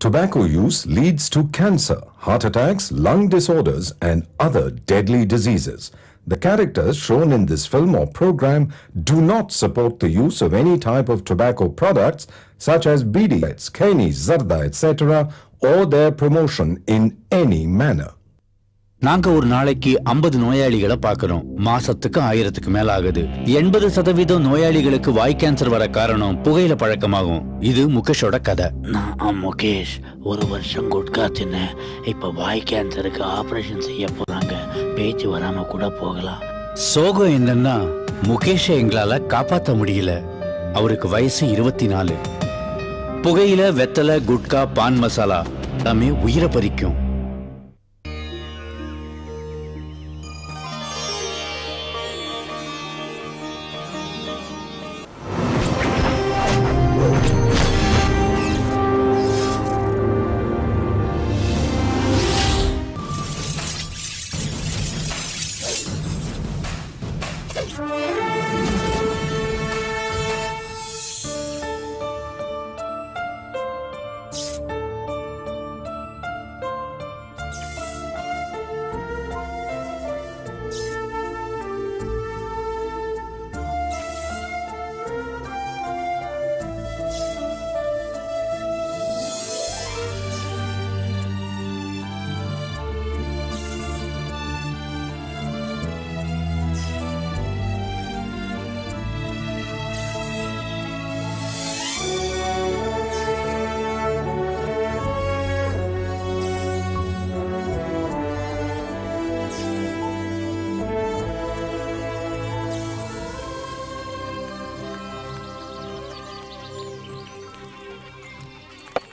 Tobacco use leads to cancer, heart attacks, lung disorders, and other deadly diseases. The characters shown in this film or program do not support the use of any type of tobacco products such as bidi, keni, zarda, etc. or their promotion in any manner. நாங்க ஒரு நாளைக்கு 50 நோயாளிகளை பார்க்கிறோம். மாசத்துக்கு 1000க்கு மேல ஆகுது. 80% நோயாளிகளுக்கு வாய் cancer வர காரணம் புகையில பழக்கமாகும். இது முகேஷோட கதை. நான் முகேஷ் ஒரு வருஷம் குட்கா தின்னேன். இப்ப வாய் கேன்சருக்கு ஆபரேஷன் செய்ய போறாங்க. பேச்சு வராம கூட போகலாம். சோகம் என்னன்னா முகேஷை எங்களால காப்பாற்ற முடியல. அவருக்கு வயசு 24. புகையில வெத்தலை, குட்கா, பான் மசாலா எல்லாமே உயிரை பறிக்கும்.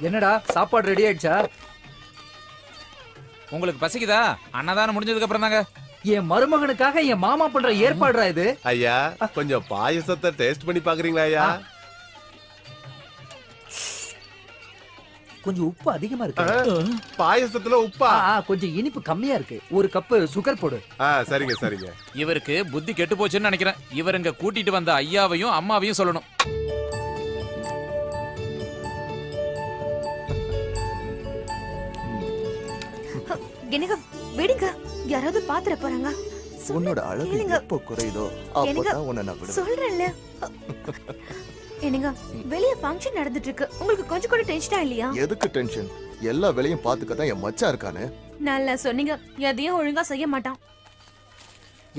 என்னடா சாப்பாடு ரெடி ஆயிடுச்சா? உங்களுக்கு பசிக்குதா? அன்னதானம் முடிஞ்சதுக்கு அப்புறம் தாங்க. என் மருமகனுக்காக என் மாமா பண்ற ஏற்பாடுடா இது. ஐயா கொஞ்சம் பாயசத்தை டேஸ்ட் பண்ணி பாக்குறீங்களா ஐயா? கொஞ்சம் உப்பு அதிகமா இருக்கு. பாயசத்துல உப்பா? கொஞ்சம் இனிப்பு கம்மியா இருக்கு. ஒரு கப்பு சுகர் போடு. சரிங்க சரிங்க. இவருக்கு புத்தி கெட்டு போச்சுன்னு நினைக்கிறேன். இவர் இங்க கூட்டிட்டு வந்த ஐயாவையும் அம்மாவையும் சொல்லணும். என்னங்க வெடிங்க, யாராவது பாத்துற போறாங்க. உன்னோட அழகு எப்போ குறையுதோ அப்பதான் உன்னை நான் விடுவேன். சொல்றேன்ல. என்னங்க வெளிய ஃபங்க்ஷன் நடந்துட்டு இருக்கு. உங்களுக்கு கொஞ்சம் கூட டென்ஷனா இல்லையா? எதுக்கு டென்ஷன்? எல்லா வேலையும் பாத்துக்க தான் என் மச்சான் இருக்கானே. நல்லா சொன்னீங்க. எதையும் ஒழுங்கா செய்ய மாட்டான்.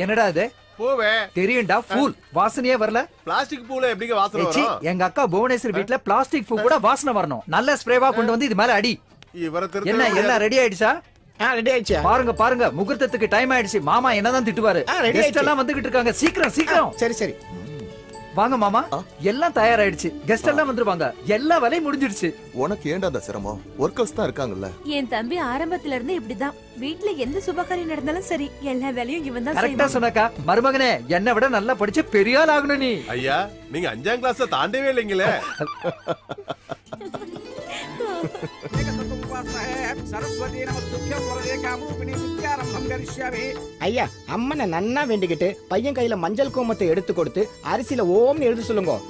என்னடா இது? பூவே தெரியும்டா, பூல் வாசனையே வரல. பிளாஸ்டிக் பூல எப்படிங்க வாசனை வரும்? எங்க அக்கா புவனேஸ்வர் வீட்ல பிளாஸ்டிக் பூ கூட வாசனை வரணும். நல்ல ஸ்ப்ரேவா கொண்டு வந்து இது மேல அடி. என்ன எல்லாம் ரெடி ஆயிடுச்சா? ரெடி ஆயிடுச்சா? பாருங்க பாருங்க, முகூர்த்தத்துக்கு டைம் ஆயிடுச்சு. மாமா என்னதான் திட்டுவாரு. கெஸ்ட் எல்லாம் வந்துகிட்டு இருக்காங்க. சீக்கிரம் சீக்கிரம். சரி சரி வாங்க மாமா. எல்லாம் தயாராயிடுச்சு. கெஸ்ட் எல்லாம் வந்துருவாங்க. எல்லா வேலையும் முடிஞ்சிடுச்சு. உனக்கு ஏன்டா அந்த சிரமம்? ஒர்க்கர்ஸ் தான் இருக்காங்கல்ல. என் தம்பி ஆரம்பத்துல இருந்து இப்படிதான். வீட்ல எந்த சுபகாரியம் நடந்தாலும் சரி, எல்லா வேலையும் இவன் தான் செய்வான். கரெக்டா சொன்னக்கா. மருமகனே, என்னை விட நல்லா படிச்சு பெரிய ஆள் ஆகணும் நீ. ஐயா நீங்க 5ஆம் கிளாஸ் தாண்டவே இல்லைங்களே. ஐயா அம்மனை நன்னா வேண்டிக்கிட்டு பையன் கையில மஞ்சள் கோமத்தை எடுத்து கொடுத்து அரிசியில ஓம்னு எழுத சொல்லுங்க.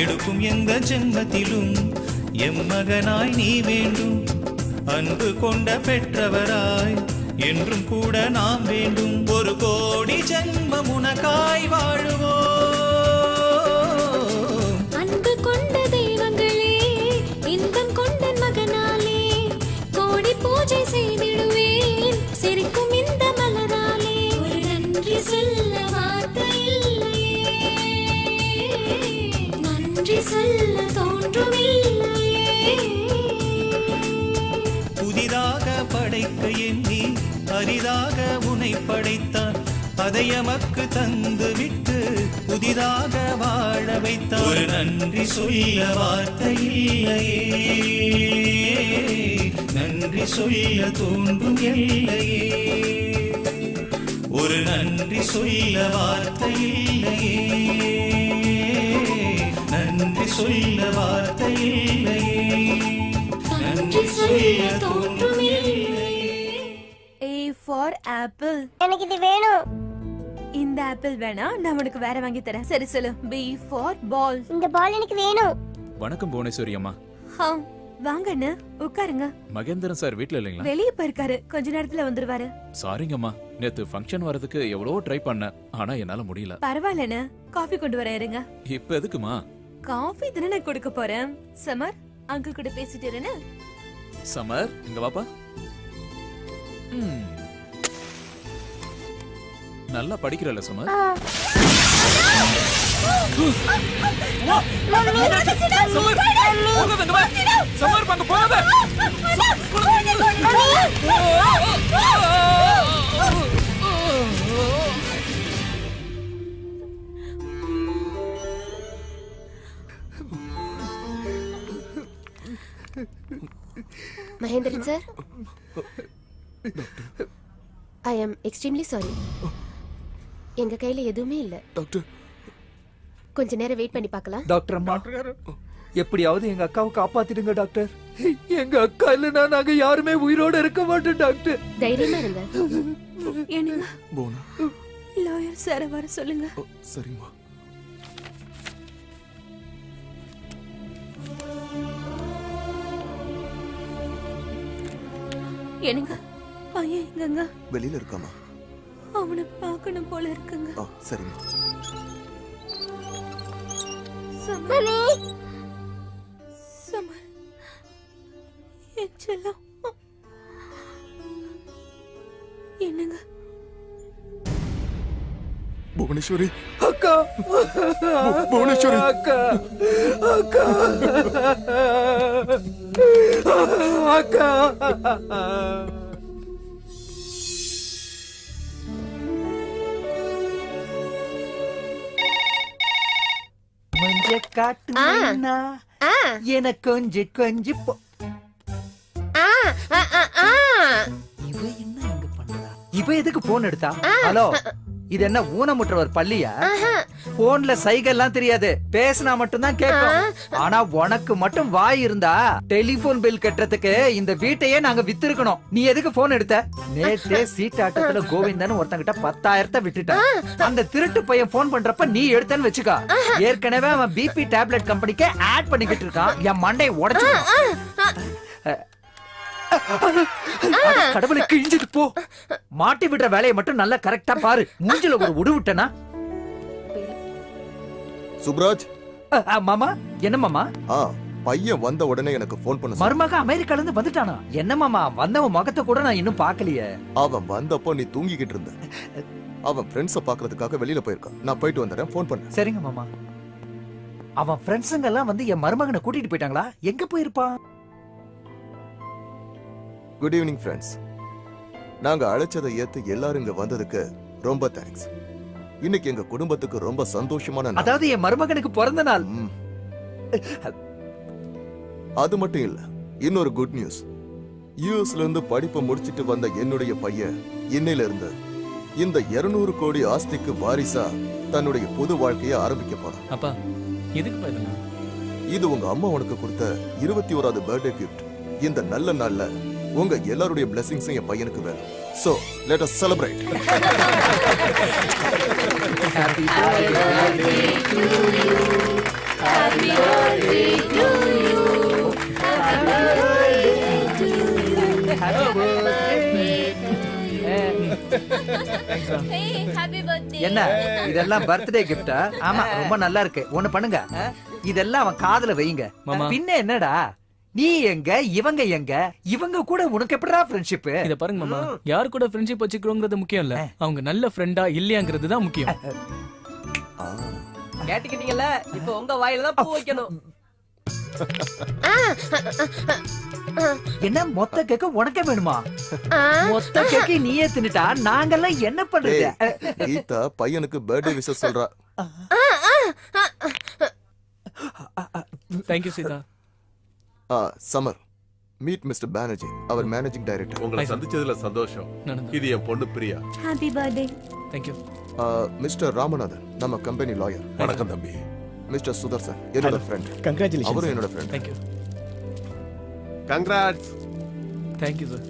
எடுக்கும் எந்த ஜென்மத்திலும் எம்மகனாய் நீ வேண்டும். அன்பு கொண்ட பெற்றவராய் என்றும் கூட நாம் வேண்டும். ஒரு கோடி ஜென்மம் உனக்காய் வாழுவோம். அன்பு கொண்ட தெய்வங்களே, இன்பம் கொண்ட மகனாலே கோடி பூஜை செய்திடுவேன். படைக்க எண்ணி அரிதாக உனை படைத்தான். அதை எமக்கு தந்து விட்டு புதிதாக வாழ வைத்தான். ஒரு நன்றி சொல்ல வார்த்தை இல்லையே, நன்றி சொல்ல தோன்றும் எல்லையே. ஒரு நன்றி சொல்ல வார்த்தை இல்லையே, நன்றி சொல்ல வார்த்தை இல்லையே, நன்றி சொல்ல தோன்றும் எல்லையே. A for apple. எனக்கு இது வேணும். இந்த ஆப்பிள் வேணா, நான் உனக்கு வேற வாங்கி தரேன். சரி சொல்லு. B for ball. இந்த பால் எனக்கு வேணும். வணக்கம் புவனேஸ்வரி அம்மா. வாங்க அண்ணா, உட்காருங்க. மகேந்திரன் சார் வீட்ல இல்லைங்களா? வெளியே போயிருக்காரு, கொஞ்ச நேரத்துல வந்துருவாரு. சாரிங்கம்மா, நேத்து ஃபங்க்ஷன் வரதுக்கு எவ்வளவோ ட்ரை பண்ணேன், ஆனா என்னால முடியல. பரவாயில்லண்ணா, காஃபி கொண்டு வரேன் இருங்க. இப்ப எதுக்குமா? காஃபி தானே நான் கொடுக்க போறேன். சமர், அங்க கூட பேசிட்டு இருன்னு. சமர், இங்க வாப்பா. நல்லா படிக்கிறல சமர். சமர் பங்க போகாத. Mahendran sir, I am extremely sorry. எங்க கையில எதுவுமே இல்ல டாக்டர். கொஞ்ச நேரம் வெயிட் பண்ணி பார்க்கலாம். டாக்டர் அம்மா, எப்படியாவது எங்க அக்காவை காப்பாத்திடுங்க டாக்டர். எங்க அக்கா இல்லனா நாங்க யாருமே உயிரோட இருக்க மாட்டோம் டாக்டர். தைரியமா இருங்க. என்னங்க போனா லாயர் சார் வர சொல்லுங்க. சரிம்மா. என்னங்க பையன் எங்கங்க? வெளியில இருக்காமா? அவனை பார்க்கணும் போல இருக்குங்க. சரிம்மா. சமர், சமர், என் செல்லம். என்னங்க? புவனேஸ்வரி அக்கா, புவனேஸ்வரி அக்கா, அக்கா, அக்கா. மஞ்ச காட்டு மீனா, எனக்கு கொஞ்சி கொஞ்சி இவ என்ன இங்க பண்றா? இவ எதுக்கு போன் எடுத்தா? ஹலோ, இது என்ன ஊனமுற்றவர் பள்ளியா? போன்ல சைகெல்லாம் தெரியாது, பேசினா மட்டும் தான் கேட்கும். ஆனா உனக்கு மட்டும் வாய் இருந்தா டெலிபோன் பில் கட்டுறதுக்கு இந்த வீட்டையே நாங்க வித்திருக்கணும். நீ எதுக்கு போன் எடுத்த? நேத்தே சீட்டாட்டத்துல கோவிந்தன் ஒருத்தங்கிட்ட 10,000 விட்டுட்டான். அந்த திருட்டு பையன் போன் பண்றப்ப நீ எடுத்தன்னு வச்சுக்கா. ஏற்கனவே அவன் பிபி டேப்லெட் கம்பெனிக்கு ஆட் பண்ணிக்கிட்டு இருக்கான். என் மண்டையை உடைச்சு கடவுளை கிழிஞ்சது போ. மாட்டி விடுற வேலையை மட்டும் நல்லா கரெக்டா பாரு. மூஞ்சில ஒரு உடு விட்டனா. சுப்ராஜ். மாமா, என்ன மாமா? பையன் வந்த உடனே எனக்கு போன் பண்ண. மருமக அமெரிக்கால இருந்து வந்துட்டானா? என்ன மாமா, வந்தவன் முகத்தை கூட நான் இன்னும் பார்க்கலையே. அவன் வந்தப்போ நீ தூங்கிக்கிட்டு இருந்த. அவன் ஃப்ரெண்ட்ஸ பாக்குறதுக்காக வெளியில போயிருக்கான். நான் போயிட்டு வந்துறேன், போன் பண்ணு. சரிங்க மாமா. அவன் ஃப்ரெண்ட்ஸுங்க எல்லாம் வந்து என் மருமகனை கூட்டிட்டு போயிட்டாங்களா? எங்க போயிருப்பான்? Good evening friends. நாங்க அழைச்சதை ஏத்து எல்லாரும் இங்க வந்ததுக்கு ரொம்ப தேங்க்ஸ். இன்னைக்கு எங்க குடும்பத்துக்கு ரொம்ப சந்தோஷமான நாள். அதாவது என் மருமகனுக்கு பிறந்த நாள். அது மட்டும் இல்ல, இன்னொரு குட் நியூஸ். யூஎஸ்ல இருந்து படிப்பை முடிச்சிட்டு வந்த என்னுடைய பையன் இன்னையில இருந்து இந்த 200 கோடி ஆஸ்திக்கு வாரிசா தன்னுடைய புது வாழ்க்கையை ஆரம்பிக்க போறான். அப்பா, எதுக்கு பாத்தீங்க? இது உங்க அம்மா உனக்கு கொடுத்த 21வது பர்த்டே கிஃப்ட். இந்த நல்ல நாள்ல உங்க எல்லாருடைய blessings என் பையனுக்கு வேணும். So let us celebrate. Happy birthday to you. Happy birthday to you. Happy birthday to you. Happy birthday to you. Hey, happy birthday. என்ன இதெல்லாம் பர்த்டே கிஃப்டா? ஆமா, ரொம்ப நல்லா இருக்கு. ஒண்ணு பண்ணுங்க, இதெல்லாம் அவன் காதுல வைங்க. பின்ன என்னடா, நீ எங்க, இவங்க எங்க, இவங்க கூட உனக்கு எப்படிடா ஃப்ரெண்ட்ஷிப்? இத பாருங்க மாமா, யார் கூட ஃப்ரெண்ட்ஷிப் வச்சுக்கிறோங்கிறது முக்கியம் இல்ல, அவங்க நல்ல ஃப்ரெண்டா இல்லையாங்கிறது தான் முக்கியம். கேட்டுக்கிட்டீங்கல்ல, இப்போ உங்க வாயில தான் பூ வைக்கணும். என்ன மொத்த கேக்க உனக்கே வேணுமா? மொத்த கேக்க நீயே தின்னுட்டா நாங்கெல்லாம் என்ன பண்றது? கீதா பையனுக்கு பர்த்டே விஷஸ் சொல்றா. Thank you Seetha. Samar, meet mister Banerjee, அவர் மேனேஜிங் டைரக்டர். உங்களை சந்திச்சதுல சந்தோஷம். இது என் பொண்ணு Priya. Happy birthday. Thank you. Mister Ramanathan, நம்ம கம்பெனி லாயர். வணக்கம் தம்பி. மிஸ்டர் சுதர்சன், என்னோட ஃப்ரெண்ட். Congratulations. அவரும் என்னோட friend. Thank you. Congrats. Thank you sir.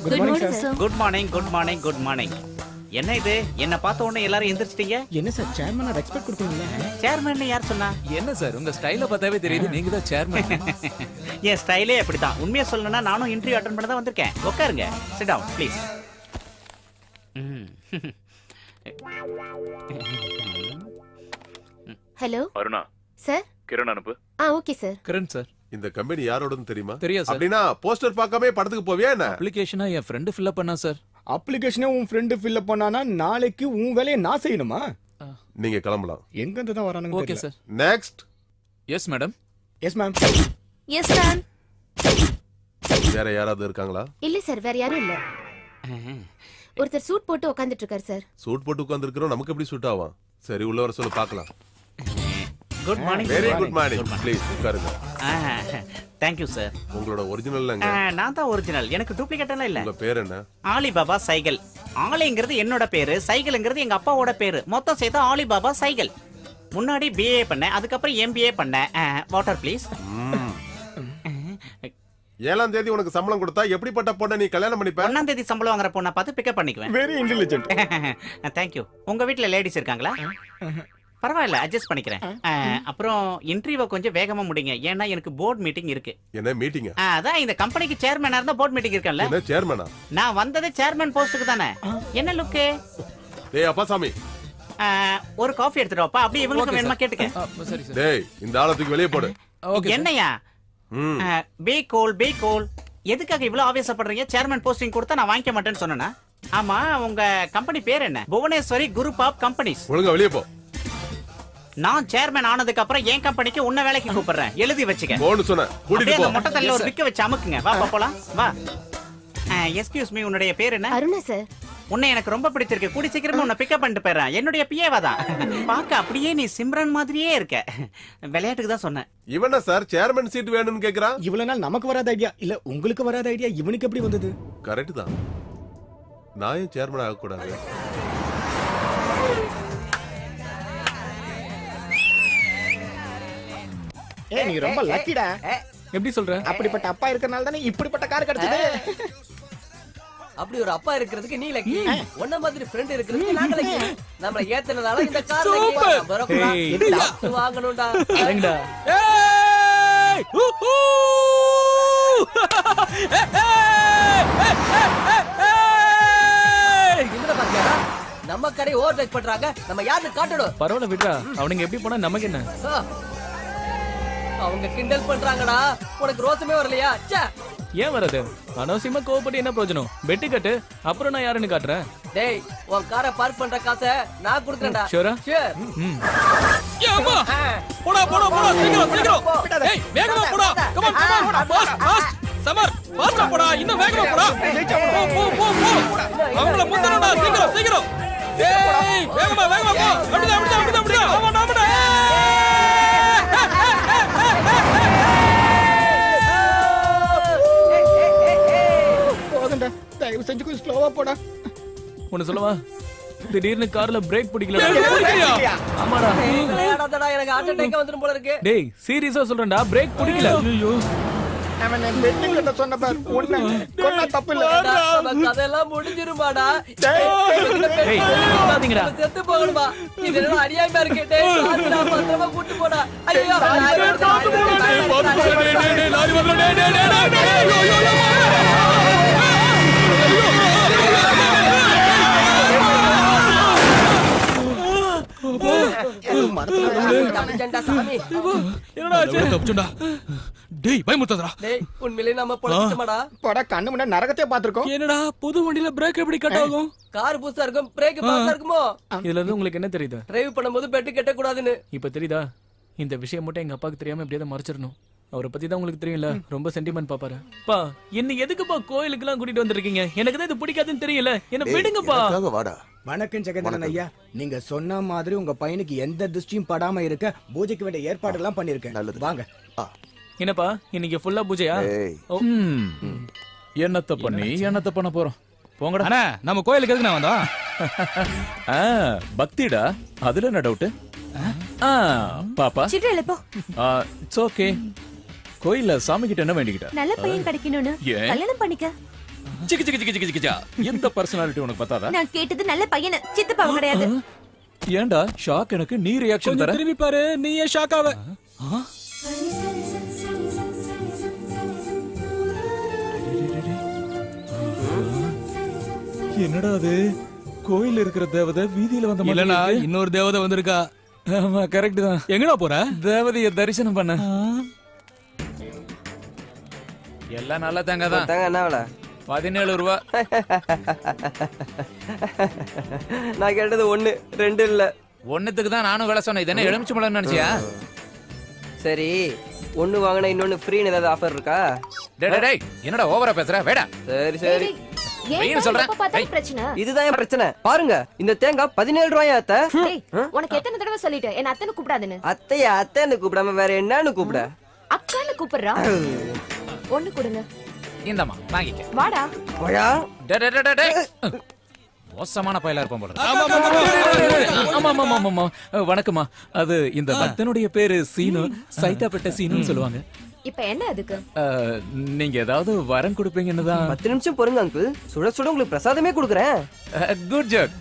Good morning sir. Good morning, good morning, good morning. என்ன இது? என்ன பார்த்த உடனே எல்லாரும் எந்திரிச்சிட்டீங்க? என்ன சார் சேர்மனா ரெஸ்பெக்ட் கொடுப்பீங்களா? சேர்மன் யார் சொன்னா? என்ன சார் உங்க ஸ்டைல பார்த்தாவே தெரியுது நீங்க தான் சேர்மன். என் ஸ்டைலே அப்படிதான். உண்மையா சொல்லணும்னா நானும் இன்டர்வியூ அட்டெண்ட் பண்ண தான் வந்திருக்கேன். உட்காருங்க. Sit down please. Hello Aruna sir. Kiran அனுப்பு. Okay sir. கிரண் சார். இந்த கம்பெனி யாரோடன்னு தெரியுமா? தெரியும் சார். அப்படினா போஸ்டர் பார்க்காம படத்துக்கு போவியா என்ன? அப்ளிகேஷனா என் ஃப்ரெண்ட் ஃபில் அப் பண்ணா சார். அப்ளிகேஷனை உன் ஃப்ரெண்ட் ஃபில் அப் பண்ணானா நாளைக்கு உன் வேலையை நான் செய்யணுமா? நீங்க கிளம்பலாம். எங்க இருந்து தான் வரானுங்க? Okay sir. Next. Yes madam. Yes ma'am. Yes ma'am. வேற யாராவது இருக்காங்களா? இல்ல சார், வேற யாரும் இல்ல. ஒருத்தர் சூட் போட்டு உட்கார்ந்துட்டு இருக்காரு சார். சூட் போட்டு உட்கார்ந்திருக்கோம், நமக்கு எப்படி சூட் ஆகும்? சரி உள்ள வர சொல்ல பார்க்கலாம். Good morning. Very good morning. Please உட்காருங்க. Thank you sir. உங்களோட ஒரிஜினல் எங்க? நான் தான் ஒரிஜினல். எனக்கு டூப்ளிகேட் எல்லாம் இல்ல. உங்க பேர் என்ன? ஆலிபாபா சைக்கிள். ஆலிங்கிறது என்னோட பேரு, சைக்கிள்ங்கிறது எங்க அப்பாவோட பேரு. மொத்தம் சேர்த்து ஆலிபாபா சைக்கிள். முன்னாடி BA பண்ணேன், அதுக்கப்புறம் MBA பண்ணேன். Water please. 7ஆம் தேதி உனக்கு சம்பளம் கொடுத்தா எப்படிப்பட்ட பொண்ணை நீ கல்யாணம் பண்ணிப்ப? 1ஆம் தேதி சம்பளம் வாங்குற பொண்ணை பார்த்து பிக்கப் பண்ணிக்குவேன். Very intelligent. Thank you. உங்க வீட்ல லேடிஸ் இருக்காங்களா? பரவாயில்ல, அட்ஜஸ்ட் பண்ணிக்கிறேன். அப்புறம் இன்டர்வியூ கொஞ்சம் வேகமா முடிங்க, ஏன்னா எனக்கு போர்ட் மீட்டிங் இருக்கு. என்ன மீட்டிங்? அதான் இந்த கம்பெனிக்கு சேர்மனா இருந்தா போர்ட் மீட்டிங் இருக்கல்ல. என்ன சேர்மனா? நான் வந்தது சேர்மன் போஸ்டுக்கு தானே. என்ன லுக்கு? டேய் அப்பாசாமி, ஒரு காஃபி எடுத்துட்டு வாப்பா. அப்படியே இவங்களுக்கு வேணுமா கேட்டுக்க. சரி சார். டேய் இந்த ஆளத்துக்கு வெளிய போடு. என்னையா? பே கோல் பே கோல். எதுக்காக இவ்வளவு ஆவேசப்படுறீங்க? சேர்மன் போஸ்டிங் கொடுத்தா நான் வாங்கிக்க மாட்டேன்னு சொன்னேனா? ஆமா, உங்க கம்பெனி பேர் என்ன? Bhuvaneshwari group of companies. ஒழுங்கா வெளிய போ. நான் சேர்மன் ஆனதுக்கு அப்புறம் என் கம்பெனிக்கு உன்ன வேலைக்கு கூப்பிடுறேன், எழுதி வச்சுக்க. போன்னு சொன்ன. கூட்டிட்டு போ. அந்த மொட்டை தல்ல ஒரு விக்க வச்சு அமுக்குங்க. வா போலாம் வா. எக்ஸ்கியூஸ் மீ, உன்னுடைய பேர் என்ன? அருணா சார். உன்னை எனக்கு ரொம்ப பிடிச்சிருக்கு. கூடி சீக்கிரமா உன்னை பிக்கப் பண்ணிட்டு போறேன். என்னுடைய பிஏவா தான். பாக்க அப்படியே நீ சிம்ரன் மாதிரியே இருக்க. விளையாட்டுக்கு தான் சொன்னேன். இவனா சார் சேர்மன் சீட் வேணும்னு கேக்குறான்? இவ்வளவு நாள் நமக்கு வராத ஐடியா இல்ல உங்களுக்கு வராத ஐடியா இவனுக்கு எப்படி வந்தது? கரெக்ட் தான். நான் ஏன் சேர்மன் ஆக கூடாது? நீ ரொம்ப லக்கிடா. எப்படி சொல்ற? அப்படிப்பட்ட அப்பா இருக்கறனால தானே இப்படிப்பட்ட கார் கிடைச்சது. அப்படி ஒரு அப்பா இருக்கிறதுக்கு நீ லக்கி. ஒண்ண மாதிரி ஃப்ரெண்ட் இருக்கிறதுக்கு நாங்க லக்கி. நம்மள ஏத்துனதால இந்த கார் லக்கி. வாங்கணும்டா. வாங்கடா. இந்த பாத்தியா? நம்ம கடை ஓவர்டேக் பண்றாங்க. நம்ம யாருக்கு காட்டணும்? பரவாயில்ல விடுடா. அவனுங்க எப்படி போனா நமக்கு என்ன? அவங்க கிண்டல் பண்றாங்கடா. உனக்கு ரோசமே வரலையா? ஏன் வராது? அனவசியமா கோவப்பட்டு என்ன பிரயோஜனம்? பெட்டி கட்டு, அப்புறம் நான் யாருன்னு காட்டுறேன். டேய், உன் காரை பார்க் பண்ற காசை நான் கொடுக்கறேன்டா. ஷூரா? ஷூர். ஏம்மா போடா போடா போடா, சீக்கிரம் சீக்கிரம். ஏய் வேகமா போடா. Come on come on. Fast fast. Samar ஃபாஸ்டா போடா. இன்னும் வேகமா போடா. போ போ போ போ. அவங்கள முந்தறடா. சீக்கிரம் சீக்கிரம். ஏய் வேகமா வேகமா போ. அப்படியே. ஆமாடா. தயவு செஞ்சு கொஞ்சம் ஸ்லோவா போடா. ஒன்னு சொல்லவா? திடீர்னு கார்ல பிரேக் பிடிக்கல. ஆமாடா. விளையாடாதடா, எனக்கு ஹார்ட் அட்டாக் வந்துரும் போல இருக்கு. டேய் சீரியஸா சொல்றேன்டா, பிரேக் பிடிக்கல. ஐயோ. அவன் பெட்டி கட்ட சொன்ன பார். ஒண்ணு கொன்னா தப்பு இல்ல. நமக்கு அதெல்லாம் முடிஞ்சிருமாடா. டேய் சொல்லாதீங்கடா. செத்து போகணுமா? இது என்ன அநியாயமா இருக்கு? டேய் சாந்திரா, பத்திரமா கூட்டி போடா. ஐயோ லாரி டேய் பயமுறுத்தாதடா. டேய் உண்மையிலேயே நம்ம பொழச்சிட்டோமாடா. போடா கண்ணு முன்ன நரகத்தையே பாத்துறோம். என்னடா புது வண்டியில பிரேக் எப்படி கட் ஆகும்? கார் புதுசா இருக்கும், பிரேக் பாஸா இருக்குமோ? இதுல இருந்து உங்களுக்கு என்ன தெரியுது? டிரைவ் பண்ணும்போது பெட் கட்ட கூடாதுன்னு. இப்ப தெரியுதா? இந்த விஷயம் மட்டும் எங்க அப்பாக்கு தெரியாம எப்படியாவது மறைச்சிடணும். அவரை பத்தி தான் உங்களுக்கு தெரியும்ல, ரொம்ப சென்டிமெண்ட் பாப்பாரு. பா என்ன எதுக்குப்பா கோயிலுக்கு எல்லாம் கூட்டிட்டு வந்திருக்கீங்க? எனக்கு தான் இது பிடிக்காதுன்னு தெரியல, என்ன விடுங்கப்பா. வாடா. வணக்கம் ஜெகதரன் ஐயா. நீங்க சொன்ன மாதிரி உங்க பையனுக்கு எந்த திருஷ்டியும் படாம இருக்க பூஜைக்கு வேண்டிய ஏற்பாடு எல்லாம் பண்ணிருக்கேன். வாங்க. என்னப்பா இன்னைக்கு ஃபுல்லா பூஜையா? என்னத்த பண்ணி என்னத்த பண்ண போறோம்? போங்கடா. அண்ணா நம்ம கோயிலுக்கு எதுக்கு நான் வந்தோம்? பக்திடா, அதுல என்ன டவுட்? பாப்பா இட்ஸ் ஓகே. கோயில்ல சாமி கிட்ட என்ன வேண்டிக்கிட்ட? நல்ல பையன் கிடைக்கணும்னு கல்யாணம் பண்ணிக்க. சிக்கு சிக்கு சிக்கு சிக்கு சிக்கா. எந்த பர்சனாலிட்டி உனக்கு பத்தாதா? நான் கேட்டது நல்ல பையன், சித்தப்பா கிடையாது. ஏன்டா ஷாக்? எனக்கு நீ ரியாக்ஷன் தர. திரும்பி பாரு, நீயே ஷாக் ஆவ. என்னடா அது? கோயில்ல இருக்கிற தேவதை வீதியில வந்த மாதிரி இல்லனா இன்னொரு தேவதை வந்திருக்கா. ஆமா கரெக்ட் தான். எங்கடா போற? தேவதைய தரிசனம் பண்ண. எல்லாம் நல்ல தேங்க தான். தேங்க என்ன விலை? 17 ரூபா. நான் கேட்டது 1 2 இல்ல. ஒண்ணுத்துக்கு தான் நானும் விலை சொன்னேன். இது என்ன எலுமிச்சை பழம்னு நினைச்சியா? சரி 1 வாங்கினா இன்னொன்னு ஃப்ரீன்னு ஏதாவது ஆஃபர் இருக்கா? டேய் என்னடா ஓவரா பேசுற? வேடா. சரி சரி பிரச்சனை இதுதான் என் பிரச்சனை. பாருங்க இந்த தேங்காய் 17 ரூபாயா அத்தை? உனக்கு எத்தனை தடவை சொல்லிட்டேன் என்ன அத்தனை கூப்பிடாதுன்னு? அத்தையா அத்தைன்னு கூப்பிடாம வேற என்னன்னு கூப்பிட? அக்கான்னு கூப்பிடுறா. ஒண்ணு கொடுங்க. இந்தம்மா வாங்கிக்க. வாடா. போயா. டேய் மோசமான பயலா இருப்போம் போல. ஆமா வணக்கம்மா. அது இந்த பக்தனுடைய பேரு சீனு, சைதாப்பேட்டை சீனுன்னு சொல்லுவாங்க. இப்ப என்ன அதுக்கு? நீங்க ஏதாவது வரம் கொடுப்பீங்கன்னு தான். 10 நிமிஷம் பொறுங்க அங்கிள், சுட சுட உங்களுக்கு பிரசாதமே கொடுக்குறேன். Good joke.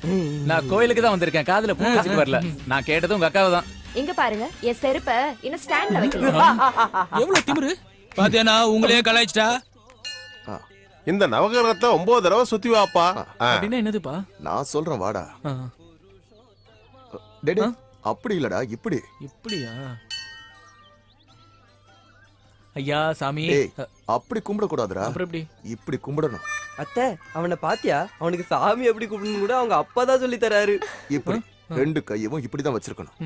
நான் கோயிலுக்கு தான் வந்திருக்கேன், காதுல பூ வச்சுட்டு வரல. நான் கேட்டது உங்க அக்காவை தான். இங்க பாருங்க என் செருப்ப இன்னும் ஸ்டாண்ட்ல வைக்கலாம். எவ்வளவு திமிரு பாத்தியானா? உங்களையே கலாய்ச்சிட்டா. இந்த நவகிரகத்தை 9 தடவை சுத்தி வாப்பா. அப்படின்னா என்னதுப்பா? நான் சொல்றேன் வாடா. டேடே அப்படி இல்லடா, இப்படி. இப்படியா? ஐயா சாமி அப்படி கும்பிட கூடாதுடா. அப்புறம் எப்படி? இப்படி கும்பிடணும். அத்தை அவனை பாத்தியா? அவனுக்கு சாமி எப்படி கூப்பிடணும் கூட அவங்க அப்பா தான் சொல்லி தராரு. இப்படி 2 கையவும் இப்படிதான் வச்சிருக்கணும்.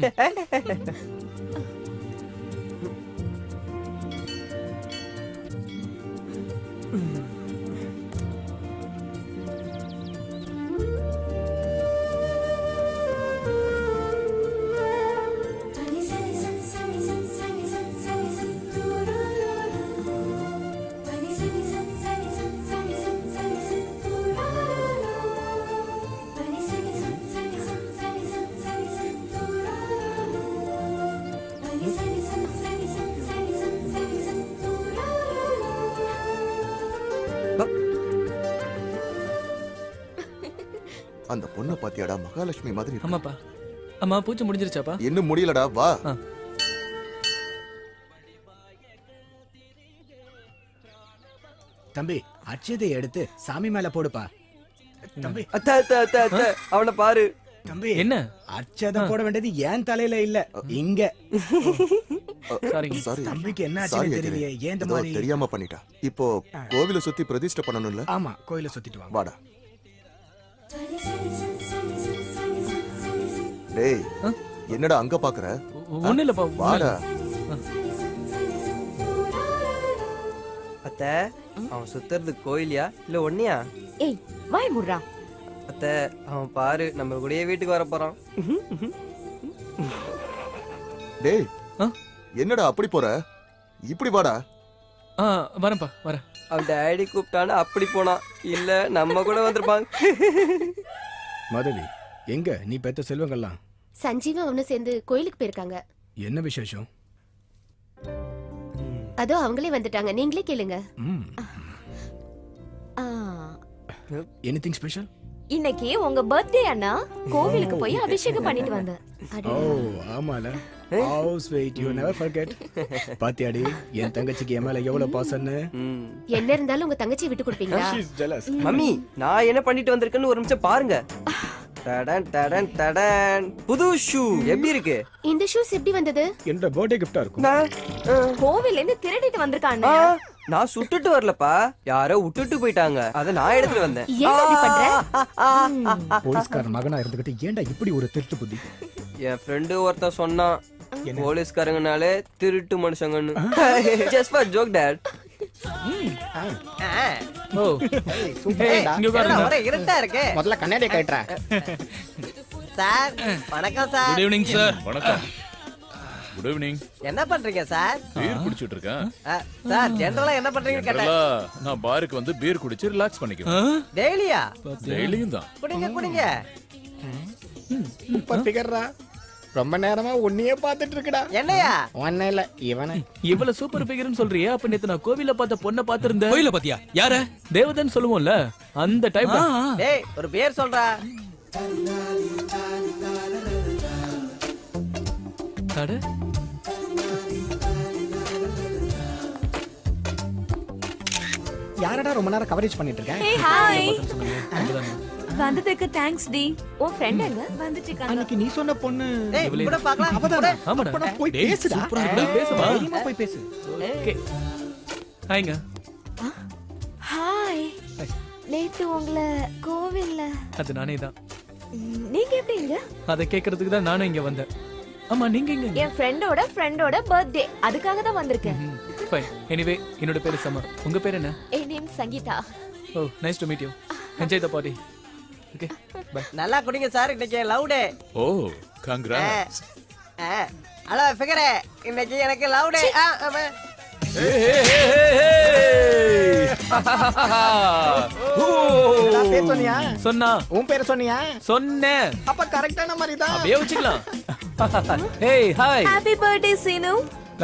அந்த பொண்ணை பாத்தியாடா? மகாலட்சுமி மாதிரி. ஆமாப்பா. அம்மா பூஜை முடிஞ்சிருச்சாப்பா? இன்னும் முடியலடா, வா. தம்பி அட்சதை எடுத்து சாமி மேல போடுப்பா. தம்பி அவனை பாரு. தம்பி என்ன அட்சதை போட வேண்டியது ஏன் தலையில இல்ல, இங்க. சாரி தம்பிக்கு என்ன ஆச்சு தெரியலையே, ஏன் இந்த மாதிரி தெரியாம பண்ணிட்டா. இப்போ கோவிலை சுத்தி பிரதிஷ்டை பண்ணணும்ல? ஆமா கோயிலை சுத்திட்டு வாங்க. வாடா. டேய் என்னடா அங்க பாக்குற? ஒண்ணு இல்லப்பா, வாடா. அத்தை அவன் சுத்துறது கோயிலியா இல்ல ஒண்ணியா? ஏய் வாய் மூடுறா. அத்தை அவன் பாரு நம்ம கூடயே வீட்டுக்கு வர போறான். டேய் என்னடா அப்படி போற? இப்படி வாடா. வரேன்ப்பா வரேன். அவன் டாடி கூப்பிட்டான்னு அப்படி போனான், இல்ல நம்ம கூட வந்திருப்பாங்க. மதவி எங்க நீ பெத்த செல்வங்கள்லாம்? சஞ்சீவா அவனும் சேர்ந்து கோயிலுக்கு போயிருக்காங்க. என்ன விசேஷம்? அதோ அவங்களே வந்துட்டாங்க, நீங்களே கேளுங்க. Anything special? இன்னைக்கு உங்க பர்த்டே அண்ணா, கோவிலுக்கு போய் அபிஷேகம் பண்ணிட்டு வந்தேன். ஓ ஆமால. How sweet, you never forget. பாத்தியாடி என் தங்கச்சிக்கு என் மேல எவ்வளவு பாசம்னு. என்ன இருந்தாலும் உங்க தங்கச்சி விட்டு கொடுப்பீங்களா? She's jealous. மம்மி நான் என்ன பண்ணிட்டு வந்திருக்கேன்னு ஒரு நிமிஷம் பாருங்க. டடன் டடன் டடன் புது ஷூ எப்படி இருக்கு? இந்த ஷூஸ் எப்படி வந்தது? என்ற பர்த்டே கிஃப்டா இருக்கும். கோவில்ல இருந்து திருடிட்டு வந்திருக்கானே. நான் சுட்டுட்டு வரலப்பா, யாரோ விட்டுட்டு போயிட்டாங்க, அத நான் எடுத்துட்டு வந்தேன். ஏன் அப்படி பண்ற? போலீஸ்காரன் மகனா இருந்துகிட்டு ஏன்டா இப்படி ஒரு திருட்டு புத்தி? என் ஃப்ரெண்டு ஒருத்தன் சொன்னான், போலீஸ்காரங்கனாலே திருட்டு மனுஷங்கன்னு. Just for joke dad. ஓ இங்க பாருங்க. ஒரே இருட்டா இருக்கே. முதல்ல கண்ணாடி கட்டறா. சார் வணக்கம் சார். Good evening sir. வணக்கம். Good evening. என்ன பண்றீங்க சார்? பீர் குடிச்சிட்டு இருக்கேன். சார் ஜெனரலா என்ன பண்றீங்கன்னு கேட்டேன். நான் பாருக்கு வந்து பீர் குடிச்சு ரிலாக்ஸ் பண்ணிக்குவேன். டெய்லியா? டெய்லியும் தான். குடிங்க குடிங்க. சூப்பர் ஃபிகர்ரா. ரொம்ப நேரமா உன்னையே பார்த்துட்டு இருக்கடா. என்னையா? ஒண்ணே இல்ல இவனே. இவ்வளவு சூப்பர் ஃபிகர்னு சொல்றியே, அப்ப நேத்து நான் கோவில்ல பார்த்த பொண்ணை பார்த்திருந்தேன். கோயில பாத்தியா? யார? தேவதன் சொல்லுவோம்ல, அந்த டைப். டேய் ஒரு பேர் சொல்றா. அட யாரடா ரொம்ப நேரம் கவரேஜ் பண்ணிட்டு இருக்க? Hey hi. வந்ததுக்கு தேங்க்ஸ் டி. ஓ ஃப்ரெண்ட் எங்க வந்துட்டு இருக்காங்க? அன்னைக்கு நீ சொன்ன பொண்ணு. டேய் கூட பார்க்கலாம். அவதான். ஆமாடா. போய் பேசுடா. சூப்பரா இருக்கு. பேசுமா? தைரியமா போய் பேசு. ஓகே. ஹாய்ங்க. ஹாய். நேத்து உங்களை கோவில்ல. அது நானே தான். நீங்க எப்படி இங்க? அதை கேக்குறதுக்கு தான் நானும் இங்க வந்தேன். ஆமா நீங்க எங்க? என் ஃப்ரெண்டோட பர்த்டே, அதுக்காக தான் வந்திருக்கேன். ஃபைன். எனிவே என்னோட பேரு சமர். உங்க பேர் என்ன? என் நேம் சங்கீதா. ஓ nice to meet you. Enjoy the party. Okay bye. நல்லா குடிங்க சார், இன்னைக்கு லவ் டே. ஓ கங்க்ராட்ஸ். ஹலோ ஃபிகரே, இன்னைக்கு எனக்கு லவ் டே. பேர் சொன்னியா? சொன்னா. உன் பேர் சொன்னியா? சொன்னேன். அப்ப கரெக்டான மாதிரி தான். அப்படியே வச்சுக்கலாம். Hey hi. Happy birthday Seenu.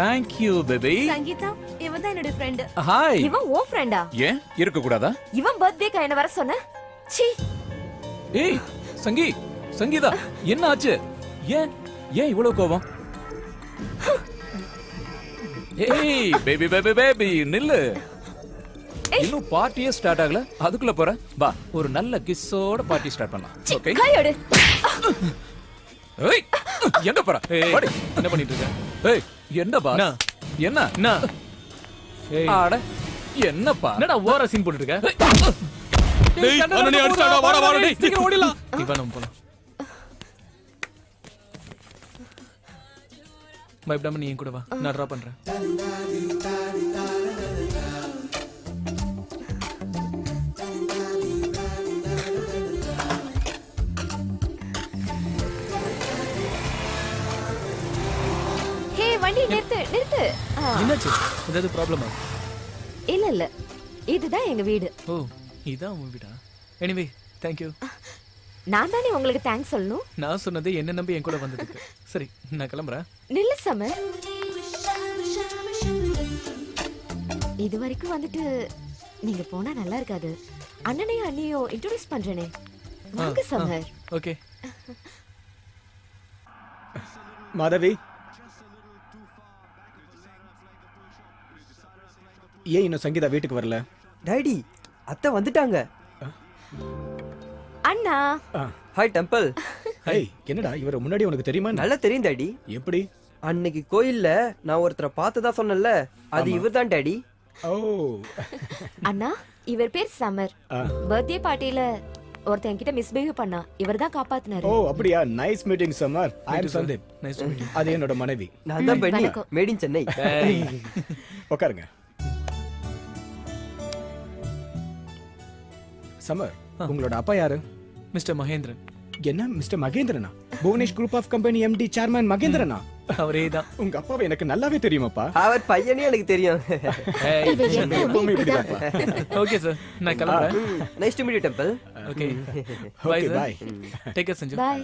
Thank you baby. Sangeetha, இவன் தான் என்னோட ஃப்ரெண்ட். ஹாய். இவன் ஓ ஃப்ரெண்டா? ஏன் இருக்க கூடாதா? இவன் பர்த்டேக்கு என்ன வர சொன்ன? சீ. ஏய் சங்கீதா என்ன ஆச்சு? ஏன் இவ்வளவு கோவம்? ஏய் பேபி பேபி பேபி நில்லு. இன்னும் பார்ட்டியே ஸ்டார்ட் ஆகல, அதுக்குள்ள போற. வா ஒரு நல்ல கிஸ்ஸோட பார்ட்டி ஸ்டார்ட் பண்ணலாம். ஓகே கையோடு. ஏய் எங்க போற? வாடி. என்ன பண்ணிட்டு இருக்க? ஏய் என்ன பா? என்ன? ஏய் அட என்னப்பா? என்னடா ஓவரா சீன் போட்டுட்டு இருக்க? டேய் அண்ணனே அடிச்சாடா. வாடா டேய் சீக்கிரம் ஓடிடலாம். இவன் நம்ம போலாம். பயப்படாம நீ என் கூட வா, நான் டிரா பண்றேன். ஹே வண்டி நிறுத்து. என்னாச்சு? ஏதாவது ப்ராப்ளமா? இல்ல இதுதான் எங்க வீடு. ஓ இதான் உன் வீடா? Anyway thank you. நான் தானே உங்களுக்கு தேங்க்ஸ் சொல்லணும். நான் சொன்னது என்ன நம்பி என் கூட வந்ததுக்கு. சரி நான் கிளம்புறேன். நில்லு சமர். இது வரைக்கும் வந்துட்டு நீங்க போனா நல்லா இருக்காது. அண்ணனையும் அண்ணியும் இன்ட்ரோடியூஸ் பண்றேனே. வாங்க சமர். ஓகே. மாதவி, ஏன் இன்னும் சங்கீதா வீட்டுக்கு வரல? டாடி அத்தை வந்துட்டாங்க. அண்ணா. Hi temple. ஹேய் என்னடா இவர முன்னாடி உனக்கு தெரியுமா? நல்லா தெரியும் டாடி. எப்படி? அன்னைக்கு கோயில்ல நான் ஒருத்தரை பார்த்ததா சொன்னேன்ல, அது இவர்தான் டாடி. ஓ அண்ணா இவர் பேர் சமர். பர்த்டே பார்ட்டில ஒருத்தன் கிட்ட மிஸ்பிஹேவ் பண்ணா, இவர்தான் காப்பாத்துனாரு. ஓ அப்படியா? Nice meeting Samar. I am Sandeep. Nice to meet you. அது என்னோட மனைவி. நான் தான் பென்னி, மேட் இன் சென்னை. உட்காருங்க. சமர், உங்களோட அப்பா யாரு? மிஸ்டர் மகேந்திரன். என்ன மிஸ்டர் மகேந்திரனா? Bhuvanesh group of company MD chairman மகேந்திரனா? அவரே தான். உங்க அப்பாவை எனக்கு நல்லாவே தெரியுமாப்பா. அவர் பையனே எனக்கு தெரியும். ஓகே சார், நான் கிளம்புறேன். Nice to meet you temple. Okay bye sir. Bye. Take care Sanju. Bye.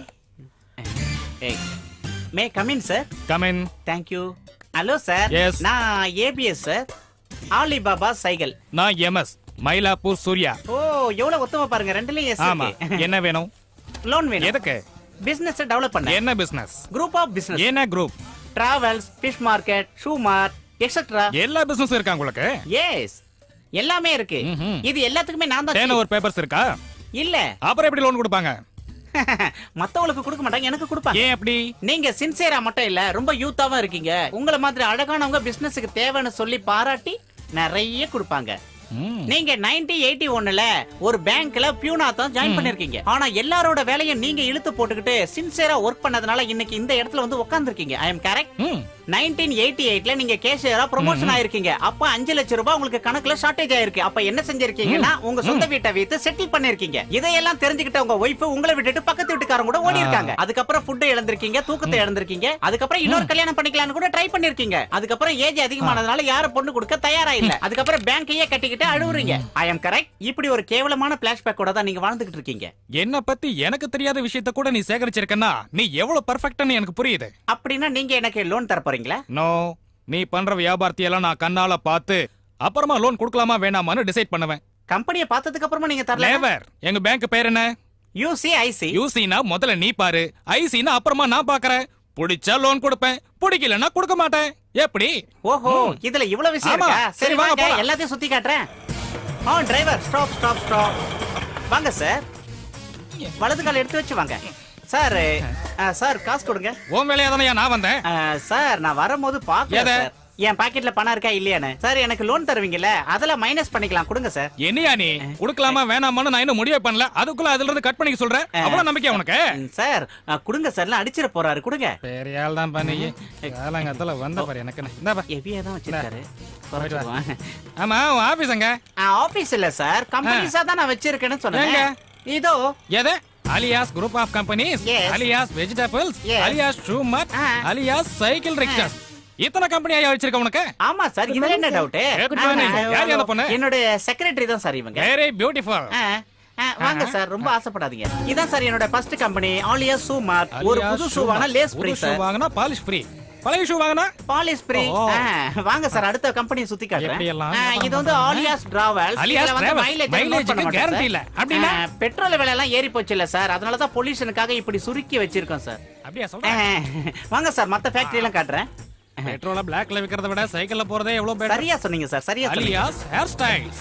ஏய் may come in sir. Come in. Thank you. Hello sir. Yes. நான் ஏபிஎஸ் சார். Alibaba cycle. நான் எம்எஸ் மயிலாப்பூர் சூர்யா. ஓ எவ்வளவு ஒத்துமை பாருங்க, ரெண்டுலயும் எஸ். ஆமா. என்ன வேணும்? லோன் வேணும். எதுக்கு? பிசினஸ் டெவலப் பண்ண. என்ன பிசினஸ்? Group of business. என்ன group? Travels, fish market, shoe mart etcetera. எல்லா பிசினஸ் இருக்கா உங்களுக்கு? எஸ் எல்லாமே இருக்கு. இது எல்லாத்துக்குமே நான் தான். டேர்ன் ஓவர் பேப்பர்ஸ் இருக்கா? இல்ல. அப்புறம் எப்படி லோன் கொடுப்பாங்க? மத்தவங்களுக்கு கொடுக்க மாட்டாங்க, எனக்கு கொடுப்பாங்க. ஏன் அப்படி? நீங்க சின்சியரா மட்டும் இல்ல, ரொம்ப யூத்தாவும் இருக்கீங்க. உங்களை மாதிரி அழகானவங்க பிசினஸுக்கு தேவைன்னு சொல்லி பாராட்டி நிறைய கொடுப்பாங்க. நீங்க 1981ல ஒரு பேங்க்ல பியூனா தான் ஜாயின் பண்ணிருக்கீங்க. ஆனா எல்லாரோட வேலையும் நீங்க இழுத்து போட்டுக்கிட்டு சின்சியரா ஒர்க் பண்ணதுனால இன்னைக்கு இந்த இடத்துல வந்து உட்கார்ந்திருக்கீங்க. ஐ அம் கரெக்ட்? 1988ல நீங்க கேஷியரா ப்ரமோஷன் ஆயிருக்கீங்க. அப்ப 5 லட்சம் ரூபாய் உங்களுக்கு கணக்குல ஷார்டேஜ் ஆயிருக்கு. அப்ப என்ன செஞ்சிருக்கீங்கன்னா உங்க சொந்த வீட்டை வித்து செட்டில் பண்ணிருக்கீங்க. இதையெல்லாம் தெரிஞ்சுக்கிட்ட உங்க ஒய்ஃப் உங்களை விட்டுட்டு பக்கத்து வீட்டுக்காரங்க கூட ஓடி இருக்காங்க. அதுக்கப்புறம் ஃபுட் இழந்திருக்கீங்க, தூக்கத்தை இழந்திருக்கீங்க. அதுக்கப்புறம் இன்னொரு கல்யாணம் பண்ணிக்கலாம்னு கூட ட்ரை பண்ணிருக்கீங்க. அதுக்கப்புறம் ஏஜ் அதிகமானதுனால யாரும் பொண்ணு கொடுக்க தயாரா இல்ல. அதுக்கப்புறம் பேங்கையே கட்டிக்கிட்டு அழுவுறீங்க. ஐ அம் கரெக்ட்? இப்படி ஒரு கேவலமான பிளாஷ்பேக் கூட தான் நீங்க வாழ்ந்துகிட்டு இருக்கீங்க. என்ன பத்தி எனக்கு தெரியாத விஷயத்தை கூட நீ சேகரிச்சிருக்கனா நீ எவ்வளவு பெர்ஃபெக்ட்னு எனக்கு புரியுது. அப்படின்னா நீங்க எனக்கு லோன் தர போறீங்களா? நோ, நீ பண்ற வியாபாரத்தையெல்லாம் நான் கண்ணால பார்த்து அப்புறமா லோன் கொடுக்கலாமா வேணாமான்னு டிசைட் பண்ணுவேன். கம்பெனியை பார்த்ததுக்கு அப்புறமா நீங்க தரல. நெவர். எங்க பேங்க் பேர் என்ன? யூசிஐசி. யூசினா முதல்ல நீ பாரு, ஐசினா அப்புறமா நான் பாக்குறேன். பிடிச்சா லோன் கொடுப்பேன், பிடிக்கலன்னா கொடுக்க மாட்டேன். எப்படி? ஓஹோ, இதுல இவ்வளவு விஷயம் இருக்கா? சரி வாங்க, எல்லாத்தையும் சுத்தி காட்டுறேன். Driver, stop stop stop. வாங்க சார், வலது கால் எடுத்து வச்சு வாங்க. சார் சார் காசு கொடுங்க. உன் வேலையா தானே நான் வந்தேன். சார் நான் வரும்போது பாக்கல சார் என் பாக்கெட்ல பணம் இருக்கா இல்லையானு. சார் எனக்கு லோன் தருவீங்கல்ல, அதெல்லாம் மைனஸ் பண்ணிக்கலாம், கொடுங்க சார். என்னையா நீ கொடுக்கலாமா வேணாமான்னு நான் இன்னும் முடிவே பண்ணல, அதுக்குள்ள அதுல இருந்து கட் பண்ணிக்க சொல்றேன். அவ்வளவு நம்பிக்கை உனக்கு? சார் கொடுங்க சார், அடிச்சிட போறாரு, கொடுங்க. பெரிய ஆள் தான் பண்ணி காலங்கத்துல வந்த பாரு. எனக்கு இந்தாப்பா ஹெவியா தான் வச்சிருக்காரு. ஆமா, ஆபீஸ் எங்க? ஆபீஸ் இல்ல சார், கம்பெனிஸா தான் நான் வச்சிருக்கேன்னு சொன்னேன். இதோ எது? alias group of companies, alias vegetables, alias shoe mart, alias cycle rickshaws. இத்தனை கம்பெனி ஐயா வச்சிருக்க உனக்கு? ஆமா சார், இதுல என்ன டவுட்? யார் அந்த பொண்ணு? என்னோட செக்ரட்டரி தான் சார் இவங்க. Very beautiful. வாங்க சார், ரொம்ப ஆசைப்படாதீங்க. இதான் சார் என்னோட first company, alias shoe mart. ஒரு புது ஷூ வாங்கினா லேஸ் ஃப்ரீ சார். வாங்கினா பாலிஷ் ஃப்ரீ. பழைய ஷூ வாங்கினா பாலிஷ் ஃப்ரீ. வாங்க சார், அடுத்த கம்பெனி சுத்தி காட்டுறேன். இது வந்து alias travels. இதுல வந்து மைலேஜ் கேரண்டி இல்ல. அப்படினா பெட்ரோல் விலை எல்லாம் ஏறி போச்சு இல்ல சார், அதனால தான் பொல்யூஷனுக்காக இப்படி சுருக்கி வச்சிருக்கோம் சார். அப்படியே சொல்றேன். வாங்க சார், மத்த ஃபேக்டரி எல்லாம் காட்டுறேன். பெட்ரோல பிளாக்ல விக்கிறத விட சைக்கிள்ல போறதே எவ்வளவு பெட்டர். சரியா சொன்னீங்க சார், சரியா சொன்னீங்க. alias hair styles.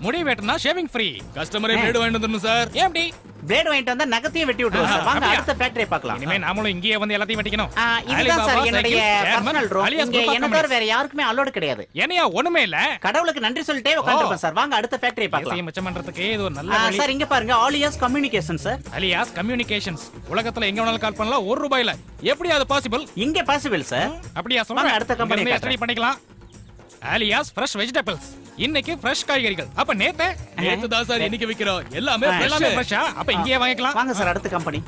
முடி வெட்டினா ஷேவிங் ஃப்ரீ. கஸ்டமரே பிளேட் வாங்கிட்டு வந்துடணும் சார். ஏன்டி பிளேட் வாங்கிட்டு வந்தா நகத்தையும் வெட்டி விட்டுருவோம் சார். வாங்க அடுத்த ஃபேக்டரி பார்க்கலாம். இனிமே நாமளும் இங்கேயே வந்து எல்லாத்தையும் வெட்டிக்கணும். இதுதான் சார் என்னுடைய பர்சனல் ரூம். இங்க என்ன தவிர வேற யாருக்குமே அலோட் கிடையாது. என்னையா ஒண்ணுமே இல்ல. கடவுளுக்கு நன்றி சொல்லிட்டே உட்கார்ந்திருப்பேன் சார். வாங்க அடுத்த ஃபேக்டரி பார்க்கலாம். மிச்சம் பண்றதுக்கு இது ஒரு நல்ல வழி. சார் இங்க பாருங்க, alias communications sir. alias communications. உலகத்துல எங்க வேணாலும் கால் பண்ணலாம் ₹1. எப்படி அது பாசிபிள்? இங்க பாசிபிள் சார். அப்படியே சொல்லுங்க. அடுத்த கம்பெனி ஸ்டடி பண்ணிக்கலாம். alias fresh vegetables. இன்னைக்கு ஃப்ரெஷ் காய்கறிகள். அப்ப நேத்து தான் சார் இன்னைக்கு விக்கிறோம். எல்லாமே ஃப்ரெஷ்ஷா. அப்ப இங்கேயே வாங்கிக்கலாம். வாங்க சார் அடுத்த கம்பெனி.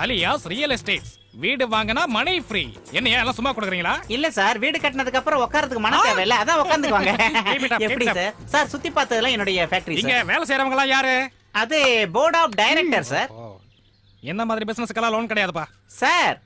alias real estates. வீடு வாங்கினா மணி ஃப்ரீ. என்னையா எல்லாம் சும்மா கொடுக்குறீங்களா? இல்ல சார், வீடு கட்டினதுக்கு அப்புறம் உட்கார்றதுக்கு மன தேவை இல்ல, அதான் உட்கார்ந்துக்குவாங்க. எப்படி சார்? சார் சுத்தி பார்த்ததெல்லாம் என்னுடைய ஃபேக்டரி சார். இங்க வேலை செய்றவங்க எல்லாம் யாரு? அது போர்ட் ஆஃப் டைரக்டர் சார். என்ன மாதிரி பிசினஸ்க்கெல்லாம் லோன் கிடையாதுப்பா சார்.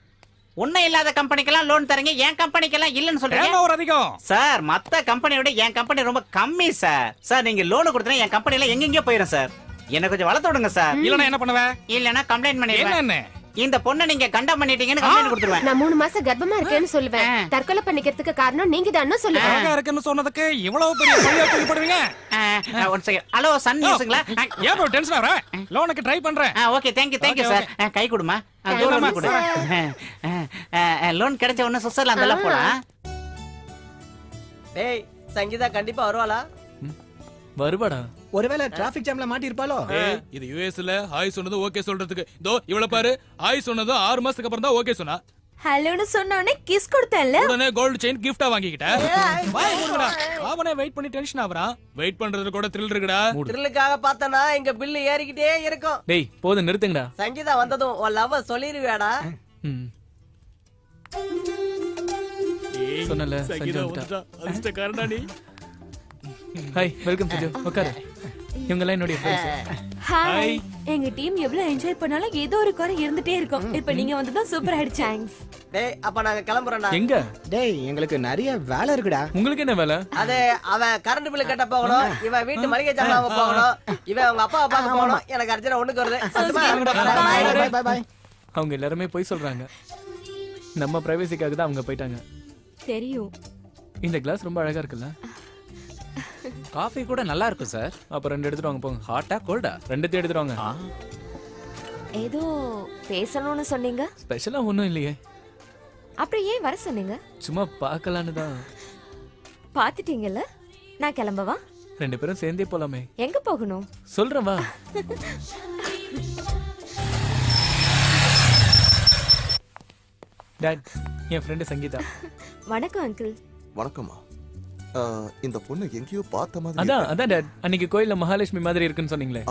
உன்ன இல்லாத கம்பெனிக்கெல்லாம் லோன் தரீங்க, என் கம்பெனிக்கெல்லாம் இல்லன்னு சொல்றீங்க. ஏன் ஒரு அதிகம்? சார் மத்த கம்பெனியோட என் கம்பெனி ரொம்ப கம்மி சார். சார் நீங்க லோன் கொடுத்தா என் கம்பெனில எங்கெங்கயோ போயிடும் சார். என்ன கொஞ்சம் வளர்த்து விடுங்க சார். இல்லனா என்ன பண்ணுவ? இல்லனா கம்ப்ளைன்ட் பண்ணிடுவேன். என்ன இந்த பொண்ணை நீங்க கண்டம் பண்ணிட்டீங்கன்னு கம்ப்ளைன்ட் கொடுத்துருவேன். நான் 3 மாசம் கர்ப்பமா இருக்கேன்னு சொல்லுவேன். தற்கொலை பண்ணிக்கிறதுக்கு காரணம் நீங்க தான் சொல்லுவேன். அழகா இருக்குன்னு சொன்னதுக்கு இவ்வளவு பெரிய பழியா தூக்கி போடுவீங்க? One second. ஹலோ சன் நியூஸ்ங்களா? ஏன் bro டென்ஷன் ஆவற? லோனுக்கு ட்ரை பண்றேன். Okay thank you sir. கை கொடுமா. தூரமா கொடு. லோன் கிடைச்ச உடனே சுவிட்சர்லாந்துல போலாம். டேய் சங்கீதா கண்டிப்பா வருவாளா? வருவாடா. ஒருவேளை டிராபிக் ஜாம்ல மாட்டி இருப்பாளோ? இது யுஎஸ்ல ஹாய் சொன்னது ஓகே சொல்றதுக்கு இதோ இவள பாரு. ஹாய் சொன்னது 6 மாசத்துக்கு அப்புறம் தான் ஓகே சொன்னா. ஹலோன்னு சொன்னோனே கிஸ் கொடுத்தேன்ல. உடனே கோல்ட் செயின் கிஃப்டா வாங்கிக்கிட்ட. வாய் மூடுடா. அவனே வெயிட் பண்ணி டென்ஷன் ஆவறான். வெயிட் பண்றது கூட த்ரில் இருக்குடா. த்ரில்லுக்காக பார்த்தனா எங்க பில் ஏறிக்கிட்டே இருக்கும். டேய் போதும் நிறுத்துங்கடா. சங்கீதா வந்ததும் உன் லவ் சொல்லிருவேடா. சொன்னல சங்கீதா வந்துட்டா. அதிர்ஷ்டக்காரனா நீ. Hi welcome Saju. உட்காரு. இவங்கலாம் என்னோட ஃப்ரெண்ட்ஸ். ஹாய். எங்க டீம் எவ்வளவு என்ஜாய் பண்ணாலும் ஏதோ ஒரு குறை இருந்துட்டே இருக்கும். இப்போ நீங்க வந்ததா சூப்பர் ஆயிடுச்சு. தேங்க்ஸ். டேய் அப்ப நாங்க கிளம்பறோம்டா. எங்க? டேய் எங்களுக்கு நிறைய வேலை இருக்குடா. உங்களுக்கு என்ன வேலை? அது அவன் கரண்ட் பில் கட்ட போகணும், இவன் வீட்டு மளிகை ஜாமான் வாங்க போகணும், இவன் அவங்க அப்பாவை பார்க்க போகணும். எனக்கு அர்ஜென்ட்டா ஒண்ணுக்கு வருது. Bye bye bye. அவங்க எல்லாரும் போய் சொல்றாங்க. நம்ம பிரைவசிக்காக தான் அவங்க போயிட்டாங்க. தெரியும். இந்த கிளாஸ் ரொம்ப அழகா இருக்குல்ல? காஃபி கூட நல்லா இருக்கும் சார். அப்ப 2 எடுத்துட்டு வாங்க போங்க. ஹாட்டா கோல்டா? 2 எடுத்துட்டு வாங்க. ஏதோ பேசணும்னு சொன்னீங்க. ஸ்பெஷலா ஒண்ணும் இல்லையே. அப்புறம் ஏன் வர சொன்னீங்க? சும்மா பார்க்கலான்னு தான். பாத்துட்டீங்கல்ல, நான் கிளம்பவா? 2 பேரும் சேர்ந்தே போலாமே. எங்க போகணும்? சொல்றேன் வா. டாட், என் ஃப்ரெண்ட் சங்கீதா. வணக்கம் அங்கிள். வணக்கம்மா. இந்த பொண்ணு எங்கேயோ பார்த்த மாதிரி. அதான் டாட், அன்னைக்கு கோயில்ல மகாலட்சுமி மாதிரி இருக்குன்னு சொன்னீங்களே.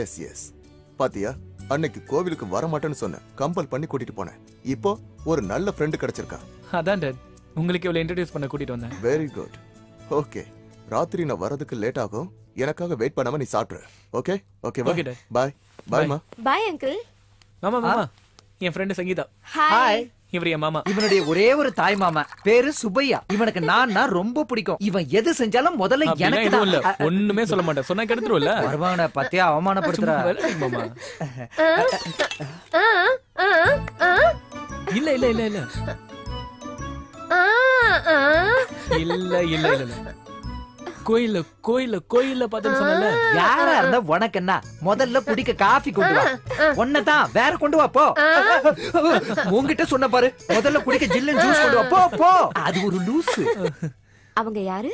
எஸ் பாத்தியா, அன்னைக்கு கோவிலுக்கு வர மாட்டேன்னு சொன்னேன், கம்பல் பண்ணி கூட்டிட்டு போனேன். இப்போ ஒரு நல்ல ஃப்ரெண்ட் கிடைச்சிருக்கா. அதான் டாட், உங்களுக்கு இவளை இன்ட்ரோடியூஸ் பண்ண கூட்டிட்டு வந்தேன். Very good. ஓகே, ராத்திரி நான் வரதுக்கு லேட் ஆகும், எனக்காக வெயிட் பண்ணாம நீ சாப்பிடு. ஓகே ஓகேவா? Okay dad. பை பைமா. Bye uncle. மாமா என் ஃப்ரெண்ட் சங்கீதா. ஹாய். இவர் என் மாமா. இவனுடைய ஒரே ஒரு தாய் மாமா, பேரு சுப்பையா. இவனுக்கு நான் ரொம்ப பிடிக்கும். இவன் எது செஞ்சாலும் முதல்ல எனக்கு தான். இல்ல, ஒண்ணுமே சொல்ல மாட்டேன், சொன்னா கெடுத்துருவல. வருவானே பத்தியா அவமானப்படுத்துறா. மாமா இல்ல இல்ல இல்ல இல்ல இல்ல இல்ல இல்ல கோயில்ல கோயில்ல கோயில்ல பார்த்தேன்னு சொன்னல. யாரா இருந்தா உனக்கு என்ன? முதல்ல குடிக்க காஃபி கொண்டு வா. ஒன்னதான் வேற கொண்டு வா போ. உன்கிட்ட சொன்ன பாரு, முதல்ல குடிக்க ஜில்லன் ஜூஸ் கொண்டு வா போ போ. அது ஒரு லூசு. அவங்க யாரு?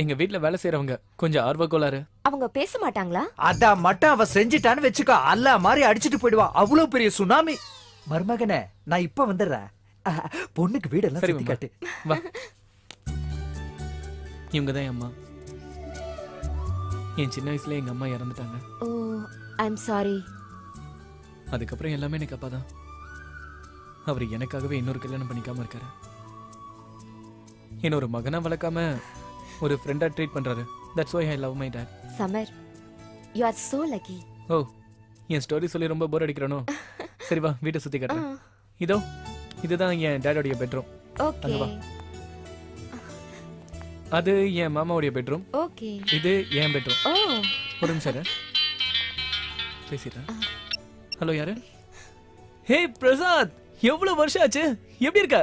எங்க வீட்ல வேலை செய்யறவங்க, கொஞ்சம் ஆர்வக்கோளாறு. அவங்க பேச மாட்டாங்களா? அதான் மட்டும் அவ செஞ்சிட்டான்னு வெச்சுக்கோ, அல்ல மாதிரி அடிச்சிட்டு போயிடுவா. அவ்வளவு பெரிய சுனாமி. மருமகனே, நான் இப்ப வந்துடுறேன். பொண்ணுக்கு வீடெல்லாம் சுத்தி காட்டு. வா. இவங்க தான் என் அம்மா. என் சின்ன வயசுல எங்க அம்மா இறந்துட்டாங்க. ஓ, ஐ அம் சாரி. அதுக்கப்புறம் எல்லாமே எனக்கு அப்பா தான். அவர் எனக்காகவே இன்னொரு கல்யாணம் பண்ணிக்காம இருக்காரு. என்ன ஒரு மகனா வளர்க்காம ஒரு ஃப்ரெண்டா ட்ரீட் பண்றாரு. That's why I love my dad. Samar, you are so lucky. Oh, என் ஸ்டோரி சொல்லி ரொம்ப போர் அடிக்கிறனோ? சரி வா, வீட்டை சுத்தி காட்டுறேன். இதோ இதுதான் என் டாடோடைய பெட்ரூம். ஓகே. அது என் மாமாவுடைய பெட்ரூம். ஓகே. இது என் பெட்ரூம். ஓ, ஒரு நிமிஷம் பேசிடுறேன். ஹலோ, யாரு? ஹே பிரசாத், எவ்வளவு வருஷம் ஆச்சு, எப்படி இருக்க?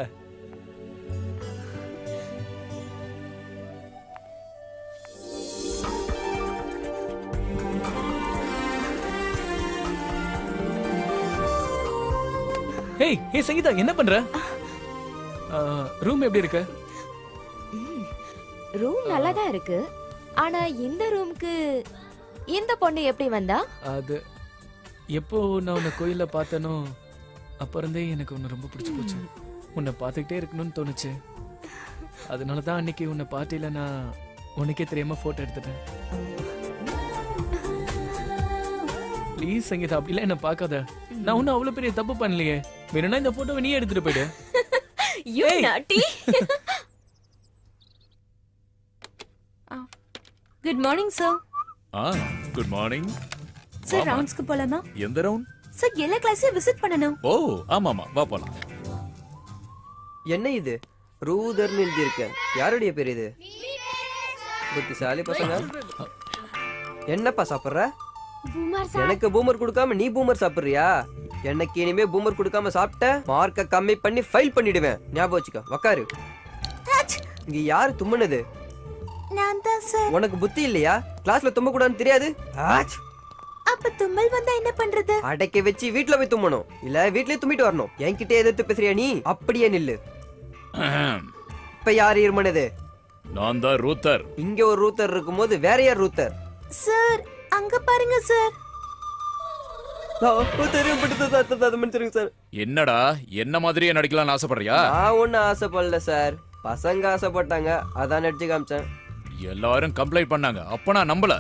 ஹே சங்கீதா, என்ன பண்ற? ரூம் எப்படி இருக்கு? ரூம் நல்லா தான் இருக்கு. ஆனா இந்த ரூமுக்கு இந்த பொண்ணு எப்படி வந்தா? அது எப்போ நான் உன்னை கோயில்ல பார்த்தனோ அப்ப இருந்தே எனக்கு உன்னை ரொம்ப பிடிச்சு போச்சு. உன்னை பார்த்துக்கிட்டே இருக்கணும்னு தோணுச்சு. அதனால தான் அன்னைக்கு உன்னை பார்ட்டில நான் உனக்கே தெரியாம போட்டோ எடுத்துட்டேன். ப்ளீஸ் சங்கீதா, அப்படிலாம் என்ன பார்க்காத. நான் ஒன்னும் அவ்வளவு பெரிய தப்பு பண்ணலையே. வேணும்னா இந்த போட்டோவை நீ எடுத்துட்டு போயிடு. You naughty. Good morning sir. Good morning sir. ரவுண்ட்ஸ்க்கு போலாமா? எந்த ரவுண்ட்? சார், எல்லா கிளாஸையும் விசிட் பண்ணனும். ஓ ஆமாமா, வா போலாம். என்ன இது? ரூதர்னு எழுதி இருக்கு. யாருடைய பேர் இது? புத்திசாலி பசங்க. என்னப்பா சாப்பிடுற? எனக்கு பூமர் கொடுக்காம நீ பூமர் சாப்பிடுறியா? எனக்கு இனிமே பூமர் கொடுக்காம சாப்பிட்ட மார்க்க கம்மி பண்ணி ஃபைல் பண்ணிடுவேன். ஞாபகம் வச்சுக்க. உக்காரு. இங்க யாரு தும்முனது? நான் தான் சார். உனக்கு புத்தி இல்லையா? கிளாஸ்ல தும்ப கூடாதுன்னு தெரியாது? அப்ப தும்மல் வந்தா என்ன பண்றது? அடைக்க வச்சு வீட்ல போய் தும்மணும், இல்ல வீட்லயே தும்பிட்டு வரணும். என்கிட்ட எதிர்த்து பேசுறியா நீ? அப்படியே நில்லு. இப்ப யாரு இருமனது? நான் தான் ரூத்தர். இங்க ஒரு ரூத்தர் இருக்கும்போது வேற யார் ரூத்தர்? சார், அங்க பாருங்க சார். என்னடா, என்ன மாதிரியே நடிக்கலாம்னு ஆசைப்படுறியா? நான் ஒன்னும் ஆசைப்படல சார், பசங்க ஆசைப்பட்டாங்க, அதான் நடிச்சு காமிச்சேன். எல்லாரும் கம்ப்ளைண்ட் பண்ணாங்க, அப்ப நான் நம்பல.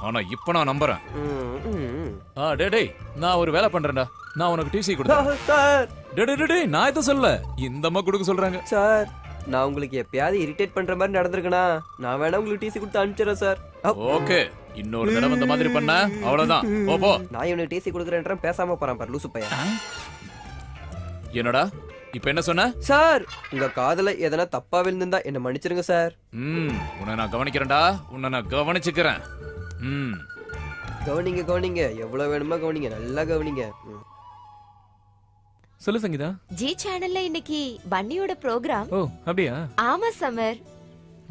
ஆனா இப்ப நான் நம்புறேன். டேய், நான் ஒரு வேலை பண்றேன்டா. நான் உனக்கு டிசி கொடுத்தேன். டேய், நான் இத சொல்ல, இந்த அம்மா கொடுக்க சொல்றாங்க. சார், நான் உங்களுக்கு எப்பயாவது இரிட்டேட் பண்ற மாதிரி நடந்துருக்கனா, நான் வேணா உங்களுக்கு டிசி கொடுத்து அனுப்பிச்சிடுறேன் சார். ஓகே, இன்னொரு தடவை இந்த மாதிரி பண்ண அவ்வளவுதான். போ. நான் இவனுக்கு டிசி கொடுக்குறேன்ற பேசாம போறான் பாரு லூசு பையன். என்னடா இப்ப என்ன சொன்ன? சார், உங்க காதல எதனா தப்பா விழுந்திருந்தா என்ன மன்னிச்சிருங்க சார். உன்னை நான் கவனிக்கிறேன்டா, உன்னை நான் கவனிச்சுக்கிறேன். கவனிங்க கவனிங்க, எவ்வளவு வேணுமா கவனிங்க, நல்லா கவனிங்க. சொல்லு சங்கீதா. ஜி சேனல்ல இன்னைக்கு பன்னியோட ப்ரோகிராம். ஓ அப்படியா? ஆமா சமர்.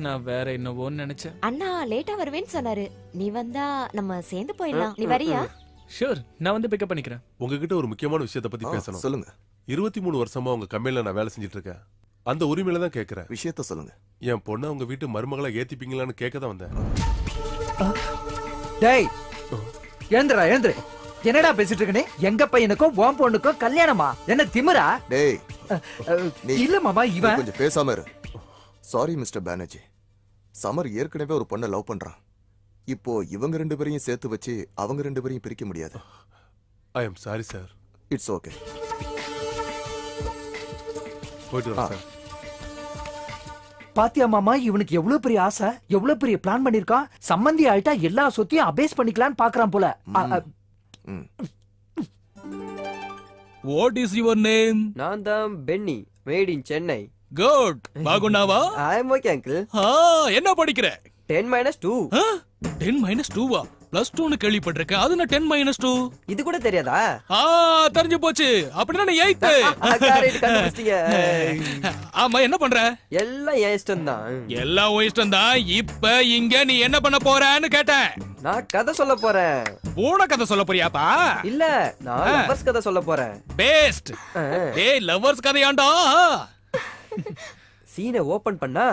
நான் வேற என்னவோன்னு நினைச்சேன். அண்ணா லேட்டா வருவேன்னு சொன்னாரு. நீ வந்தா நம்ம சேர்ந்து போயிடலாம். நீ வரியா? ஷூர், நான் வந்து பிக்கப் பண்ணிக்கிறேன். உங்ககிட்ட ஒரு முக்கியமான விஷயத்தை பத்தி பேசணும். சொல்லுங்க. 23 வருஷமா உங்க கம்பெனில நான் வேலை செஞ்சுட்டு இருக்கேன். அந்த உரிமையில தான் கேக்குறேன். விஷயத்த சொல்லுங்க. என் பொண்ணை உங்க வீட்டு மருமகளா ஏத்திப்பீங்களான்னு கேட்க தான் வந்தேன். டேய் எழுந்துடா எழுந்துரு. என்னடா பேசிட்டு இருக்க நீ? எங்க பையனுக்கும் உன் பொண்ணுக்கும் கல்யாணமா? என்ன திமிரா? டேய் இல்ல மாமா, இவன் கொஞ்சம் பேசாம இரு. சாரி மிஸ்டர் பானர்ஜி, சமர் ஏற்கனவே ஒரு பொண்ணை லவ் பண்றான். இப்போ இவங்க 2 பேரையும் சேர்த்து வச்சு அவங்க 2 பேரையும் பிரிக்க முடியாது. I am sorry sir. It's okay. போயிட்டு வரேன் சார். பாத்தியா மாமா, இவனுக்கு எவ்வளவு பெரிய ஆசை, எவ்வளவு பெரிய பிளான் பண்ணிருக்கான். சம்மந்தி ஆயிட்டா எல்லா சொத்தையும் அபேஸ் பண்ணிக்கலான்னு பாக்குறான் போல. What is your name? நான் தான் Benny, made in Chennai. Good. பாகுனாவா? I am okay uncle. என்ன படிக்கிற? 10-2. 10-2வா? +2 னு கேள்விப்பட்டிருக்கேன். அது என்ன 10-2? இது கூட தெரியாதா? தெரிஞ்சு போச்சு. அப்படினா நீ 8th. கரெக்ட், கண்டுபிடிச்சீங்க. ஆமா, என்ன பண்ற? எல்லாம் என் இஷ்டம் தான். எல்லாம் உன் இஷ்டம் தான். இப்ப இங்க நீ என்ன பண்ண போறன்னு கேட்டேன். நான் கதை சொல்ல போறேன். பூனை கதை சொல்ல போறியாப்பா? இல்ல, நான் லவர்ஸ் கதை சொல்ல போறேன். பெஸ்ட். ஏய், லவர்ஸ் கதையாண்டா? சீனை ஓபன் பண்ணா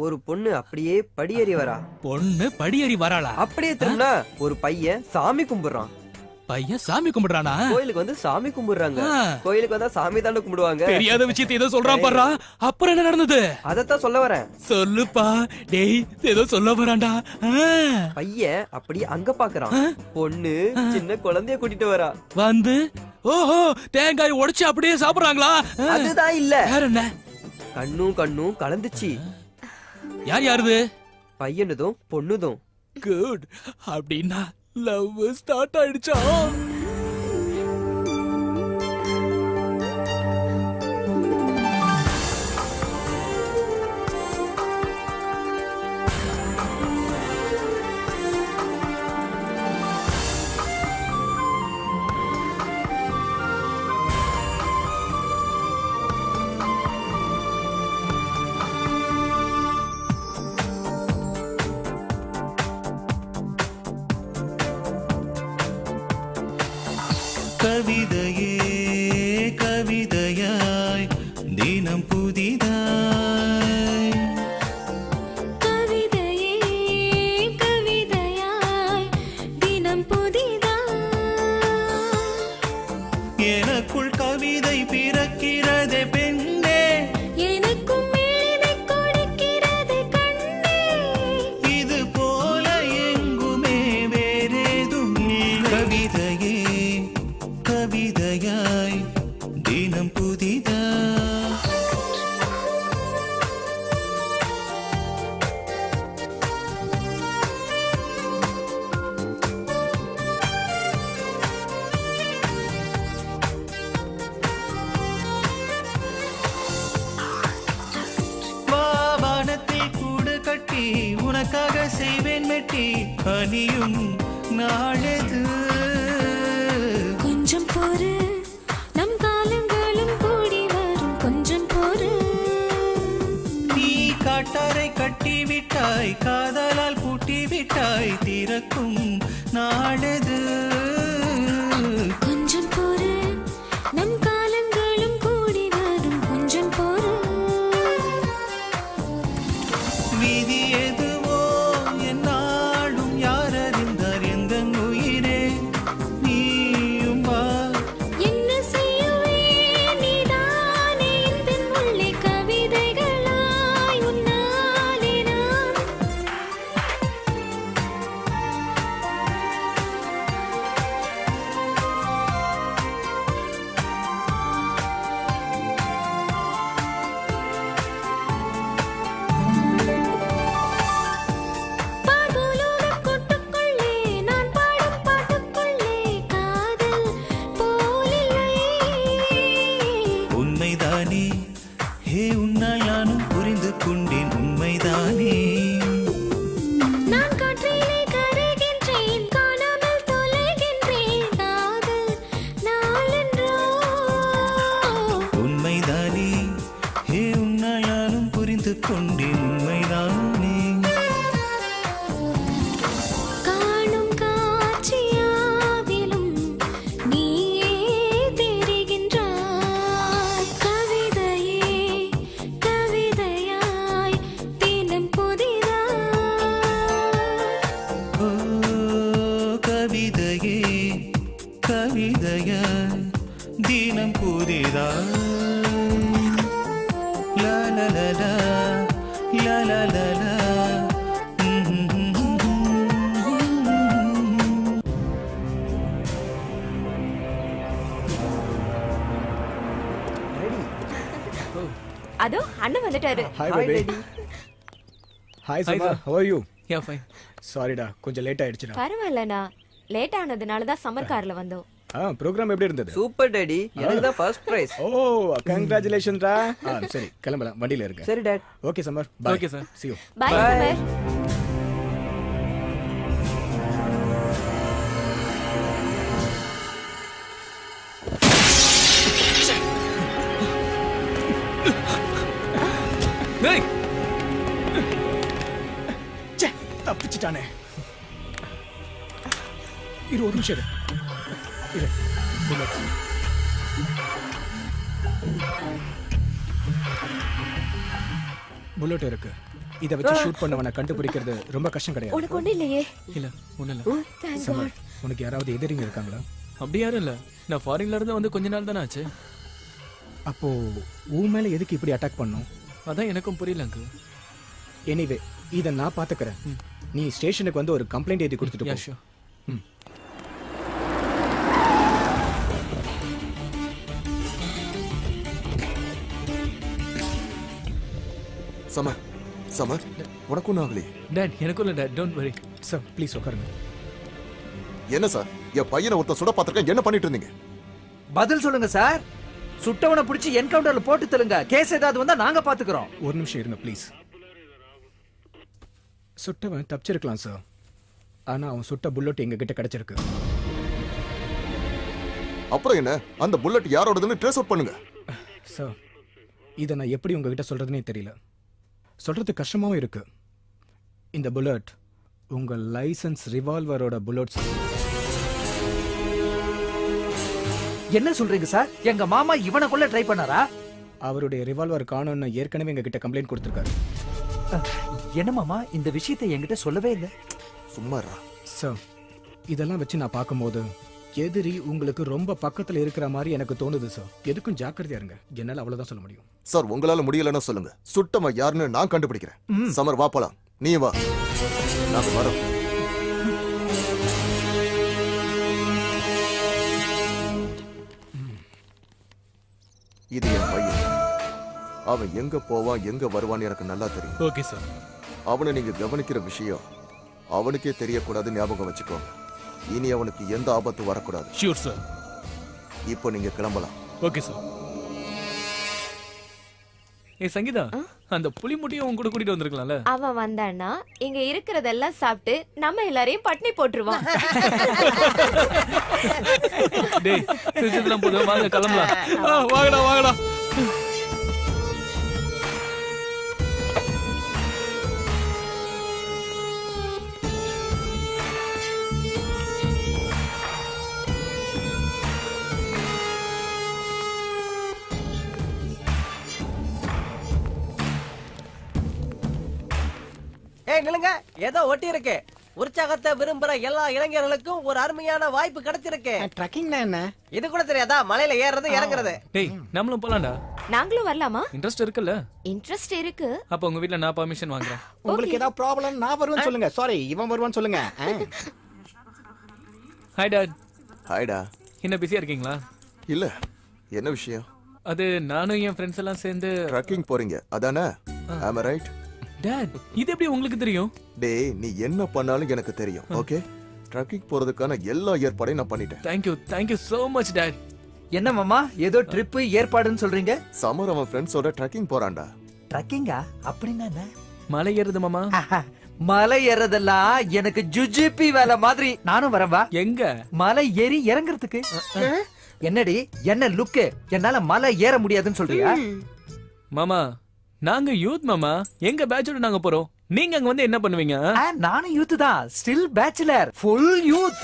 ஒரு பொண்ணு அப்படியே படியேறி வரா. பொண்ணு படியேறி வராளா? அப்படியே திரும்பினா ஒரு பையன் சாமி கும்பிடுறான். பையன் சாமி கும்பிடுறானா? கோயிலுக்கு வந்து சாமி கும்பிடுறாங்க. கோயிலுக்கு வந்தா சாமி தானே கும்பிடுவாங்க. தெரியாத விஷயத்தை ஏதோ சொல்றான் பாறா. அப்புறம் என்ன நடந்தது? அதத்தான் சொல்ல வரேன். சொல்லுப்பா. டேய், ஏதோ சொல்ல வரான்டா. பையன் அப்படி அங்க பாக்குறான். பொண்ணு சின்ன குழந்தைய கூட்டிட்டு வரா. வந்து ஓஹோ, தேங்காய் உடைச்சு அப்படியே சாப்பிடுறாங்களா? அதுதான் இல்ல. வேற என்ன? கண்ணும் கலந்துச்சு. யாருது? பையனுதும் பொண்ணுதும். குட். அப்படின்னா லவ் ஸ்டார்ட் ஆயிடுச்சா? கவிதையே கவிதையாய் தினம் புதிதாய். கவிதையே கவிதையாய் தினம் புதிதாய். எனக்குள் கவிதை பிறக்கிறதே பெண்ணே, எனக்கும் எழுதி கொடுக்கிறது கண்ணே. இது போல எங்குமே வேறேதும் இல்லை. கவிதையே கவிதையாய் தினம் புதிதாய். வானத்தில் கூடு கட்டி உனக்காக செய்வேன் மெட்டி, அணியும் நாளது. கொஞ்சம் பொறு, நம் காலங்களும் கூடி வரும். கொஞ்சம் பொறு. நீ காட்டாரை கட்டி விட்டாய், காதலால் பூட்டி விட்டாய், திறக்கும் நாளது. கொஞ்சம் பொறு, நம் காலங்களும் கூடி வரும். கொஞ்சம் பொறு. விதி எதுவோ என்னாலும் யார் அறிந்தார் எந்த உயிரே, நீயும் வா. என்ன செய்யுவேன் நீதானே எந்தன் உள்ளே கவிதைகளாய் உன்னாலே நான். லா லா லா லா. அதோ அண்ணன் வந்துட்டாரு. Hi baby. ஹாய் சமா, how are you? Yeah, fine. சாரிடா, கொஞ்சம் லேட் ஆயிடுச்சுடா. பரவாயில்லண்ணா, லேட் ஆனதுனால தான் சம்மர் கார்ல வந்தோம். ப்ரோகிராம் எப்படி இருந்தது? சூப்பர் டாடி, எனக்கு தான் ஃபர்ஸ்ட் பிரைஸ். ஓ, கங்க்ராச்சுலேஷன்ஸ் டா. சரி, கிளம்பலாம், வண்டியில இருக்க. சரி dad. Okay summer, bye. Okay, sir. See you. Bye summer. டேய், தப்பிச்சிட்டானே. இரு ஒரு நிமிஷம் இரு. புல்லட். புல்லட் இருக்கு. இத வச்சு ஷூட் பண்ணவன கண்டுபிடிக்கிறது ரொம்ப கஷ்டம் கிடையாது. உனக்கு ஒண்ணு இல்லையே? இல்ல ஒண்ணு இல்ல. Thank summer, God. உனக்கு யாராவது எதிரிங்க இருக்காங்களா? அப்படி யாரும் இல்ல. நான் ஃபாரின்ல இருந்து வந்து கொஞ்ச நாள் தானே ஆச்சு. அப்போ உன் மேல எதுக்கு இப்படி அட்டாக் பண்ணும்? அதான் எனக்கும் புரியல அங்கிள். எனிவே, இத நான் பாத்துக்கறேன். நீ ஸ்டேஷனுக்கு வந்து ஒரு கம்ப்ளைண்ட் எழுதி கொடுத்துட்டு போ. Yeah, sure. சமர், சமர், உனக்கு ஒன்றும் ஆகலையே? டாட், எனக்கும் இல்ல dot, don't worry. Sir please உட்காருங்க. என்ன சார், என் பையனை ஒருத்தர் சுட பார்த்திருக்கேன், என்ன பண்ணிட்டு இருந்தீங்க? பதில் சொல்லுங்க சார். சுட்டவனை பிடிச்சி என்கவுண்டர்ல போட்டு தருங்க. கேஸ் ஏதாவது வந்தா நாங்க பாத்துக்கிறோம். ஒரு நிமிஷம் இருங்க ப்ளீஸ். சுட்டவன் தப்பிச்சிருக்கலாம் சார். ஆனா அவன் சுட்ட புல்லட் எங்க கிட்ட கிடைச்சிருக்கு. அப்புறம் என்ன, அந்த புல்லட் யாரோடதுன்னு ட்ரேஸ் அவுட் பண்ணுங்க. சார், இதை நான் எப்படி உங்ககிட்ட சொல்றதுன்னே தெரியல. சொல்றது கஷ்டமாவும் இருக்கு. இந்த புல்லட் உங்க லைசன்ஸ் ரிவால்வரோட புல்லட்ஸ். என்ன சொல்றீங்க சார்? எங்க மாமா இவனை கொல்ல ட்ரை பண்ணாரா? அவருடைய ரிவால்வர் காணோம்னு ஏற்கனவே எங்க கிட்ட கம்ப்ளைண்ட் கொடுத்திருக்காரு. என்ன மாமா, இந்த விஷயத்தை என்கிட்ட சொல்லவே இல்லை. சும்மாரா சார், இதெல்லாம் வச்சு நான் பார்க்கும்போது எதிரி உங்களுக்கு ரொம்ப பக்கத்துல இருக்கிற மாதிரி எனக்கு தோணுது சார். எதுக்கும் ஜாக்கிரதையா இருங்க. என்னால அவ்வளவுதான் சொல்ல முடியும். சார், உங்களால முடியலன்னா சொல்லுங்க. சுட்டமா யாருன்னு நான் கண்டுபிடிக்கிறேன். சமர், வா போலாம். நீ வா, நாங்க வரோம். இது என் பையன். அவன் எங்க போவான், எங்க வருவான்னு எனக்கு நல்லா தெரியும். Okay sir. அவனை நீங்க கவனிக்கிற விஷயம் அவனுக்கே தெரியக்கூடாது, ஞாபகம் வச்சுக்கோங்க. இனி அவனுக்கு எந்த ஆபத்து வரக்கூடாது. Sure sir. இப்போ நீங்க கிளம்பலாம். Okay sir. ஏய் சங்கீதா, அந்த புலி முட்டையை உன் கூட கூட்டிட்டு வந்திருக்கலாம்ல? அவன் வந்தான்னா இங்க இருக்கிறதெல்லாம் சாப்பிட்டு நம்ம எல்லாரையும் பட்னி போட்டுருவான். டேய், சிரிச்சதெல்லாம் போதும், வாங்க கிளம்பலாம். வாங்கடா வாங்கடா. ஏய் நில்லுங்க, ஏதோ ஒட்டி இருக்கு. உற்சாகத்தை விரும்புற எல்லா இளைஞர்களுக்கும் ஒரு அருமையான வாய்ப்பு கிடைச்சிருக்கு. ட்ரக்கிங்னா என்ன? இது கூட தெரியாதா? மலையில ஏறுறது இறங்குறது. டேய், நம்மளும் போலாம்டா. நாங்களும் வரலாமா? இன்ட்ரெஸ்ட் இருக்குல்ல? இன்ட்ரெஸ்ட் இருக்கு. அப்ப உங்க வீட்ல நான் பெர்மிஷன் வாங்குறேன். உங்களுக்கு ஏதாவது ப்ராப்ளம் நான் வருவேன்னு சொல்லுங்க. சாரி, இவன் வருவான்னு சொல்லுங்க. Hi dad. ஹாய்டா. என்ன பிஸியா இருக்கீங்களா? இல்ல, என்ன விஷயம்? அது நானும் என் ஃப்ரெண்ட்ஸ் எல்லாம் சேர்ந்து ட்ரக்கிங் போறீங்க அதானே? ஆம் ஐ ரைட்? டாட், இது எப்படி உங்களுக்கு தெரியும்? டேய், நீ என்ன பண்ணாலும் எனக்கு தெரியும். ஓகே, ட்ரக்கிங் போறதுக்கான எல்லா ஏற்பாடையும் நான் பண்ணிட்டேன். Thank you so much dot. என்ன மாமா, ஏதோ ட்ரிப் ஏற்பாடுன்னு சொல்றீங்க? சமர் அவன் ஃப்ரெண்ட்ஸோட ட்ரக்கிங் போறான்டா. ட்ரக்கிங்கா? அப்படின்னா என்ன? மலை ஏறுது மாமா. மலை ஏறதெல்லாம் எனக்கு ஜுஜிபி வேலை மாதிரி. நானும் வரவா? எங்க? மலை ஏறி இறங்குறதுக்கு. என்னடி என்ன லுக்கு? என்னால மலை ஏற முடியாதுன்னு சொல்றியா? மாமா, நாங்க யூத் மாமா. எங்க பேட்சோட நாங்க போறோம். நீங்க அங்க வந்து என்ன பண்ணுவீங்க? நானும் யூத் தான். Still bachelor, full youth.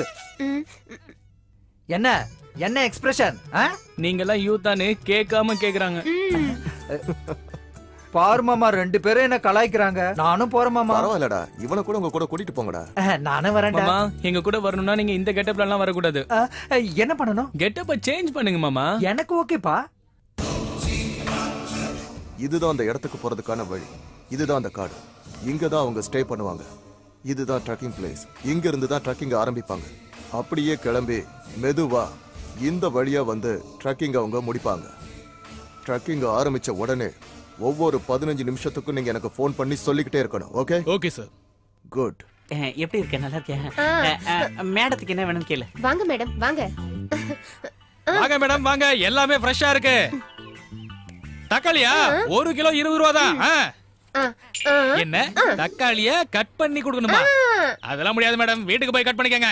என்ன என்ன எக்ஸ்பிரஷன்? நீங்க எல்லாம் யூத் தானே கேட்காம கேக்குறாங்க. பாரு மாமா, ரெண்டு பேரும் என்ன கலாய்க்கிறாங்க. நானும் போறேன் மாமா. பரவாயில்லடா, இவனை கூட உங்க கூட கூட்டிட்டு போங்கடா. நானும் வரேன்டா. மாமா, எங்க கூட வரணும்னா நீங்க இந்த கெட்டப்ல எல்லாம் வரக்கூடாது. என்ன பண்ணணும்? கெட்டப்ப சேஞ்ச் பண்ணுங்க மாமா. எனக்கு ஓகேப்பா. இதுதான் அந்த இடத்துக்கு போறதுக்கான வழி. இதுதான் அந்த காடு. இங்க தான் அவங்க ஸ்டே பண்ணுவாங்க. இதுதான் ட்ரக்கிங் பிளேஸ். இங்க இருந்து தான் ட்ரக்கிங் ஆரம்பிப்பாங்க. அப்படியே கிளம்பி மெதுவா இந்த வழியா வந்து ட்ரக்கிங் அவங்க முடிப்பாங்க. ட்ரக்கிங் ஆரம்பிச்ச உடனே ஒவ்வொரு 15 நிமிஷத்துக்கும் நீங்க எனக்கு ஃபோன் பண்ணி சொல்லிக்கிட்டே இருக்கணும். ஓகே? Okay sir. குட். எப்படி இருக்க? நல்லா இருக்கேன். மேடத்துக்கு என்ன வேணும் கேளு. வாங்க மேடம், வாங்க. வாங்க மேடம், வாங்க. எல்லாமே ஃப்ரெஷ்ஷா இருக்கு. தக்காளியா 1 கிலோ 20 ரூபா தான். என்ன தக்காளிய கட் பண்ணி கொடுக்கணுமா? அதெல்லாம் முடியாது மேடம், வீட்டுக்கு போய் கட் பண்ணிக்கங்க.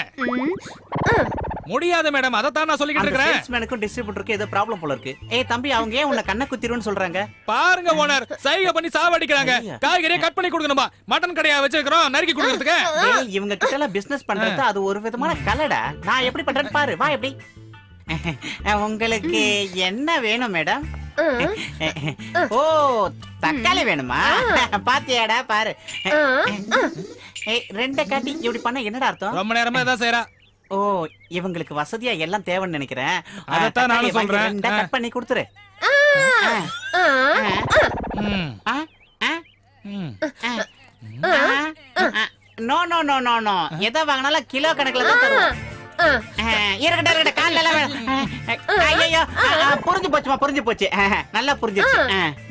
முடியாது மேடம், அதத்தான் நான் சொல்லிக்கிட்டு இருக்கேன். சேல்ஸ்மேனுக்கும் டிஸ்ட்ரிபியூட்டருக்கும் ஏதோ ப்ராப்ளம் போல இருக்கு. ஏய் தம்பி, அவங்க ஏன் உன்னை கண்ணை குத்திருன்னு சொல்றாங்க? பாருங்க ஓனர், சைகை பண்ணி சாவடிக்கிறாங்க. காய்கறியை கட் பண்ணி கொடுக்கணுமா? மட்டன் கடையா வச்சிருக்கோம், நறுக்கி கொடுக்கறதுக்கு. இவங்க கிட்ட எல்லாம் பிசினஸ் பண்றது அது ஒரு விதமான கலடா. நான் எப்படி பண்றேன்னு பாரு. வா எப்படி. உங்களுக்கு என்ன வேணும் மேடம்? ஓ, தக்காளி வேணுமா? பாத்தியாடா பாரு. ரெண்ட காட்டி இப்படி பண்ண என்னடா அர்த்தம்? ரொம்ப நேரமா இதான் செய்றா. ஓ, இவங்களுக்கு வசதியா எல்லாம் தேவைன்னு நினைக்கிறேன். அதத்தான் நானும் சொல்றேன். கட் பண்ணி கொடுத்துரு. No no no no no, எதை வாங்கினாலும் கிலோ கணக்குல தான் தருவோம். இருக்கட்டும், காலைல புரிஞ்சு போச்சுமா, புரிஞ்சு போச்சு. நல்லா புரிஞ்சிருச்சு.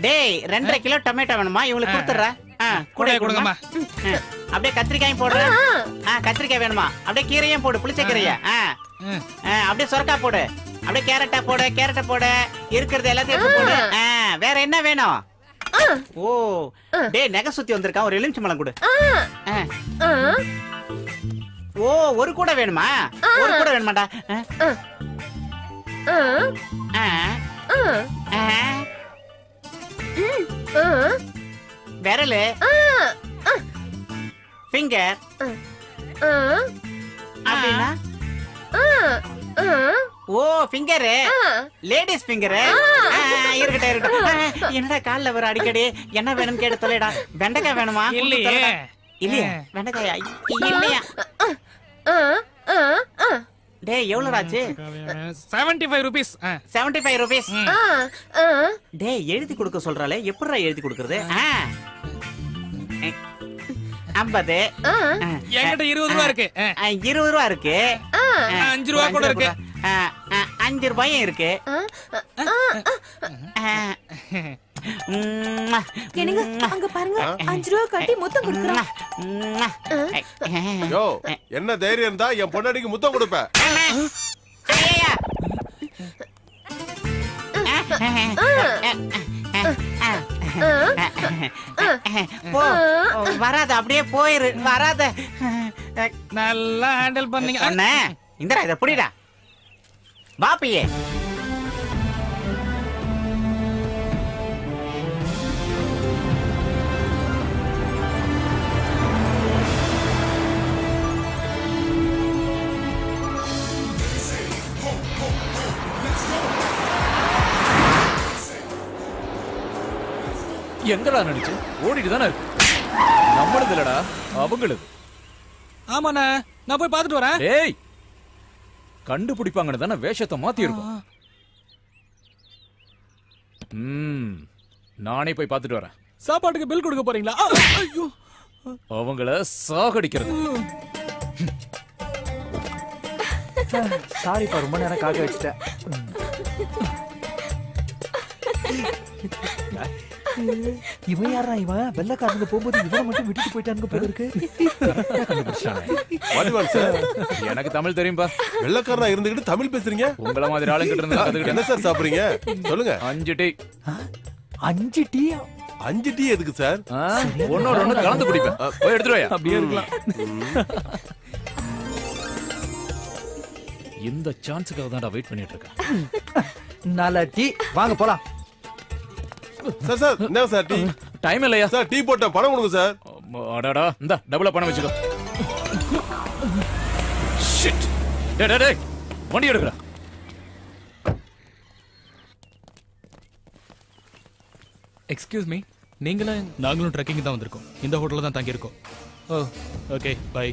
டேய் 2.5 கிலோ டொமேட்டோ வேணுமா? இவங்களுக்கு கொடுத்துறேன். கொடுங்கம்மா. அப்படியே கத்திரிக்காயும் போடுறேன். கத்திரிக்காய் வேணுமா? அப்படியே கீரையும் போடு, புளிச்ச கீரையா. அப்படியே சொரக்காய் போடு. அப்படியே கேரட்டா போடு, கேரட்டை போடு. இருக்கிறது எல்லாத்தையும் போடு. வேற என்ன வேணும்? ஓ, டேய் நகை சுத்தி வந்திருக்கான், ஒரு எலுமிச்சம்பழம் கொடு. ஓ, ஒரு கூட வேணுமா? ஒரு கூட வேணுமாடா? விரலு, ஃபிங்கர் அப்படின்னா? ஓ, ஃபிங்கரு, லேடிஸ் ஃபிங்கரு. இருக்கட்டும் இருக்கட்டும். என்னடா கால்ல வர அடிக்கடி என்ன வேணும்னு கேட்டு தொலைடா. வெண்டைக்காய் வேணுமா? இல்லையே. இல்லையா? வெண்டைக்காயா? இல்லையா? டேய் எவ்வளவு ஆச்சு? 75 ரூபீஸ். 75 ரூபீஸ். டேய் எழுதி கொடுக்க சொல்றாளே, எப்படிடா எழுதி கொடுக்கறது? 50. என்கிட்ட 20 ரூபா இருக்கு. 20 ரூபா இருக்கு. 5 ரூபா கூட இருக்கு. 5 ரூபாயும் இருக்கு. என்னங்க அங்க பாருங்க, 5 ரூபா கட்டி முத்தம் கொடுக்குறான். யோ, என்ன தைரியம் இருந்தா என் பொண்டாட்டிக்கு முத்தம் கொடுப்ப? வராத, அப்படியே போயிரு. வராத. நல்லா ஹேண்டில் பண்ணீங்க. இந்தடா இத புடிடா. வாப்பியே. எங்கடா நினைச்சு ஓடிட்டு தானே இருக்கு. நம்மளது இல்லடா, அவங்களது. ஆமாண்ணா, நான் போய் பார்த்துட்டு வரேன். ஏய், கண்டுபிடிப்பாங்கன்னு தானே வேஷத்தை மாத்தி இருக்கும். நானே போய் பார்த்துட்டு வரேன். சாப்பாட்டுக்கு பில் கொடுக்க போறீங்களா? ஐயோ, அவங்கள சாகடிக்கிறது. சாரிப்பா, ரொம்ப நேரம் காக்க வச்சுட்டேன். இவன் யாரா? இவன் வெள்ளக்காரங்க போகும்போது இவனை மட்டும் விட்டுட்டு போயிட்டானுங்க போல இருக்கு. எனக்கு தமிழ் தெரியும்பா. வெள்ளக்காரனா இருந்துகிட்டு தமிழ் பேசுறீங்க? உங்கள மாதிரி ஆளுங்கிட்ட இருந்து என்ன சார் சாப்பிடுறீங்க? சொல்லுங்க. 5 டீ. 5 டீ? 5 டீ எதுக்கு சார்? ஒன்னோட ஒண்ணு கலந்து குடிப்பேன். போய் எடுத்துட்டு வாயா. அப்படியே இருக்கலாம். இந்த சான்ஸுக்காக தான் வெயிட் பண்ணிட்டு இருக்கேன். நல்ல டீ, வாங்க போலாம். சார் சார், என்ன சார் டீ? டைம் இல்லையா சார்? டீ போட்ட பணம் கொடுங்க சார். அடடா, இந்த டபுளா பணம் வச்சுக்கோ. ஷிட். டேய் டேய், வண்டி எடுக்கடா. எக்ஸ்கியூஸ் மீ, நாங்களும் ட்ரெக்கிங் தான் வந்திருக்கோம். இந்த ஹோட்டல்ல தான் தங்கி இருக்கோம். ஓ, ஓகே, பை.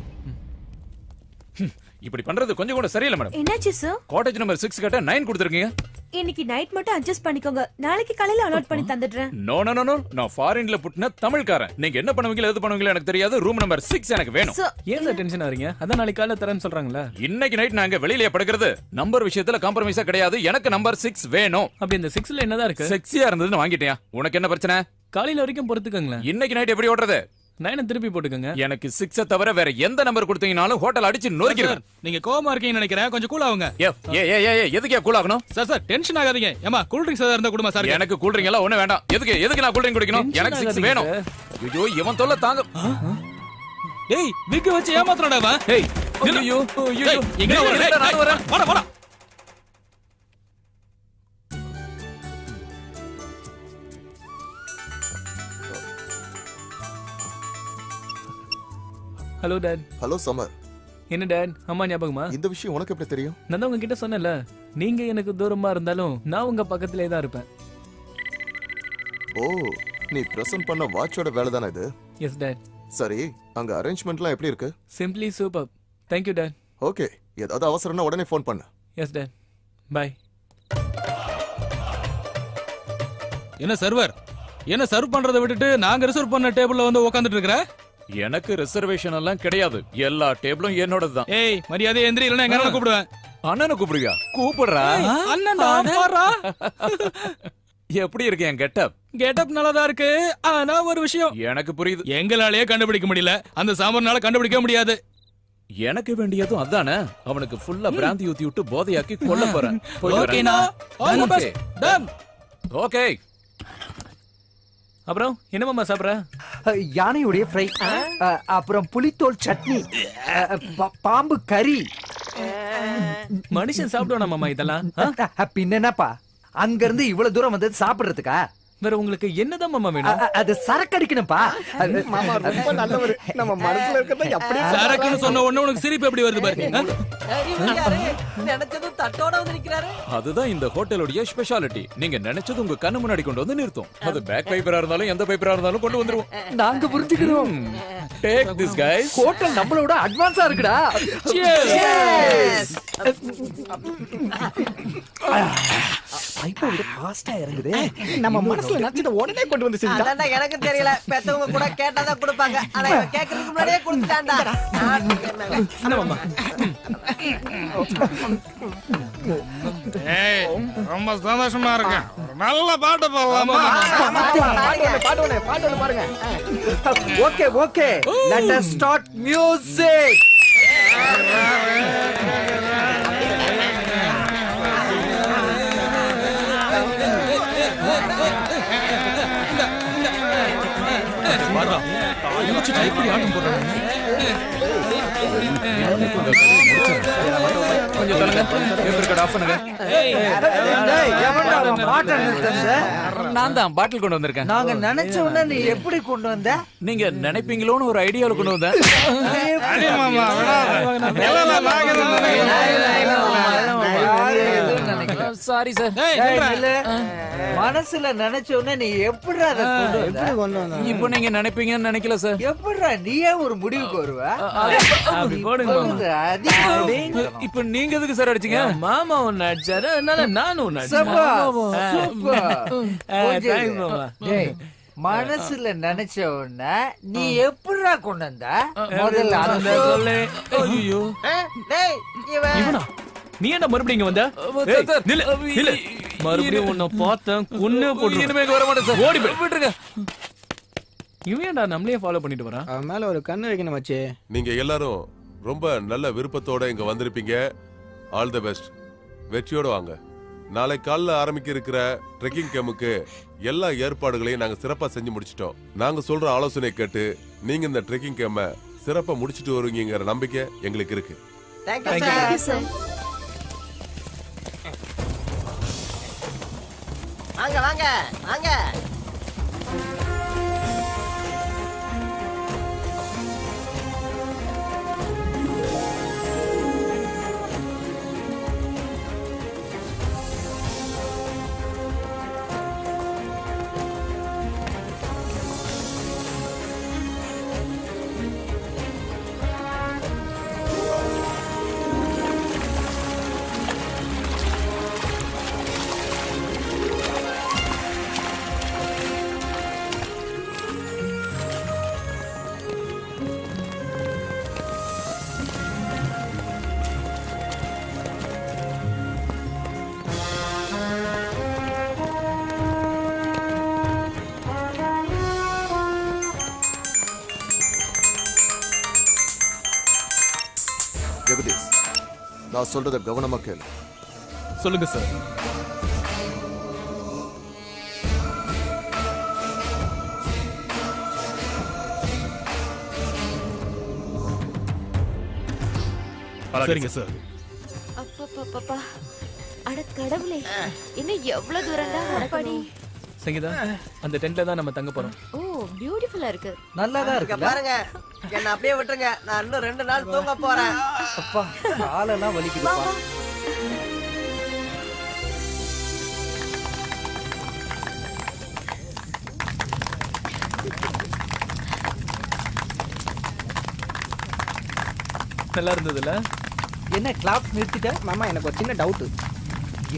இப்படி பண்றது கொஞ்சம் கூட சரியில்லை மேடம். என்னாச்சு சார்? காட்டேஜ் நம்பர் 6 கேட்ட 9 கொடுத்துருக்கீங்க. இன்னைக்கு நைட் மட்டும் அட்ஜஸ்ட் பண்ணிக்கோங்க. நாளைக்கு காலையில அலாட் பண்ணி தந்துடுறேன். நோ நோ நோ நோ, நான் ஃபாரின்ல புட்டின தமிழ்காரன். நீங்க என்ன பண்ணுவீங்களோ எது பண்ணுவீங்களோ எனக்கு தெரியாது. ரூம் நம்பர் 6 எனக்கு வேணும். ஏன் சார் டென்ஷன் ஆறீங்க? அதான் நாளைக்கு காலையில தரேன்னு சொல்றாங்களா? இன்னைக்கு நைட் நாங்க வெளியில படுக்கிறது. நம்பர் விஷயத்துல காம்ப்ரமைஸா கிடையாது. எனக்கு நம்பர் 6 வேணும். அப்படி இந்த 6ல என்னதான் இருக்கு? செக்ஸியா இருந்ததுன்னு வாங்கிட்டியா? உனக்கு என்ன பிரச்சனை? காலையில வரைக்கும் பொறுத்துக்கங்களேன். இன்னைக்கு நைட் எப்படி ஓடுறது? 9 திருப்பி போட்டுக்கங்க. எனக்கு 6 தவிர வேற எந்த நம்பர் கொடுத்தீங்கனாலும் ஹோட்டல் அடிச்சு நொறுக்கிடுவேன். நீங்க கோவமா இருக்கீங்கன்னு நினைக்கிறேன். கொஞ்சம் கூல் ஆகுங்க. எதுக்கே கூல் ஆகணும்? சார் டென்ஷன் ஆகாதீங்க. ஏமா கூல் ட்ரிங்க்ஸ் ஏதாவது இருந்தா கொடுமா சார். எனக்கு கூல் ட்ரிங்க் எல்லாம் ஒண்ணு வேண்டாம். எதுக்கு நான் கூல் ட்ரிங்க் குடிக்கணும்? எனக்கு 6 வேணும். ஐயோ இவன் தொல்லை தாங்க. டேய் விக்கு வச்சு ஏமாத்துறடா அவன். டேய் ஐயோ எங்க வரே? நான் வரேன். வாடா. Hello dot. ஹலோ சமர். என்ன டாட், அம்மா ஞாபகமா? இந்த விஷயம் உனக்கு எப்படி தெரியும்? நான் தான் உங்ககிட்ட சொன்னேன்ல, நீங்க எனக்கு தூரமா இருந்தாலும் நான் உங்க பக்கத்திலே தான் இருப்பேன். ஓ, நீ பிரசன்ட் பண்ண வாட்சோட வேலை தானே இது? Yes dad. சரி, அங்க அரேஞ்ச்மெண்ட்லாம் எப்படி இருக்கு? Simply super. Thank you dad. Okay, ஏதாவது அவசரம்னா உடனே ஃபோன் பண்ணு. Yes dad. பை. என்ன சர்வர்? என்ன சர்வ் பண்றதை விட்டுட்டு நாங்க ரிசர்வ் பண்ண டேபிள்ல வந்து உட்கார்ந்துட்டு இருக்கற? எனக்கு ரிசர்வேஷன் எல்லாம் கிடையாது. எல்லா டேபிளும் என்னோடது தான். ஏய் மரியாதை எந்திரி, இல்லனா எங்க அண்ணனை கூப்பிடுவேன். அண்ணனை கூப்பிடுவியா? கூப்பிடுறா. அண்ணன்டா பாரா. எப்படி இருக்கு என் கெட்டப்? கெட்டப் நல்லதா இருக்கு. ஆனா ஒரு விஷயம் எனக்கு புரியுது. எங்களாலேயே கண்டுபிடிக்க முடியல. அந்த சாமர்னால கண்டுபிடிக்க முடியாது. எனக்கு வேண்டியதும் அதானே. அவனுக்கு ஃபுல்லா பிராந்தி ஊத்தி விட்டு போதையாக்கி கொல்ல போறேன். ஓகேனா? All the best. Done. Okay. அப்புறம் என்ன மாமா சாப்பிடுற? யானையுடைய ஃப்ரை, அப்புறம் புளித்தோல் சட்னி, பாம்பு கறி. மனுஷன் சாப்பிடுவானா மாமா இதெல்லாம்? பின்னப்பா, அங்க இருந்து இவ்வளவு தூரம் வந்தது சாப்பிடுறதுக்கா? வேற உங்களுக்கு என்னதான் மாமா வேணும்? அது சரக்கு அடிக்கணும்ப்பா. மாமா ரொம்ப நல்லவர். நம்ம மனசுல இருக்கிறத அப்படியே சரக்குன்னு சொன்ன உடனே உனக்கு சிரிப்பு எப்படி வருது பாரு. நினைச்சதும் தட்டோட வந்து நிக்கிறாரு. அதுதான் இந்த ஹோட்டலுடைய ஸ்பெஷாலிட்டி. நீங்க நினைச்சது உங்க கண்ணு முன்னாடி கொண்டு வந்து நிறுத்தும். அது பேக் பைப்பரா இருந்தாலும் எந்த பைப்பரா இருந்தாலும் கொண்டு வந்துருவோம். நாங்க புரிஞ்சுக்கிறோம். Take this guys. ஹோட்டல் நம்மளோட அட்வான்ஸா இருக்குடா. Cheers. பைப்பை விட ஃபாஸ்டா இறங்குது. நம்ம மனசுல நினைச்சத உடனே கொண்டு வந்து செஞ்சா. அதான்டா எனக்கு தெரியல. பெத்தவங்க கூட கேட்டாதான் கொடுப்பாங்க. ஆனா இவன் கேக்குறதுக்கு முன்னாடியே கொடுத்துட்டான்டா. ஏய் ரொம்ப சந்தோஷமா இருக்கேன். நல்ல பாட்டு பாடலாமா? பாட்டு பாருங்க. Okay. Let us start music. கொஞ்சம் தள்ளுங்க. பேப்பர் கார்டு ஆஃப் பண்ணுங்க. நான் தான் பாட்டில் கொண்டு வந்திருக்கேன். நாங்க நினைச்ச உடனே நீ எப்படி கொண்டு வந்த? நீங்க நினைப்பீங்களோன்னு ஒரு ஐடியால கொண்டு வந்தேன். Sorry sir. மனசுல நினைச்ச உடனே நீ எப்படி அதை கொண்டு வந்த? இப்போ நீங்க நினைப்பீங்கன்னு நினைக்கல சார். எப்படிடா நீயே ஒரு முடிவுக்கு வருவ? அப்படி போடுங்க மாமா. இப்போ நீங்க எதுக்கு சார் அடிச்சீங்க? மாமா ஒன்னு அடிச்சாரு, அதனால நானும் ஒன்னு அடிச்சேன். மனசுல நினைச்ச உடனே நீ எப்படிடா கொண்டு வந்த? முதல்ல அந்த சொல்லு. ஐயோ இவனா? நீ என்ன மறுபடியும் இங்க வந்த? நில்லு. மறுபடியும் உன்னை பார்த்தேன் கொன்னே போடு. இனிமே வர மாட்டேன் சார். ஓடி போயிட்டுருங்க. இவன்டா நம்மளையே ஃபாலோ பண்ணிட்டு வரான். அவன் மேல ஒரு கண்ணு வைக்கணும் மச்சி. நீங்க எல்லாரும் ரொம்ப நல்ல விருப்பத்தோட இங்க வந்திருப்பீங்க. All the best. வெற்றியோட வாங்க. நாளை காலைல ஆரம்பிக்க இருக்கிற ட்ரெக்கிங் கேம்புக்கு எல்லா ஏற்பாடுகளையும் நாங்க சிறப்பா செஞ்சு முடிச்சிட்டோம். நாங்க சொல்ற ஆலோசனை கேட்டு நீங்க இந்த ட்ரெக்கிங் கேம்ப சிறப்பா முடிச்சிட்டு வருவீங்கிற நம்பிக்கை எங்களுக்கு இருக்கு. Thank you sir. வாங்க. ஜெகதீஷ், நான் சொல்றத கவனமா கேளு. சொல்லுங்க சார். சரிங்க சார். அப்பப்பப்பப்பா, அட கடவுளே, இன்னும் எவ்வளவு தூரம் தான் நடக்கணும்? சங்கீதா, அந்த டென்ட்ல தான் நம்ம தங்க போறோம். ஓ, பியூட்டிஃபுல்லா இருக்கு. நல்லா தான் இங்க இருக்கு. பாருங்க, என்ன அப்படியே விட்டுருங்க. நான் இன்னும் 2 நாள் தூங்க போறேன். அப்பா, காலெல்லாம் வலிக்குதுப்பா. நல்லா இருந்ததுல? என்ன கிளாப் நிறுத்திட்ட? மாமா, எனக்கு ஒரு சின்ன டவுட்.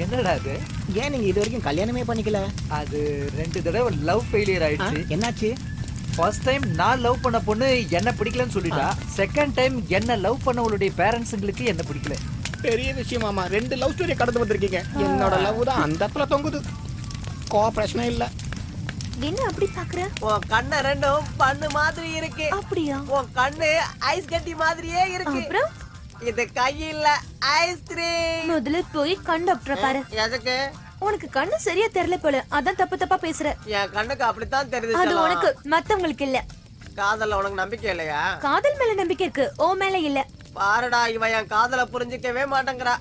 என்னடா அது? ஏன் நீங்க இது வரைக்கும் கல்யாணமே பண்ணிக்கல? அது 2 தடவை லவ் ஃபெயிலியர் ஆயிடுச்சு. என்னாச்சு? ஃபர்ஸ்ட் டைம் நான் லவ் பண்ண பொண்ணு என்ன பிடிக்கலன்னு சொல்லிட்டா. செகண்ட் டைம் என்ன லவ் பண்ணவளுடைய பேரண்ட்ஸுங்களுக்கு என்ன பிடிக்கல. பெரிய விஷயம் மாமா, 2 லவ் ஸ்டோரி கடந்து வந்திருக்கீங்க. என்னோட லவ் தான் அந்த இடத்துல தொங்குது. கோஆபரேஷனே இல்ல. என்ன அப்படி பாக்குற? உன் கண்ணு ரெண்டும் பண்ணு மாதிரி இருக்கு. அப்படியா? உன் கண்ணு ஐஸ் கட்டி மாதிரியே இருக்கு. அப்புறம் இது கையில ஐஸ்கிரீம். முதல்ல போய் கண் டாக்டரை பாரு. எதுக்கு? உனக்கு கண்ணு சரியா தெரியல போல, அதான் தப்பு தப்பா பேசுற. என் கண்ணுக்கு அப்படித்தான் தெரியுது. அது உனக்கு, மத்தவங்களுக்கு இல்ல. காதல்ல உனக்கு நம்பிக்கை இல்லையா? காதல் மேல நம்பிக்கை இருக்கு, ஓ மேல இல்ல. பாருடா, இவன் என் காதலை புரிஞ்சுக்கவே மாட்டேங்கிறா.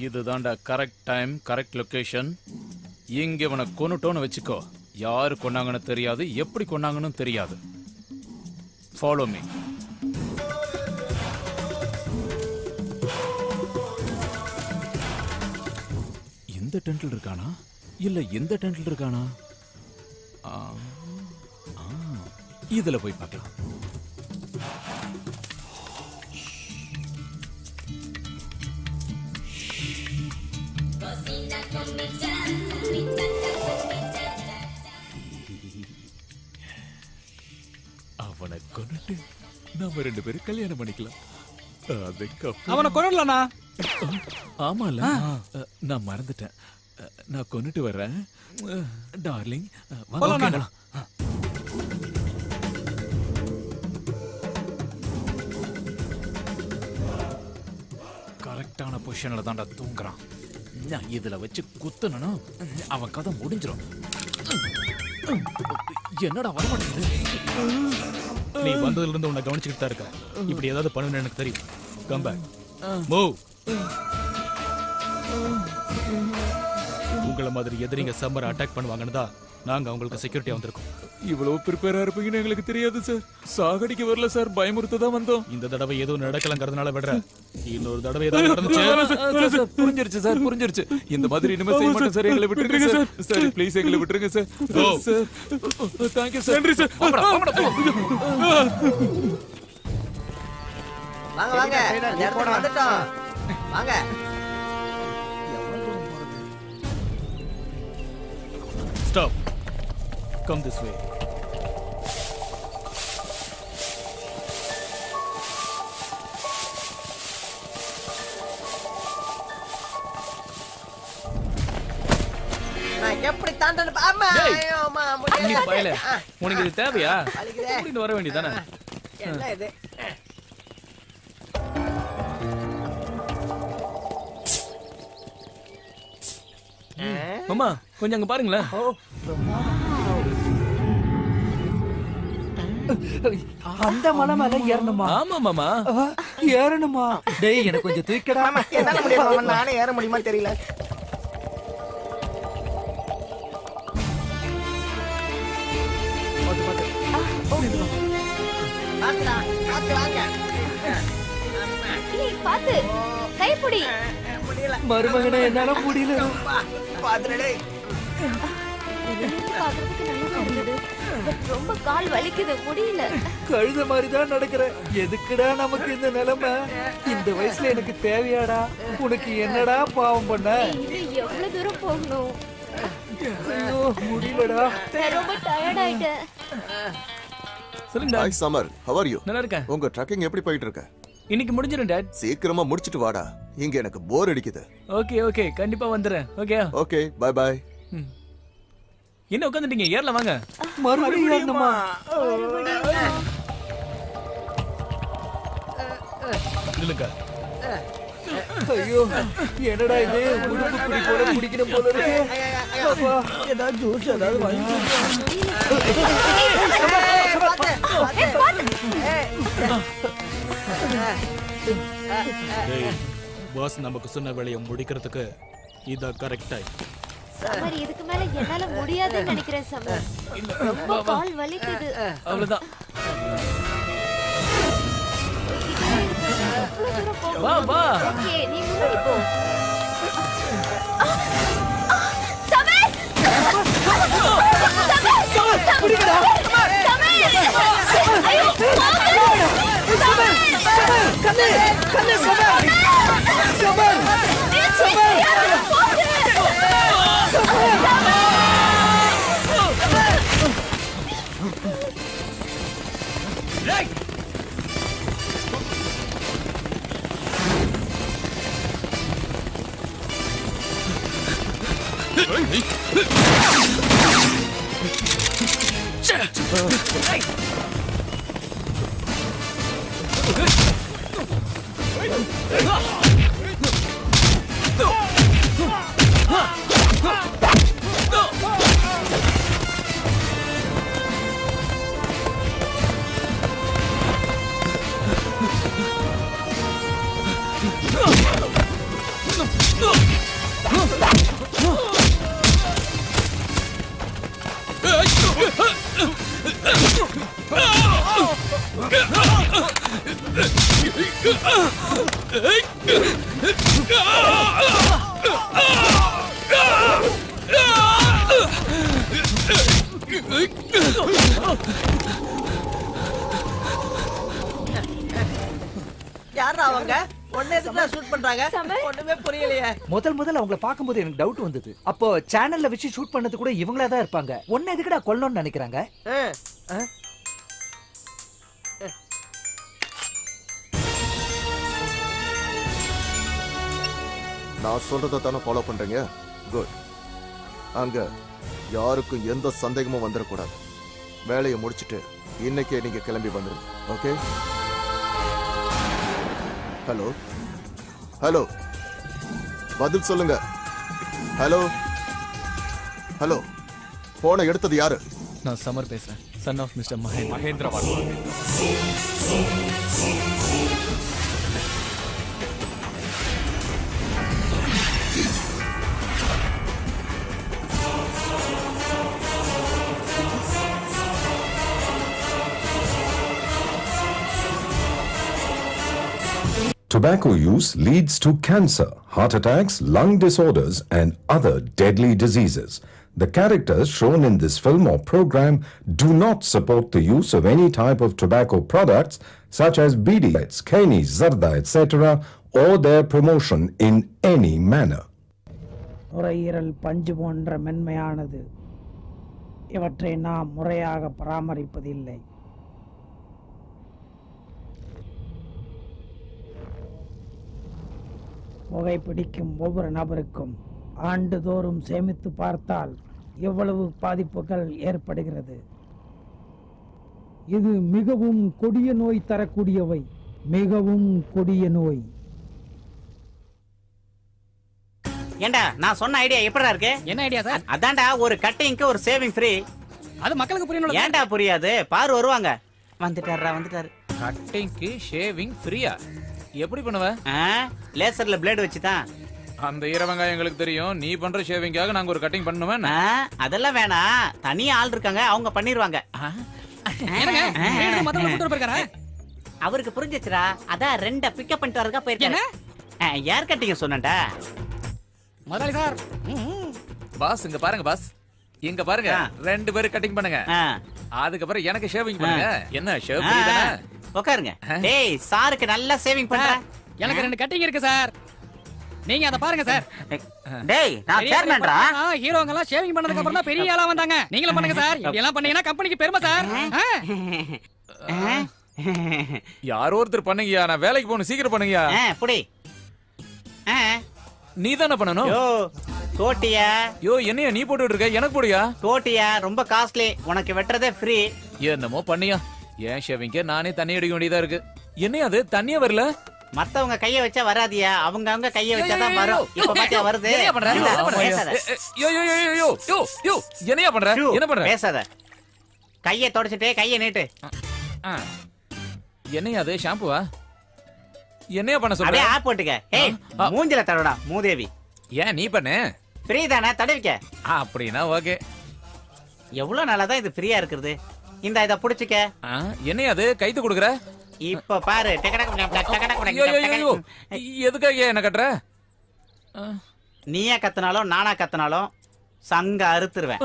இதுதான்டா கரெக்ட் டைம், கரெக்ட் லொகேஷன். இங்க இவனை கொன்னுட்டோன்னு வச்சுக்கோ, யாரு கொன்னாங்கன்னு தெரியாது, எப்படி கொன்னாங்கன்னு தெரியாது. Follow me. இந்த டென்ட்ல இருக்கானா இல்ல இந்த டென்ட்ல இருக்கானா? இதுல போய் பார்க்கலாம். அவனை கொன்னுட்டு நாம 2 பேரும் கல்யாணம் பண்ணிக்கலாம். அவனை கொல்லலனா? ஆமால, நான் மறந்துட்டேன். நான் கொன்னுட்டு வர்றேன் டார்லிங். கரெக்டான பொசிஷன்ல தான்டா தூங்குறான். நான் இதுல வச்சு குத்துனா அவன் கதை முடிஞ்சிடும். என்னடா வரமாட்டேங்குது? நீ வந்ததுல இருந்து உன்னை கவனிச்சுக்கிட்டு தான் இருக்க. இப்படி ஏதாவது பண்ணுன்னு எனக்கு தெரியும். Come back. மூவ். உங்களை மாதிரி எதிரிங்க சம்மரை அட்டாக் பண்ணுவாங்கன்னு தான் நாங்க உங்களுக்கு செக்யூரிட்டியா வந்திருக்கோம். இவ்வளவு ப்ரிப்பேரா இருப்பீங்கன்னு எங்களுக்கு தெரியாது சார். சாகடிக்க வரல சார், பயமுறுத்த தான் வந்தோம். இந்த தடவை எதுவும் நடக்கலங்கிறதுனால விடுற. இன்னொரு தடவை ஏதாவது நடந்துச்சு? புரிஞ்சிருச்சு சார், புரிஞ்சிருச்சு. இந்த மாதிரி இனிமே செய்ய மாட்டேன் சார். எங்களை விட்டுருங்க சார். சார் ப்ளீஸ் எங்களை விட்டுருங்க சார். Sir thank you sir. நன்றி சார். வாங்க வாங்க, நேரத்துக்கு வந்துட்டோம். வாங்க. Stop. Come this way. நான் எப்படி தாண்டன? அம்மா, ஐயோ அம்மா, நீ பயல. உனக்கு இது தேவையா? வலிக்குதே. கூட்டிட்டு வர வேண்டியதானே? என்ன இது? மாமா, கொஞ்சம் அங்க பாருங்களேன். அந்த மலை மேல ஏறணுமா? ஆமா மாமா, ஏறணுமா? டேய், எனக்கு கொஞ்சம் தூக்கிடா. என்னால முடியாது, நானே ஏற முடியுமா தெரியல. பாத்து கைப்புடி. மருமகனே, என்னால முடியல. பாத்துடே. பாக்குறதுக்கு நல்லா இருந்தது. ரொம்ப கால் வலிக்குது, முடியல. கழுத மாதிரி தான் நடக்கிறேன். எதுக்குடா நமக்கு இந்த நிலைமை? இந்த வயசுல எனக்கு தேவையாடா? உனக்கு என்னடா பாவம் பண்ண? எவ்வளவு தூரம் போகணும்? ஐயோ, முடியலடா. நான் ரொம்ப டயர்ட் ஆயிட்டேன். சொல்லுங்க. Hi Samar, how are you? நல்லா இருக்கேன். உங்க ட்ரக்கிங் எப்படி போயிட்டு இருக்கு? இன்னைக்கு முடிஞ்சிரும் டாட். சீக்கிரமா முடிச்சிட்டு வாடா, இங்க எனக்கு போர் அடிக்குது. ஓகே ஓகே, கண்டிப்பா வந்துறேன். Okay okay, bye bye. என்ன உட்காந்துட்டீங்க? ஏர்ல வாங்க. மறுபடியும் ஏறணுமா? நில்லுங்க. ஐயோ என்னடா இது? உடுப்பு குடி போல குடிக்கணும் போல இருக்கு. அப்பா, ஏதாவது ஜூஸ் ஏதாவது வாங்கி பாஸ் நமக்கு சொன்ன வேலையை முடிக்கிறதுக்கு இத கரெக்ட் டைம். சமர், இதுக்கு மேல என்னால முடியாதுன்னு நினைக்கிறேன் சமர். ரொம்ப கால் வலிக்குது. அவ்வளவுதான். வா வா. ஓகே, நீ முன்னாடி போ. சமர்! சமர்! குடிக்கடா. சமர்! ஐயோ! சமர்! சமர்! கண்ணே! கண்ணே சமர்! சமர்! சமர்! யாரா அவங்க? ஒண்ணே எதுக்கு ஷூட் பண்றாங்க? ஒண்ணுமே புரியலையே. முதல்ல அவங்கள பாக்கும்போது எனக்கு டவுட் வந்தது. அப்போ சேனல்ல வச்சு ஷூட் பண்ணது கூட இவங்களா தான் இருப்பாங்க. ஒண்ணே எதுக்குடா கொல்லணும்னு நினைக்கிறாங்க? நான் சொல்றதை தானே ஃபாலோ பண்றீங்க? குட். அங்க யாருக்கும் எந்த சந்தேகமும் வந்துடக்கூடாது. வேலையை முடிச்சிட்டு இன்னைக்கே நீங்க கிளம்பி வந்துருங்க. ஓகே? ஹலோ ஹலோ, பதில் சொல்லுங்க. ஹலோ ஹலோ, போனை எடுத்தது யாரு? நான் சமர் பேசுறேன். சன் ஆஃப் மிஸ்டர் மகேந்திரவான். Tobacco use leads to cancer, heart attacks, lung disorders, and other deadly diseases. The characters shown in this film or program do not support the use of any type of tobacco products such as bidi, keni, zarda, etc., or their promotion in any manner. நுரையீரல் பஞ்சு போன்ற மென்மையானது. இவற்றை நாம் முறையாக பராமரிப்பதில்லை. புகைப்பிடிக்கும் ஒவ்வொரு நபருக்கும் ஆண்டுதோறும் சேமித்து பார்த்தால் எவ்வளவு பாதிப்புகள் ஏற்படுகிறது. இது மிகவும் கொடிய நோய் தரக்கூடியவை. மிகவும் கொடிய நோய். ஏண்டா நான் சொன்ன ஐடியா எப்படிடா இருக்கு? என்ன ஐடியா சார்? அதான்டா, ஒரு கட்டிங்க்கு ஒரு சேவிங் ஃப்ரீ. அது மக்களுக்கு புரியணும். ஏண்டா புரியாது? பாரு வருவாங்க. வந்துட்டாரு. கட்டிங்க்கு ஷேவிங் ஃப்ரீயா? எப்படி பண்ணுவ? லேசர்ல பிளேட் வச்சு தான். அந்த ஈரவங்காயம் எங்களுக்கு தெரியும். நீ பண்ற ஷேவிங்காக நாங்க ஒரு கட்டிங் பண்ணுமே. அதெல்லாம் வேணாம், தனியா ஆள் இருக்காங்க, அவங்க பண்ணிடுவாங்க. அவருக்கு புரிஞ்சிச்சுடா. அதான் ரெண்ட பிக்கப் பண்ணிட்டு வரதுக்கா போயிருக்கேன். யார் கட்டிங்க சொன்னடா முதலாளி சார். பாஸ் இங்க பாருங்க பாஸ், இங்க பாருங்க. ரெண்டு பேரும் கட்டிங் பண்ணுங்க. அதுக்கப்புறம் எனக்கு ஷேவிங் பண்ணுங்க. என்ன ஷேவ் ஃப்ரீ தானே? உட்காருங்க. டேய் சாருக்கு நல்லா சேவிங் பண்ற. எனக்கு ரெண்டு கட்டிங் இருக்கு சார், நீங்க அத பாருங்க சார். டேய் நான் சேர்மன்டா. ஹீரோங்க எல்லாம் ஷேவிங் பண்ணதுக்கு அப்புறம் தான் பெரிய ஆளா வந்தாங்க. நீங்களும் பண்ணுங்க சார். இப்படி எல்லாம் பண்ணீங்கன்னா கம்பெனிக்கு பெருமை சார். யாரோ ஒருத்தர் பண்ணுங்கயா, நான் வேலைக்கு போகணும். சீக்கிரம் பண்ணுங்கயா. புடி. நீ தானே பண்ணணும். கோட்டியா யோ என்னையா நீ போட்டுட்டு இருக்க எனக்கு போடியா கோட்டியா ரொம்ப காஸ்ட்லி உனக்கு வெட்டுறதே ஃப்ரீ என்னமோ பண்ணியா ஏன் ஷேவிங்க நானே தண்ணி அடிக்க வேண்டியதா இருக்கு என்னையா அது தண்ணியே வரல மத்தவங்க கைய வச்சா வராதியா அவங்க கைய வச்சாதான் வரும் இப்ப பாத்தியா வருது என்னையா பண்ற யோ யோ யோ யோ யோ யோ என்னையா பண்ற என்ன பண்ற பேசாத கைய தொடச்சிட்டே கைய நீட்டு என்னையா அது ஷாம்புவா என்னையா பண்ண சொல்ற அப்படியே ஆப் போட்டுக்க ஏய் மூஞ்சில தடவடா மூதேவி ஏன் நீ பண்ணு ஃப்ரீ தானே தடவிக்க அப்படினா ஓகே எவ்வளவு நாளா தான் இது ஃப்ரீயா இருக்குது இந்த இத புடிச்சுக்க என்னையா அது கைத்து குடுக்குற இப்ப பாரு எதுக்காக என்ன கட்டுற நீயா கத்துனாலும் நானா கத்துனாலும் சங்க அறுத்துருவேன்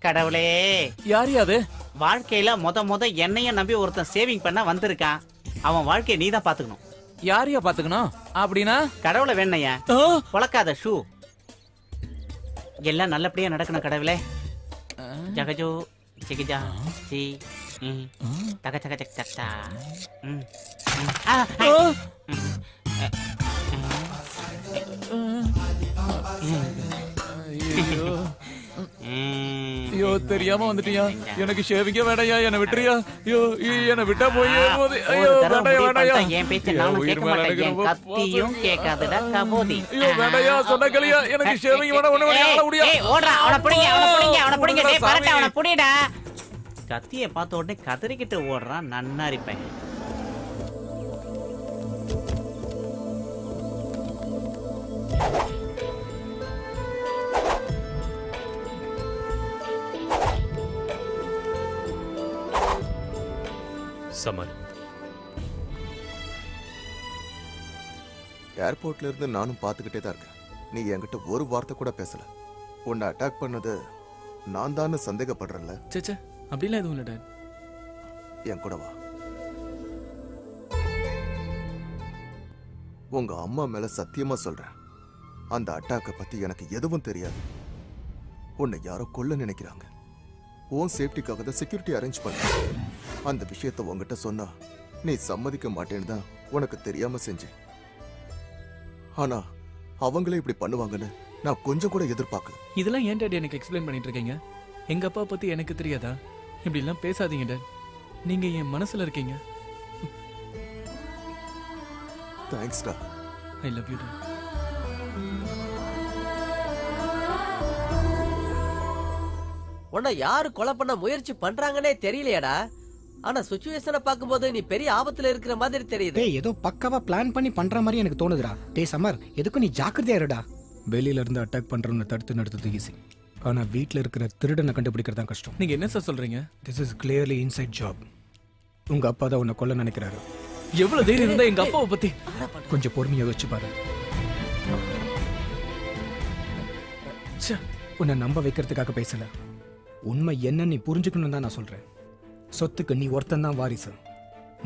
கடவுளே யாரு அது வாழ்க்கையில முத என்னைய நம்பி ஒருத்தன் சேவிங் பண்ண வந்திருக்கான் அவன் வாழ்க்கையை நீ தான் பாத்துக்கணும் யாரையா பாத்துக்கணும் அப்படின்னா கடவுளை வேணையா பொழக்காத ஷூ எல்லாம் நல்லபடியா நடக்கணும் கடவுளே ஜகஜோ ஜிகிஜா சி தக தக தக தக ஐயோ தெரியாம வந்துட்டியா எனக்கு ஷேவிங்க வேணையா என்ன விட்டுறியா ஐயோ என்ன விட்டா போயே போகுது ஐயோ வேணையா என் பேச்ச நானும் கேட்க மாட்டேன் என் கத்தியும் கேட்காதடா கபோதி ஐயோ வேணையா சொன்ன கலியா எனக்கு ஷேவிங் வேணா ஒண்ணு வேணா ஆள முடியா ஏய் ஓடுடா அவன புடிங்க டேய் பரட்ட அவன புடிடா கத்தியை பார்த்த உடனே கதறிக்கிட்டு ஓடுறான் நன்னாரி பையன் சமர் ஏர்போர்ட்ல இருந்து நானும் பார்த்துக்கிட்டே தான் இருக்கேன். நீ என்கிட்ட ஒரு வார்த்தை கூட பேசல. உன்னை அட்டாக் பண்ணது நான் தான் சந்தேகப்படுறேன்ல. சேச்சே அப்படிலாம் எதுவும் இல்லை டாட். என் கூட வா. உங்க அம்மா மேல சத்தியமா சொல்றேன், அந்த அட்டாக்கை பத்தி எனக்கு எதுவும் தெரியாது. உன்னை யாரோ கொல்ல நினைக்கிறாங்க. உன் சேஃப்டிக்காக தான் செக்யூரிட்டி அரேஞ்ச் பண்ண. அந்த விஷயத்தை உங்ககிட்ட சொன்னா நீ சம்மதிக்க மாட்டேன்னு தான் உனக்கு தெரியாம செஞ்சேன். ஆனா அவங்களே இப்படி பண்ணுவாங்கன்னு நான் கொஞ்சம் கூட எதிர்பார்க்கல. இதெல்லாம் ஏன் டாட் எனக்கு எக்ஸ்பிளைன் பண்ணிட்டு இருக்கீங்க? எங்க அப்பா பத்தி எனக்கு தெரியாதா? இப்படி எல்லாம் பேசாதீங்க டாட். நீங்க என் மனசுல இருக்கீங்க. தேங்க்ஸ் டா. I love you dot. உன்னை யாரு கொலை பண்ண முயற்சி பண்றாங்கன்னே தெரியலையாடா. ஆனா சிச்சுவேஷனை பாக்கும்போது நீ பெரிய ஆபத்துல இருக்கிற மாதிரி தெரியுது. டேய் ஏதோ பக்காவா பிளான் பண்ணி பண்ற மாதிரி எனக்கு தோணுதுடா. டேய் சமர், எதுக்கும் நீ ஜாக்கிரதையா இருடா. வெளியில இருந்து அட்டாக் பண்றவனை தடுத்து நிறுத்துறது ஈஸி. ஆனா வீட்ல இருக்கிற திருடனை கண்டுபிடிக்கிறது தான் கஷ்டம். நீங்க என்ன சார் சொல்றீங்க? This is clearly inside job. உங்க அப்பா தான் உன்னை கொல்ல நினைக்கிறாரு. எவ்வளவு தைரியம் இருந்தா எங்க அப்பாவை பத்தி கொஞ்சம் பொறுமையா யோசிச்சு பாரு. உன்னை நம்ப வைக்கிறதுக்காக பேசல. உண்மை என்ன நீ புரிஞ்சுக்கணும் தான் நான் சொல்றேன். சொத்துக்கு நீ ஒருத்தன் தான் வாரிசு.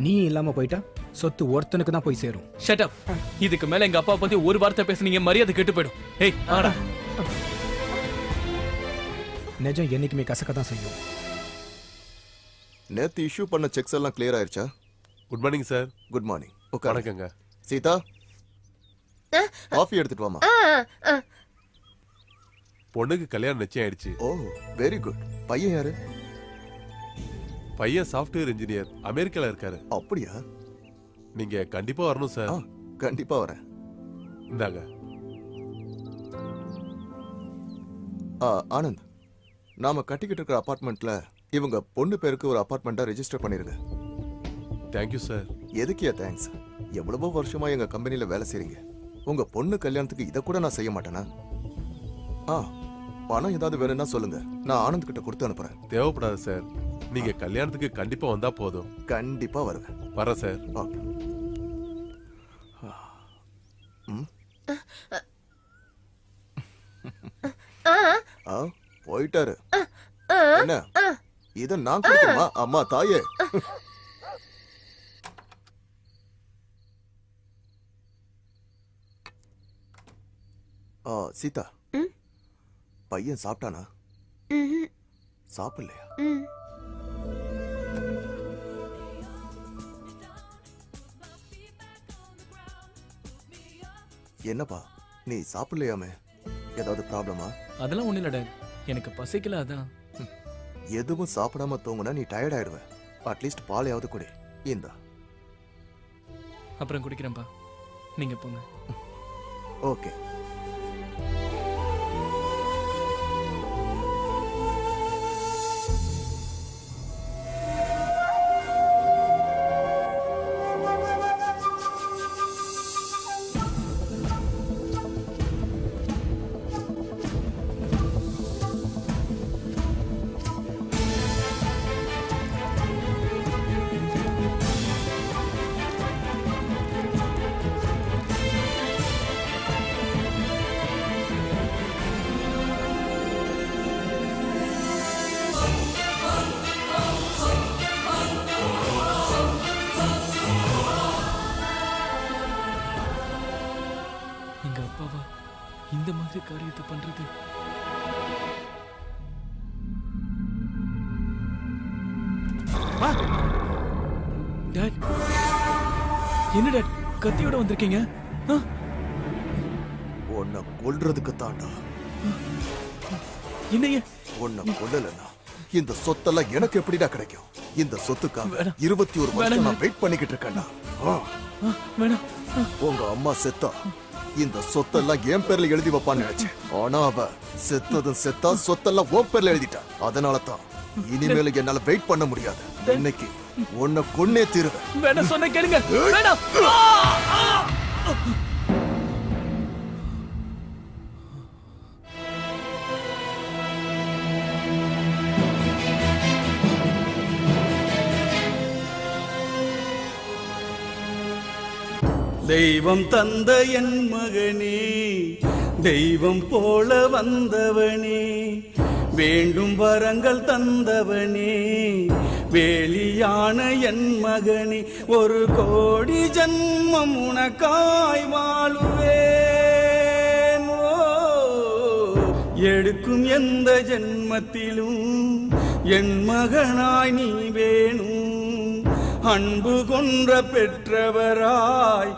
நீ இல்லாம போயிட்டா சொத்து ஒருத்தனுக்கு தான் போய் சேரும். Shut up. இதுக்கு மேல எங்க அப்பா பத்தி ஒரு வார்த்தை பேசுனீங்க மரியாதை கெட்டு போயிடும். ஏய் ஆடா. நிஜம் என்னைக்குமே கசக்க தான் செய்யும். நேத்து இஷ்யூ பண்ண செக்ஸ் எல்லாம் கிளியர் ஆயிருச்சா? Good morning sir. Good morning. வணக்கங்க. சீதா, காஃபி எடுத்துட்டு வாமா. பொண்ணுக்கு கல்யாணம் நிச்சயம் ஆயிடுச்சு. ஓ வெரி குட். பையன் யாரு? பையன் சாஃப்ட்வேர் இன்ஜினியர், அமெரிக்கால இருக்காரு. அப்படியா? நீங்க கண்டிப்பா வரணும் சார். கண்டிப்பா வரேன். இந்தாங்க. ஆனந்த், நாம கட்டிக்கிட்டு இருக்கிற அபார்ட்மெண்ட்ல இவங்க பொண்ணு பேருக்கு ஒரு அபார்ட்மெண்டா ரெஜிஸ்டர் பண்ணிருங்க. Thank you sir. எதுக்கியா தேங்க்ஸ்? எவ்வளவோ வருஷமா எங்க கம்பெனில வேலை செய்றீங்க. உங்க பொண்ணு கல்யாணத்துக்கு இதை கூட நான் செய்ய மாட்டேனா? பணம் ஏதாவது வேணும்னா சொல்லுங்க, நான் ஆனந்த் கிட்ட கொடுத்து அனுப்புறேன். தேவைப்படாது சார், நீங்க கல்யாணத்துக்கு கண்டிப்பா வந்தா போதும். கண்டிப்பா வருவேன். வரேன் சார். போயிட்டாரு. என்ன இத நான் கொடுக்கணுமா? அம்மா தாயே. சீதா, பையன் சாப்பிட்டானா? சாப்பிடலையா? என்னப்பா நீ சாப்பிடலையாமே, ஏதாவது ப்ராப்ளமா? அதெல்லாம் ஒண்ணு இல்ல டாட், எனக்கு பசிக்கல அதான். எதுவும் சாப்பிடாம தூங்குனா நீ டயர்ட் ஆயிடுவ. அட்லீஸ்ட் பாலையாவது குடி. இந்தா. அப்புறம் குடிக்கிறேன்ப்பா, நீங்க போங்க. ஓகே. இந்த மாதிரி காரியத்தை பண்றது டாட், என்ன டாட் கத்தியோட வந்திருக்கீங்க? உன்னை கொல்றதுக்கு தாண்டா. என்னைய உன்னை கொல்லலனா இந்த சொத்தெல்லாம் எனக்கு எப்படிடா கிடைக்கும்? இந்த சொத்துக்காக 21 வருஷம் நான் வெயிட் பண்ணிக்கிட்டு இருக்கேன்டா. உங்க அம்மா செத்தா இந்த சொத்தெல்லாம் என் பேர்ல எழுதி வைப்பான்னு நினைச்சேன். ஆனா அவ செத்ததும் செத்தா, சொத்தெல்லாம் உன் பேர்ல எழுதிட்டா. அதனால தான் இனிமேல என்னால வெயிட் பண்ண முடியாது. இன்னைக்கு உன்னை கொன்னே தீருவேன். வேணா சொன்ன கேளுங்க. வேணா. தெய்வம் தந்த என் மகனே, தெய்வம் போல வந்தவனே, வேண்டும் வரங்கள் தந்தவனே, வேலியான என் மகனே, 1 கோடி ஜன்மம் உனக்காய் வாழுவேன். எடுக்கும் எந்த ஜென்மத்திலும் என் மகனாய் நீ வேணும். அன்பு கொன்ற பெற்றவராய்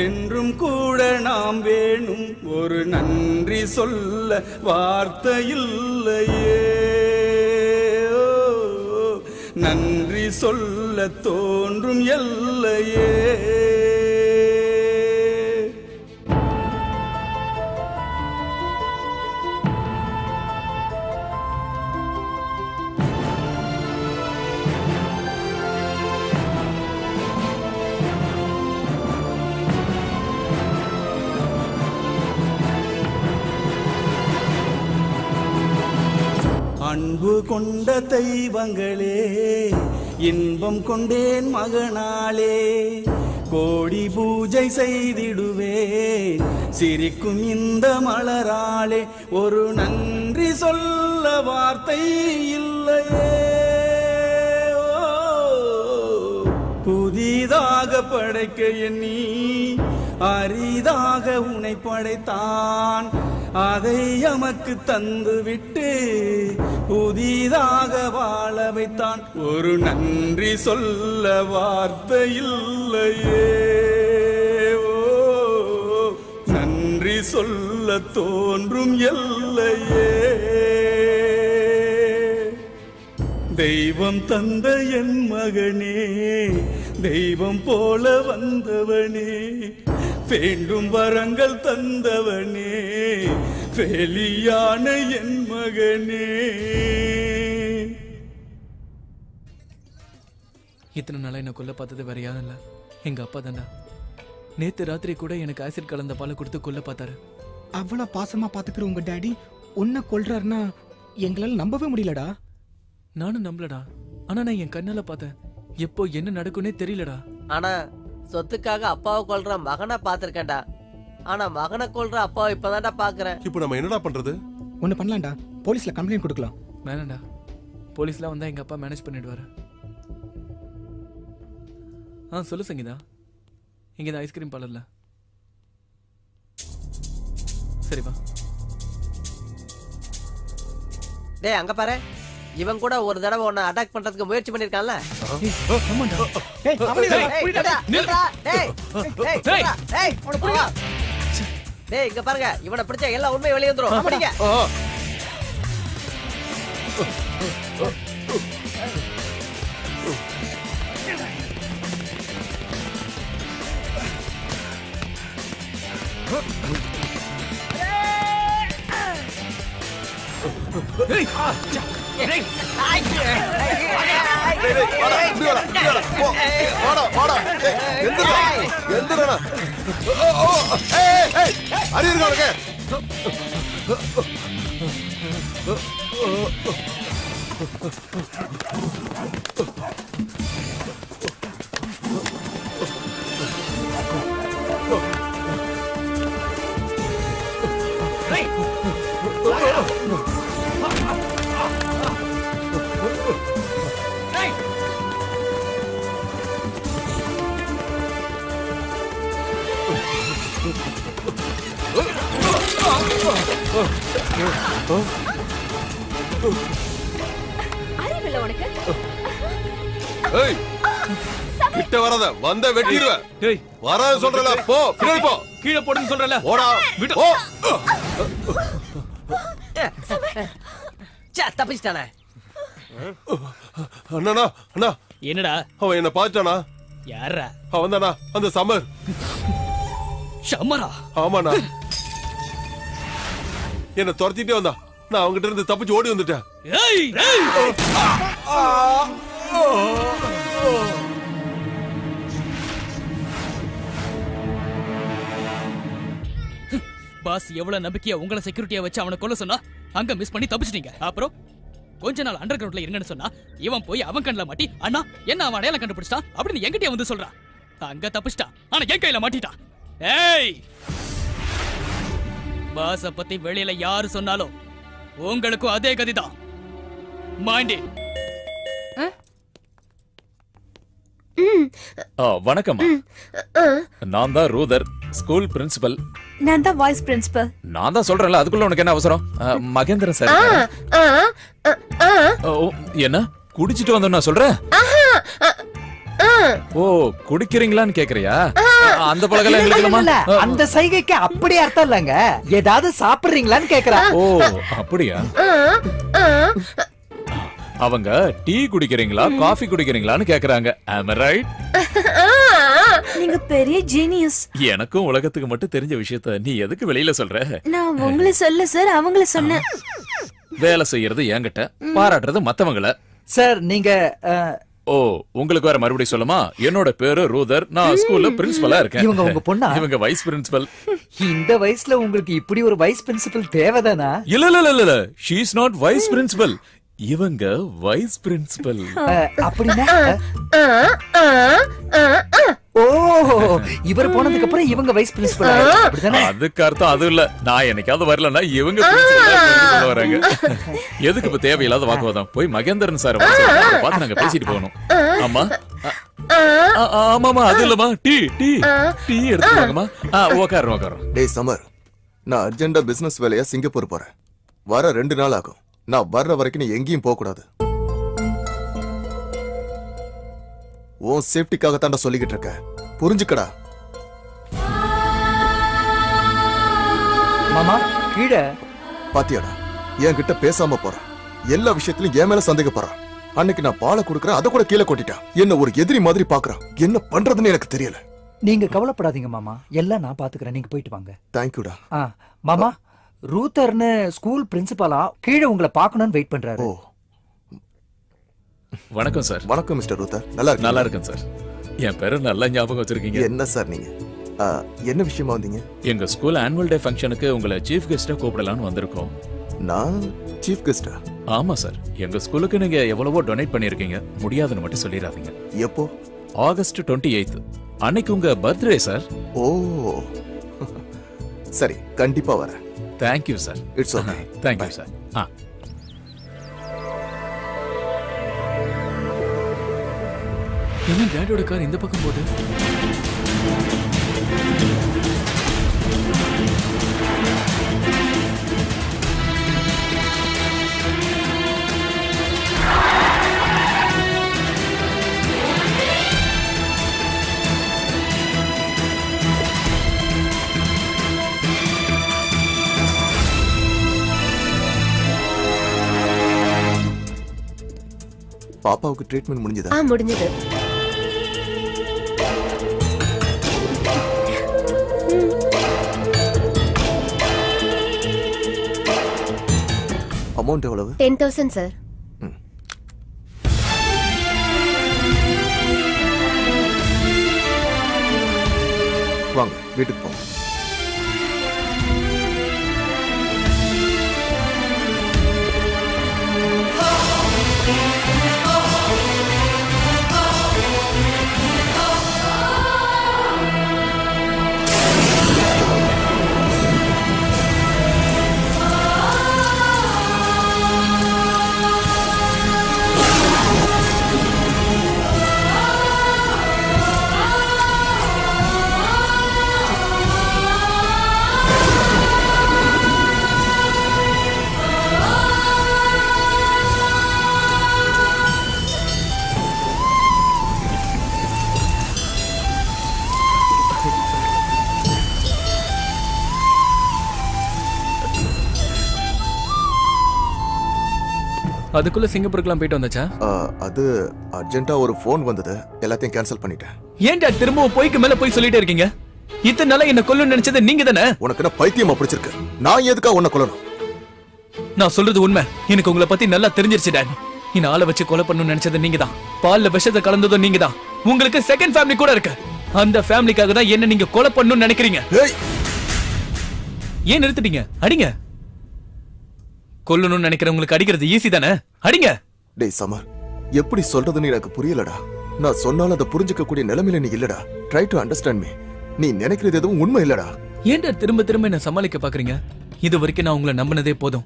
என்றும் கூட நாம் வேணும். ஒரு நன்றி சொல்ல வார்த்தை இல்லையே, நன்றி சொல்ல தோன்றும் எல்லையே. அன்பு கொண்ட தெய்வங்களே, இன்பம் கொண்டேன் மகனாலே, கோடி பூஜை செய்திடுவேன் சிரிக்கும் இந்த மலராலே. ஒரு நன்றி சொல்ல வார்த்தை இல்லையே, புதிதாக படைக்க எண்ணி அரிதாக உன்னை படைத்தான். அதை எமக்கு தந்து விட்டு புதிதாக வாழ வைத்தான். ஒரு நன்றி சொல்ல வார்த்தை இல்லையே, நன்றி சொல்ல தோன்றும் எல்லையே. தெய்வம் தந்த என் மகனே, தெய்வம் போல வந்தவனே, வேண்டும் வரங்கள் தந்தவனே, வெளியான என் மகனே. இத்தனை நாளா என்ன கொல்ல பார்த்தது வேற யாரும் இல்ல, எங்க அப்பா தான்டா. நேத்து ராத்திரி கூட எனக்கு ஆசிட் கலந்த பாலை கொடுத்து கொல்ல பார்த்தாரு. அவ்வளவு பாசமா பாத்துக்கிற உங்க டாடி உன்னை கொல்றாருன்னா எங்களால நம்பவே முடியலடா. நானும் நம்பலடா, ஆனா நான் என் கண்ணால பார்த்தேன். எப்போ என்ன நடக்கும்னே தெரியலடா. ஆனா சொத்துக்காக அப்பாவை கொல்ற மகனை பாத்திருக்கேன்டா. ஆனா மகனை கொல்ற அப்பாவை இப்பதான்டா பாக்குறேன். இப்போ நம்ம என்னடா பண்றது? ஒண்ணு பண்ணலாம்டா, போலீஸ்ல கம்ப்ளைண்ட் கொடுக்கலாம். வேணாம்டா, போலீஸ்ல வந்தா எங்க அப்பா மேனேஜ் பண்ணிடுவாரு. சொல்லு சங்கீதா, இங்க இந்த ஐஸ்கிரீம் பார்லர்ல. சரிப்பா. டேய் அங்க பாரு, இவன் கூட ஒரு தடவை உன்னை அட்டாக் பண்றதுக்கு முயற்சி பண்ணிருக்கான்ல. டேய் இங்க பாருங்க, இவனை பிடிச்சா எல்லா உண்மையும் வெளிய வந்துரும். அப்படிங்க. அறிவில்ல உனக்கு? ஏய் கிட்ட வராத, வந்த வெட்டிடுவேன். ஏய் வராத சொல்றல, போ பின்னாடி போ. கீழே போடுன்னு சொல்றல, ஓடா விட்டு. போ. சே தப்பிச்சிட்டானே. அண்ணா அண்ணா, என்னடா அவன் என்ன பார்த்தானா? யாரா அவன் தானா அந்த சமர்? சமரா? ஆமாண்ணா, என்ன துரத்திட்டே வந்தா. நான் அவங்கிட்ட இருந்து தப்பிச்சு ஓடி வந்துட்டேன். பாஸ் எவ்வளவு நம்பிக்கையா உங்களை செக்யூரிட்டியா வச்சு அவனை கொல்ல சொன்னா அங்க மிஸ் பண்ணி தப்பிச்சிட்டீங்க. அப்புறம் கொஞ்ச நாள் அண்டர் கிரவுண்ட்ல இருங்கன்னு சொன்னா இவன் போய் அவன் கண்ணுல மாட்டி அண்ணா என்ன அவன் அடையாளம் கண்டுபிடிச்சிட்டான் அப்படின்னு என்கிட்டயே வந்து சொல்றான். அங்க தப்பிச்சிட்டான், ஆனா என் கையில மாட்டிட்டான். ஏய் பாஸ பத்தி வெளியில யாரு சொன்னாலும் உங்களுக்கும் அதே கதிதான். Mind it. வணக்கம். நான் தான் ரூதர், ஸ்கூல் பிரின்சிபல். நான் தான் வைஸ் பிரின்சிபல். நான் தான் சொல்றேன்ல, அதுக்குள்ள உனக்கு என்ன அவசரம்? மகேந்திரன் சார். என்ன குடிச்சிட்டு வந்தோம் நான் சொல்றேன்? ஓ குடிக்கிறீங்களான்னு கேக்குறியா? அந்த பழக்கம் எங்களுக்கு இல்ல. அந்த சைகைக்கு அப்படி அர்த்தம் இல்லங்க, ஏதாவது சாப்பிடுறீங்களான்னு கேக்குறா. ஓ அப்படியா? அவங்க டீ குடிக்கிறீங்களா காஃபி குடிக்கிறீங்களான்னு கேக்குறாங்க. am I right? நீங்க பெரிய ஜீனியஸ். எனக்கும் உலகத்துக்கு மட்டும் தெரிஞ்ச விஷயத்த நீ எதுக்கு வெளியில சொல்ற? நான் உங்களை சொல்ல சார், அவங்கள சொன்னேன். வேலை செய்யறது என்கிட்ட, பாராட்டுறது மத்தவங்கள. சார் நீங்க ஓ உங்களுக்கு வேற மறுபடியும் சொல்லுமா? என்னோட பேரு ரூதர், நான் ஸ்கூல்ல பிரின்சிபலா இருக்கேன். இவங்க உங்க பொண்ணா? இவங்க வைஸ் பிரின்சிபல். இந்த வயசுல உங்களுக்கு இப்படி ஒரு வைஸ் பிரின்சிபல் தேவைதானா? இல்ல இல்ல இல்ல, she is not vice principal. இவங்க வைஸ் பிரின்சிபல். அப்படின்னா ஓ இவர் போனதுக்கு அப்புறம் இவங்க வைஸ் பிரின்சிபல் அப்படிதானே? அதுக்கு அர்த்தம் அது இல்ல. நான் என்னைக்காவது வரலன்னா இவங்க பிரின்சிபல் வராங்க. எதுக்கு இப்ப தேவையில்லாத வாக்குவாதம்? போய் மகேந்திரன் சார் பார்த்து நாங்க பேசிட்டு போகணும். ஆமா ஆமாமா, அது இல்லமா, டீ டீ டீ எடுத்துவாங்கம்மா. உட்காரோம். டேய் சமர், நான் அர்ஜென்டா பிசினஸ் வேலையா சிங்கப்பூர் போறேன். வர 2 நாள் ஆகும். நான் வர்ற வரைக்கும் நீ எங்கேயும் போக கூடாது. உன் சேஃப்டிக்காக தாண்டா சொல்லிக்கிட்டு இருக்க, புரிஞ்சுக்கடா. மாமா கீழே பாத்தியாடா, என்கிட்ட பேசாம போறான். எல்லா விஷயத்திலும் என் மேல சந்தேகப்படுறான். அன்னைக்கு நான் பாலை கொடுக்கறேன், அதை கூட கீழே கொட்டிட்டான். என்ன ஒரு எதிரி மாதிரி பாக்குறான். என்ன பண்றதுன்னு எனக்கு தெரியல. நீங்க கவலைப்படாதீங்க மாமா, எல்லாம் நான் பாத்துக்கிறேன். நீங்க போயிட்டு வாங்க. தேங்க்யூடா. மாமா, ரூதர்னு ஸ்கூல் பிரின்சிபலா கீழே உங்களை பார்க்கணும்னு வெயிட் பண்றாரு. வணக்கம் சார். வணக்கம் மிஸ்டர் ரூதர். நல்லா இருக்கேன் சார். என் பேரு நல்லா ஞாபகம் வச்சிருக்கீங்க. என்ன சார் நீங்க என்ன விஷயமா வந்தீங்க? எங்க ஸ்கூல் ஆனுவல் டே ஃபங்க்ஷனுக்கு உங்களை சீஃப் கெஸ்டா கூப்பிடலாம்னு வந்திருக்கோம். நான் சீஃப் கெஸ்டா? ஆமா சார். எங்க ஸ்கூலுக்கு நீங்க எவ்வளவோ டொனேட் பண்ணிருக்கீங்க. முடியாதுன்னு மட்டும் சொல்லிடாதீங்க. எப்போ? ஆகஸ்ட் 28 அன்னைக்கு உங்க பர்த்டே சார். ஓ சரி, கண்டிப்பா வரேன். Thank you sir. It's okay. Thank you sir. என்ன டேடியோட கார் இந்த பக்கம் போகுது? பாப்பாவுக்கு ட்ரீட்மெண்ட் முடிஞ்சதா? முடிஞ்சது. அமௌண்ட் எவ்வளவு? 10,000 சார். வாங்க வீட்டுக்கு போங்க. அதுக்குள்ள சிங்கப்பூருக்குலாம் போயிட்டு வந்தாச்சா? அது அர்ஜென்ட்டா ஒரு ஃபோன் வந்தது, எல்லாத்தையும் கேன்சல் பண்ணிட்டேன். ஏன்டா திரும்பவும் போய்க்கு மேல போய் சொல்லிட்டே இருக்கீங்க? இத்தனை நாளா என்ன கொல்லணும்னு நினைச்சது நீங்க தானே? உனக்கு என்ன பைத்தியமா பிடிச்சிருக்கு? நான் எதுக்கா உன்னை கொல்லணும்? நான் சொல்றது உண்மை. எனக்கு உங்களை பத்தி நல்லா தெரிஞ்சிருச்சு டாடி. என்ன ஆளை வச்சு கொலை பண்ணணும்னு நினைச்சது நீங்க தான். பால்ல விஷத்தை கலந்ததும் நீங்க தான். உங்களுக்கு செகண்ட் ஃபேமிலி கூட இருக்கு. அந்த ஃபேமிலிக்காக தான் என்ன நீங்க கொலை பண்ணணும்னு நினைக்கிறீங்க. ஏன் நிறுத்திட்டீங்க? அடிங்க. கொல்லணும்னு நினைக்கிறவங்களுக்கு அடிக்கிறது ஈஸி தானே? அடிங்க. டேய் சமர், எப்படி சொல்றதுன்னு எனக்கு புரியலடா. நான் சொன்னாலும் அதை புரிஞ்சுக்க கூடிய நிலைமையில நீ இல்லடா. Try to understand me. நீ நினைக்கிறது எதுவும் உண்மை இல்லடா. ஏன்டா திரும்ப திரும்ப என்ன சமாளிக்க பாக்குறீங்க? இது வரைக்கும் நான் உங்களை நம்பினதே போதும்.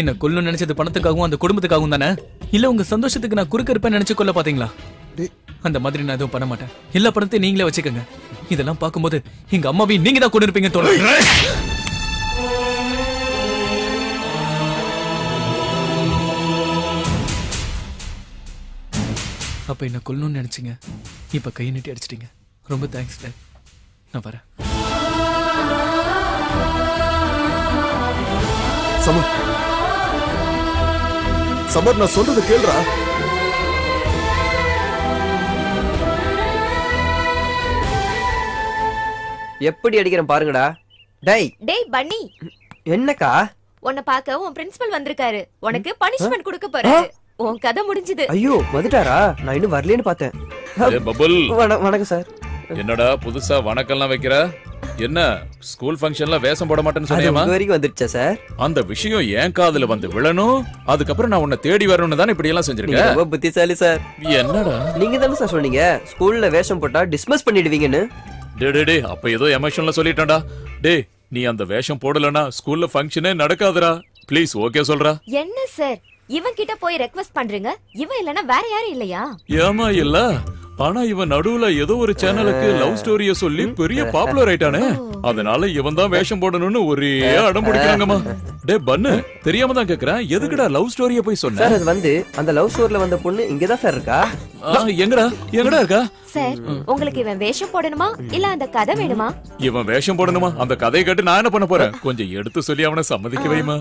என்ன கொல்லணும்னு நினைச்சது பணத்துக்காகவும் அந்த குடும்பத்துக்காகவும் தானே? இல்ல உங்க சந்தோஷத்துக்கு நான் குறுக்க இருப்பேன்னு நினைச்சு கொல்ல பாத்தீங்களா? அந்த மாதிரி நான் எதுவும் பண்ண மாட்டேன். எல்லா பணத்தையும் நீங்களே வச்சுக்கோங்க. இதெல்லாம் பார்க்கும்போது எங்க அம்மாவையும் நீங்க தான் கொண்டு இருப்பீங்க தோணுது. அப்ப என்ன கொல்லணும்னு நினைச்சீங்க, இப்ப கையை நீட்டி அடிச்சிட்டீங்க. ரொம்ப தேங்க்ஸ் டாட். நான் வரேன். சமர், சமர் நான் சொல்றது கேளுடா. எப்படி அடிக்கிறேன் பாருங்கடா. டேய் டேய் பன்னி, என்னக்கா? உன்னை பார்க்க உன் பிரின்சிபல் வந்திருக்காரு. உனக்கு பனிஷ்மெண்ட் கொடுக்க போறாரு. உன் கதை முடிஞ்சது. ஐயோ வந்துட்டாரா? நான் இன்னும் வரலன்னு பார்த்தேன். பபுல், வணக்கம் சார். என்னடா புதுசா வணக்கம்லாம் வைக்கிற? என்ன ஸ்கூல் ஃபங்க்ஷன்ல வேஷம் போட மாட்டேன்னு சொன்னியமா? அது வரைக்கும் வந்துடுச்சா சார்? அந்த விஷயம் ஏன் காதுல வந்து விழணும், அதுக்கப்புறம் நான் உன்னை தேடி வரணும்னு தானே இப்படி எல்லாம் செஞ்சிருக்கேன். ரொம்ப புத்திசாலி சார். என்னடா நீங்க தானே சார் சொன்னீங்க ஸ்கூல்ல வேஷம் போட்டா டிஸ்மிஸ் பண்ணிடுவீங்கன்னு? டே அப்ப ஏதோ எமோஷன்ல சொல்லிட்டேன்டா. டே நீ அந்த வேஷம் போடலனா ஸ்கூல்ல ஃபங்க்ஷனே நடக்காதுடா. ப்ளீஸ் ஓகே சொல்றா. என்ன சார் இவன் கிட்ட போய் ரெக்வெஸ்ட் பண்றீங்க? இவன் இல்லனா வேற யாரும் இல்லையா? ஏமா இல்ல, ஆனா இவன் நடுவுல ஏதோ ஒரு சேனலுக்கு லவ் ஸ்டோரிய சொல்லி பெரிய பாப்புலர் ஆயிட்டானே, அதனால இவன் தான் வேஷம் போடணும்னு ஒரே அடம் பிடிக்கிறாங்கம்மா. டே பன்னு, தெரியாம தான் கேக்குறேன், எதுக்குடா லவ் ஸ்டோரிய போய் சொன்ன? சார் அது வந்து அந்த லவ் ஸ்டோரியில வந்த பொண்ணு இங்க தான் சார் இருக்கா. எங்கடா இருக்கா? சார் உங்களுக்கு இவன் வேஷம் போடணுமா இல்ல அந்த கதை வேணுமா? இவன் வேஷம் போடணுமா? அந்த கதையை கேட்டு நான் என்ன பண்ண போறேன்? கொஞ்சம் எடுத்து சொல்லி அவனை சம்மதிக்க வைமா.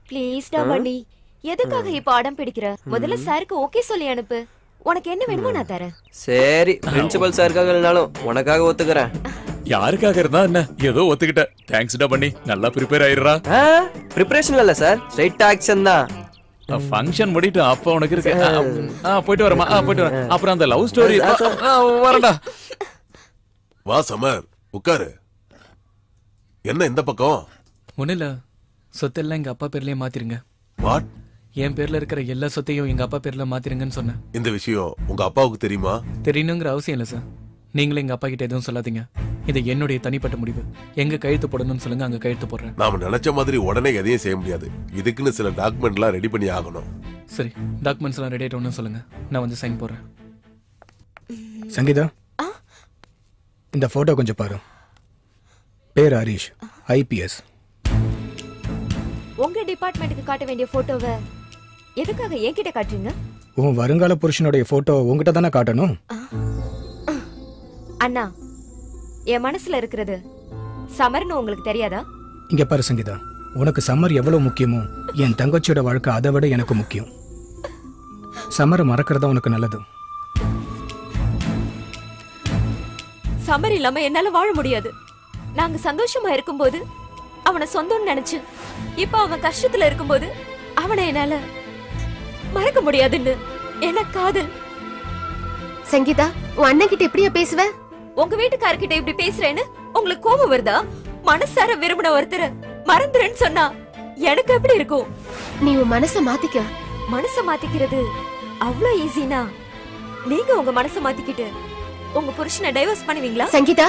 ப்ளீஸ் டா பன்னி, எதுக்காக இப்ப அடம் பிடிக்கிற? முதல்ல சாருக்கு ஓகே சொல்லி அனுப்பு. உனக்கு என்ன வேணுமோ நான் தரேன். சரி பிரின்சிபல் சாருக்காக இல்லனாலும் உனக்காக ஒத்துக்கறேன். யாருக்காக இருந்தா என்ன, ஏதோ ஒத்துக்கிட்ட. தேங்க்ஸ் டா பண்ணி, நல்லா ப்ரிப்பேர் ஆயிடுறா. ப்ரிப்பரேஷன் இல்ல சார், ஸ்ட்ரைட் ஆக்ஷன் தான். ஃபங்க்ஷன் முடிட்டு அப்ப உனக்கு இருக்கு. போயிட்டு வரமா, போயிட்டு வர. அப்புறம் அந்த லவ் ஸ்டோரி வரடா. வா சமர், உட்காரு. என்ன இந்த பக்கம்? ஒண்ணு இல்ல, சொத்தெல்லாம் எங்க அப்பா பேர்லயே மாத்திருங்க. வாட்? என் பேர்ல இருக்கிற எல்லா சொத்தையும் எங்க அப்பா பேர்ல மாத்திருங்கன்னு சொன்னேன். இந்த விஷயம் உங்க அப்பாவுக்கு தெரியுமா? தெரியணுங்கிற அவசியம் இல்ல சார். நீங்களும் எங்க அப்பா கிட்ட எதுவும் சொல்லாதீங்க. இது என்னுடைய தனிப்பட்ட முடிவு. எங்க கையெழுத்து போடணும்னு சொல்லுங்க, அங்க கையெழுத்து போடுறேன். நாம நினைச்ச மாதிரி உடனே எதையும் செய்ய முடியாது. இதுக்குன்னு சில டாக்குமெண்ட் எல்லாம் ரெடி பண்ணி ஆகணும். சரி, டாக்குமெண்ட்ஸ் எல்லாம் ரெடி ஆயிட்டோம்னு சொல்லுங்க, நான் வந்து சைன் போடுறேன். சங்கீதா, இந்த போட்டோ கொஞ்சம் பாரு. பேர் ஹரிஷ், ஐபிஎஸ். உங்க டிபார்ட்மெண்ட்டுக்கு காட்ட வேண்டிய போட்டோவை எதுக்காக என்கிட்ட காட்டுறீங்க? உன் வருங்கால புருஷனுடைய போட்டோ உங்ககிட்ட தானே காட்டணும். அண்ணா, என் மனசுல இருக்கிறது சமர்னு உங்களுக்கு தெரியாதா? இங்க பாரு சங்கீதா, உனக்கு சம்மர் எவ்வளவு முக்கியமோ என் தங்கச்சியோட வாழ்க்கை அதை விட எனக்கு முக்கியம். சமரை மறக்கிறதா உனக்கு நல்லது. சமர் இல்லாம என்னால வாழ முடியாது. நாங்க சந்தோஷமா இருக்கும்போது அவனை சொந்தம்னு நினைச்சு, இப்ப அவன் கஷ்டத்துல இருக்கும்போது அவனை என்னால மறக்க முடியாதுன்னு எனக்கு காதல். சங்கீதா, உன் அண்ணன் கிட்ட எப்படியா பேசுவ? உங்க வீட்டுக்காரர்கிட்ட இப்படி பேசுறேன்னு உங்களுக்கு கோபம் வருதா? மனசார விரும்பின ஒருத்தரை மறந்துறேன்னு சொன்னா எனக்கு எப்படி இருக்கும்? நீ உன் மனசை மாத்திக்க. மனசை மாத்திக்கிறது அவ்வளோ ஈஸினா நீங்க உங்க மனசை மாத்திக்கிட்டு உங்க புருஷனை டைவர்ஸ் பண்ணுவீங்களா? சங்கீதா,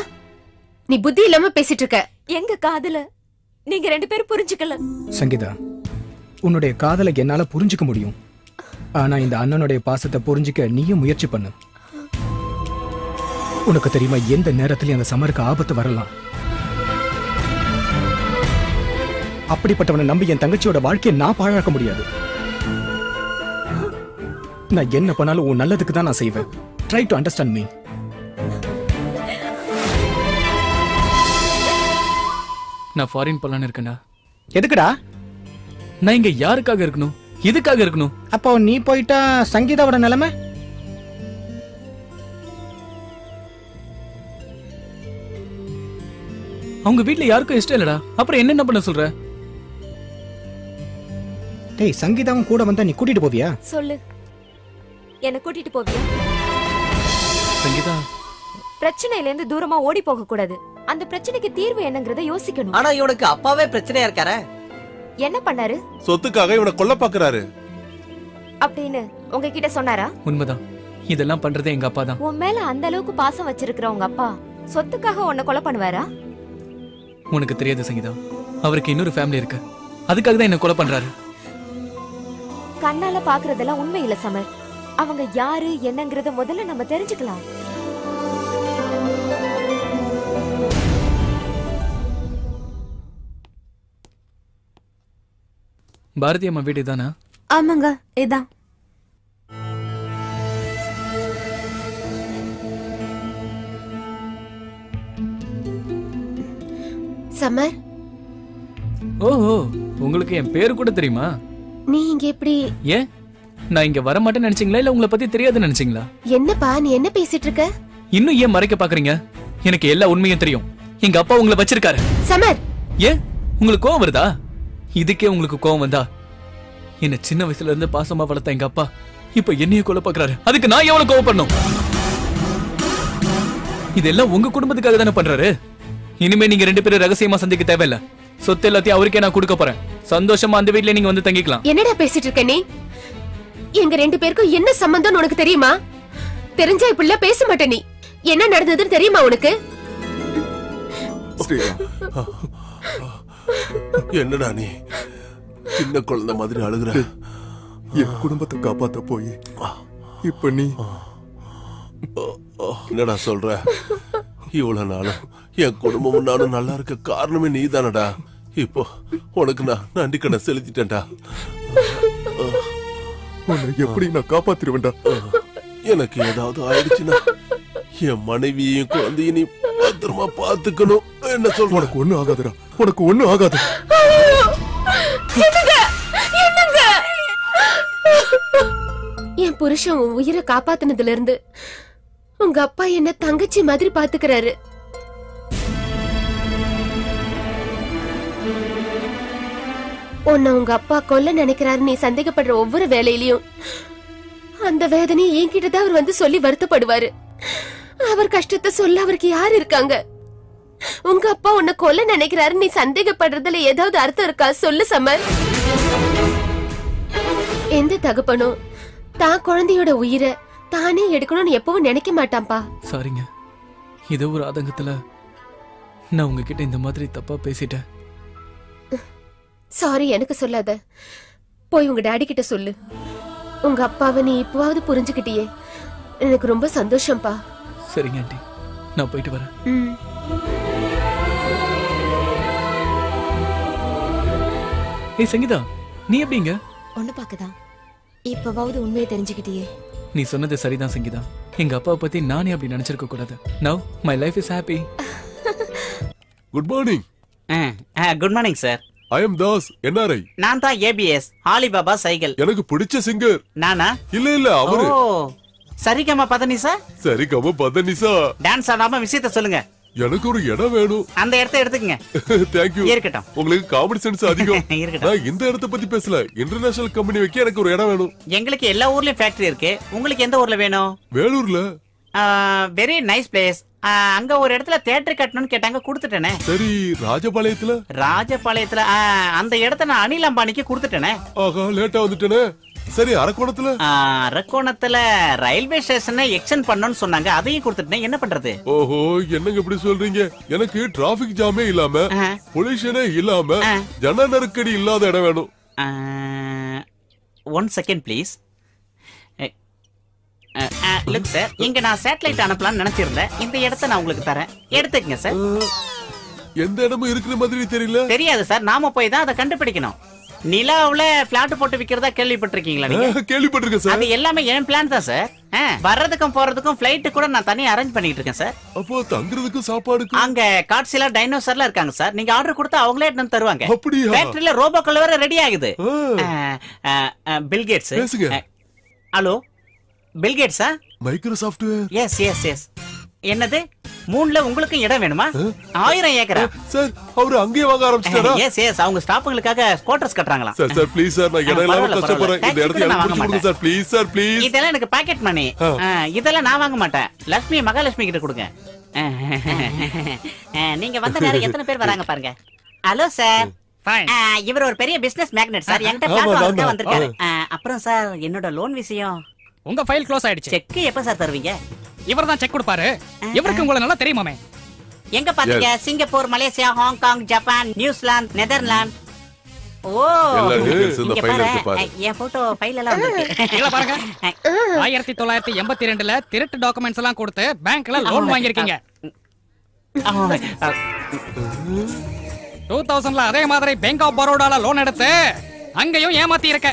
நீ புத்தி இல்லாம பேசிட்டு இருக்க. எங்க காதல நீங்க 2 பேரும் புரிஞ்சுக்கல. சங்கீதா, உன்னுடைய காதலை என்னால புரிஞ்சுக்க முடியும். ஆனா இந்த அண்ணனுடைய பாசத்தை புரிஞ்சுக்க நீயும் முயற்சி பண்ணு. உனக்கு தெரியுமா, எந்த நேரத்திலயும் அந்த சமருக்கு ஆபத்து வரலாம். அப்படிப்பட்டவனை நம்பி என் தங்கச்சியோட வாழ்க்கையை நான் பாழாக்க முடியாது. நான் என்ன பண்ணாலும் உன் நல்லதுக்கு தான் நான் செய்வேன். Try to understand me. நான் ஃபாரின் போலான்னு இருக்கேன்டா. எதுக்குடா? நான் இங்க யாருக்காக இருக்கணும், எதுக்காக இருக்கணும்? அப்போ நீ போயிட்டா சங்கீதாவோட நிலைமை? அவங்க வீட்ல யாருக்கும் இஷ்டம் இல்லடா. அப்புறம் என்ன பண்ண சொல்ற? டேய், சங்கீதாவும் கூட வந்தா நீ கூட்டிட்டு போவியா? சொல்லு, என்ன கூட்டிட்டு போவியா? சங்கீதா, பிரச்சனையில இருந்து தூரமா ஓடி போக கூடாது. அந்த பிரச்சனைக்கு தீர்வு என்னங்கறத யோசிக்கணும். ஆனா இவனுக்கு அப்பாவே பிரச்சனையா இருக்காரே. என்ன பண்ணாரு? சொத்துக்காக இவனை கொல்ல பாக்குறாரு அப்படின்னு உங்ககிட்ட சொன்னாரா? உண்மைதான். இதெல்லாம் பண்றதே எங்க அப்பா தான். உன் மேல அந்த அளவுக்கு பாசம் வச்சிருக்கிற உங்க அப்பா சொத்துக்காக உன்னை கொலை பண்ணுவாரா? உனக்கு தெரியாது சங்கீதா, அவருக்கு இன்னொரு ஃபேமிலி இருக்கு. அதுக்காக தான் என்ன கொலை பண்றாரு. கண்ணால பாக்குறதெல்லாம் உண்மை இல்ல சமர். அவங்க யாரு என்னங்கறத முதல்ல நம்ம தெரிஞ்சுக்கலாம். பாரதி அம்மா வீடு தானா? ஆமாங்க, இதான். சமர், ஓஹோ, உங்களுக்கு என் பேரு கூட தெரியுமா? நீ இங்க எப்படி? ஏன் நான் இங்க வர மாட்டேன்னு நினைச்சீங்களா, இல்ல உங்களை பத்தி தெரியாதுன்னு நினைச்சீங்களா? என்னப்பா நீ என்ன பேசிட்டு இருக்க? இன்னும் ஏன் மறைக்க பாக்குறீங்க? எனக்கு எல்லா உண்மையும் தெரியும். எங்க அப்பா உங்களை வச்சிருக்காரு. சமர், ஏன் உங்களுக்கு கோவம் வருதா? இதுக்கே உங்களுக்கு கோவம் வந்தா, என்ன சின்ன வயசுல இருந்து பாசமா வளர்த்த எங்க அப்பா இப்ப என்னைய கொலை பாக்குறாரு. அதுக்கு நான் எவ்வளவு கோவப்படணும்? இதெல்லாம் உங்க குடும்பத்துக்காக தானே பண்றாரு. இனிமே நீங்க 2 பேரும் ரகசியமா சந்திக்க தேவையில்ல. சொத்து எல்லாத்தையும் அவருக்கே நான் கொடுக்க போறேன். சந்தோஷமா அந்த வீட்ல நீங்க வந்து தங்கிக்கலாம். என்னடா பேசிட்டு இருக்க நீ? எங்க 2 பேருக்கும் என்ன சம்பந்தம் உனக்கு தெரியுமா? தெரிஞ்சா இப்படி பேச மாட்ட. நீ என்ன நடந்ததுன்னு தெரியுமா உனக்கு? என்னடா நீ சின்ன குழந்தை மாதிரி அழுகுற? என் குடும்பத்தை காப்பாத்த போய் இப்ப நீ என்னடா சொல்ற? இவ்வளவு நாளும் என் குடும்பமும் நானும் நல்லா இருக்க காரணமே நீ தானடா. இப்போ உனக்கு நான் நன்றி கடன் செலுத்திட்டேன்டா. உன்னை எப்படி நான் காப்பாத்திருவேன்டா? எனக்கு ஏதாவது ஆயிடுச்சுன்னா என் மனைவியையும் குழந்தையும் நீ பத்திரமா பாத்துக்கணும். என்ன சொல்ற? உனக்கு ஒண்ணு ஆகாதுடா, உனக்கு ஒண்ணு ஆகாது. என் புருஷன் உன் உயிரை காப்பாத்தினதுல இருந்து உங்க அப்பா என்ன தங்கச்சி மாதிரி பாத்துக்கிறாரு. உன்னை உங்க அப்பா கொல்ல நினைக்கிறாரு நீ சந்தேகப்படுற ஒவ்வொரு வேலையிலயும் அந்த வேதனையை என்கிட்டதான் அவர் வந்து சொல்லி வருத்தப்படுவாரு. அவர் கஷ்டத்தை சொல்ல அவருக்கு யாரு இருக்காங்க? உங்க அப்பா உன்னை கொல்ல நினைக்கிறாரு நீ சந்தேகப்படுறதுல ஏதாவது அர்த்தம் இருக்கா? சொல்லு சமர். எந்த தகப்பனும் தான் குழந்தையோட உயிரை தானே எடுக்கணும்னு எப்பவும் நினைக்க மாட்டான்பா. சாரிங்க, ஏதோ ஒரு ஆதங்கத்துல நான் உங்ககிட்ட இந்த மாதிரி தப்பா பேசிட்டேன். சாரி எனக்கு சொல்லாத. போய் உங்க டாடி கிட்ட சொல்லு. உங்க அப்பாவை நீ இப்பவாவது புரிஞ்சுக்கிட்டியே, எனக்கு ரொம்ப சந்தோஷம்பா. சரிங்க ஆண்டி, நான் போயிட்டு வரேன். ஏய் சங்கீதா, நீ எப்படிங்க? ஒண்ணு பாக்கதான். இப்பவாவது உண்மையை தெரிஞ்சுக்கிட்டியே. நீ சொன்னது சரிதான் சங்கீதா. எங்க அப்பாவை பத்தி நானே அப்படி நினைச்சிருக்க கூடாது. Now my life is happy. Good morning. Good morning sir. I am Das NRI. நான் தான் ஏபிஎஸ் ஆலிபாபா சைக்கிள். எனக்கு பிடிச்ச சிங்கர். நானா? இல்ல அவரு. சரிகமா பதனிசா. சரிகமா பதனிசா. டான்ஸ் ஆடாம விஷயத்தை சொல்லுங்க. எனக்கு ஒரு இடம் வேணும். அந்த இடத்தை எடுத்துக்கங்க. Thank you. இருக்கட்டும். உங்களுக்கு காமெடி சென்ஸ் அதிகம். இருக்கட்டும். நான் இந்த இடத்தை பத்தி பேசல. இன்டர்நேஷனல் கம்பெனி வைக்க எனக்கு ஒரு இடம் வேணும். எங்களுக்கு எல்லா ஊர்லயும் ஃபேக்டரி இருக்கு. உங்களுக்கு எந்த ஊர்ல வேணும்? வேலூர்ல. Very nice place. அங்க ஒரு இடத்துல தியேட்டர் கட்டணும்னு கேட்டாங்க, கொடுத்துட்டேனே. சரி, ராஜபாளையத்துல? ராஜபாளையத்துல அந்த இடத்தை நான் அனில் அம்பானிக்கு கொடுத்துட்டேனே. ஆஹா, லேட்டா வந்துட்டேனே. சரி, அரக்கோணத்துல? அரக்கோணத்துல ரயில்வே ஸ்டேஷனை எக்ஸ்டெண்ட் பண்ணனும்னு சொன்னாங்க, அதையும் கொடுத்துட்டேன். என்ன பண்றது? ஓஹோ, என்னங்க இப்படி சொல்றீங்க? எனக்கு டிராபிக் ஜாமே இல்லாம, பொல்யூஷனே இல்லாம, ஜன நெருக்கடி இல்லாத இடம் வேணும். 1 செகண்ட் ப்ளீஸ். லுக் சார், இங்க நான் சேட்டலைட் அனுப்பலாம்னு நினைச்சிருந்தேன். இந்த இடத்தை நான் உங்களுக்கு தரேன், எடுத்துக்கங்க சார். எந்த இடமும் இருக்கிற மாதிரி தெரியல. தெரியாது சார், நாம போய் தான் அதை கண்டுபிடிக்கணும். நிலாவுல பிளாட் போட்டு விக்கிறதா கேள்விப்பட்டிருக்கீங்களா நீங்க? கேள்விப்பட்டிருக்கேன் சார். அது எல்லாமே என் பிளான் தான் சார். வர்றதுக்கும் போறதுக்கும் ஃளைட் கூட நான் தனியா அரேஞ்ச் பண்ணிட்டு இருக்கேன் சார். அப்போ தங்குறதுக்கு சாப்பாடுக்கு? அங்க காட்சில டைனோசர்லாம் இருக்காங்க சார். நீங்க ஆர்டர் கொடுத்தா அவங்களே எடுத்து தருவாங்க. அப்படியா? ஃபேக்டரியில ரோபோக்கள் வேற ரெடி ஆகுது. Bill Gates. ஹலோ, பில் கேட்ஸா? மைக்ரோசாஃப்ட். Yes yes yes. என்னது, மூணுல உங்களுக்கு இடம் வேணுமா? 1000 ஏக்கரா சார்? அவரு அங்கேயே வாங்க ஆரம்பிச்சிட்டாரா? எஸ் எஸ், அவங்க ஸ்டாஃப்ங்களுக்காக குவார்ட்டர்ஸ் கட்டறாங்களா? சார் சார் ப்ளீஸ் சார், நான் இடம் இல்லாம கஷ்டப்படுறேன். இந்த இடத்தை எனக்கு கொடுத்து கொடுங்க சார், ப்ளீஸ் சார், ப்ளீஸ். இதெல்லாம் எனக்கு பாக்கெட் மணி. இதெல்லாம் நான் வாங்க மாட்டேன். லட்சுமி மகாலட்சுமி கிட்ட கொடுங்க. நீங்க வந்த நேரம் எத்தனை பேர் வராங்க பாருங்க. ஹலோ சார், இவர் ஒரு பெரிய பிசினஸ் மேக்னெட் சார். என்கிட்ட பிளாட் வாங்க வந்திருக்காரு. அப்புறம் சார், என்னோட லோன் விஷயம். உங்க ஃபைல் க்ளோஸ் ஆயிடுச்சு. செக் எப்ப சார் தருவீங்க? இவர்தான் செக் கொடுப்பாரு. இவருக்கு உங்களை நல்லா தெரியுமாமே. எங்க பாத்தீங்க? Singapore, Malaysia, Hong Kong, Japan, New Zealand, Netherlands. ஓ, இங்க பாருங்க, என் போட்டோ ஃபைல் எல்லாம் வந்திருக்கு. இல்ல பாருங்க, 1982ல திருட்டு டாக்குமெண்ட்ஸ் எல்லாம் கொடுத்து பேங்க்ல லோன் வாங்கிருக்கீங்க. 2000ல அதே மாதிரி பேங்க் ஆஃப் பரோடால லோன் எடுத்து அங்கேயும் ஏமாத்தி இருக்க.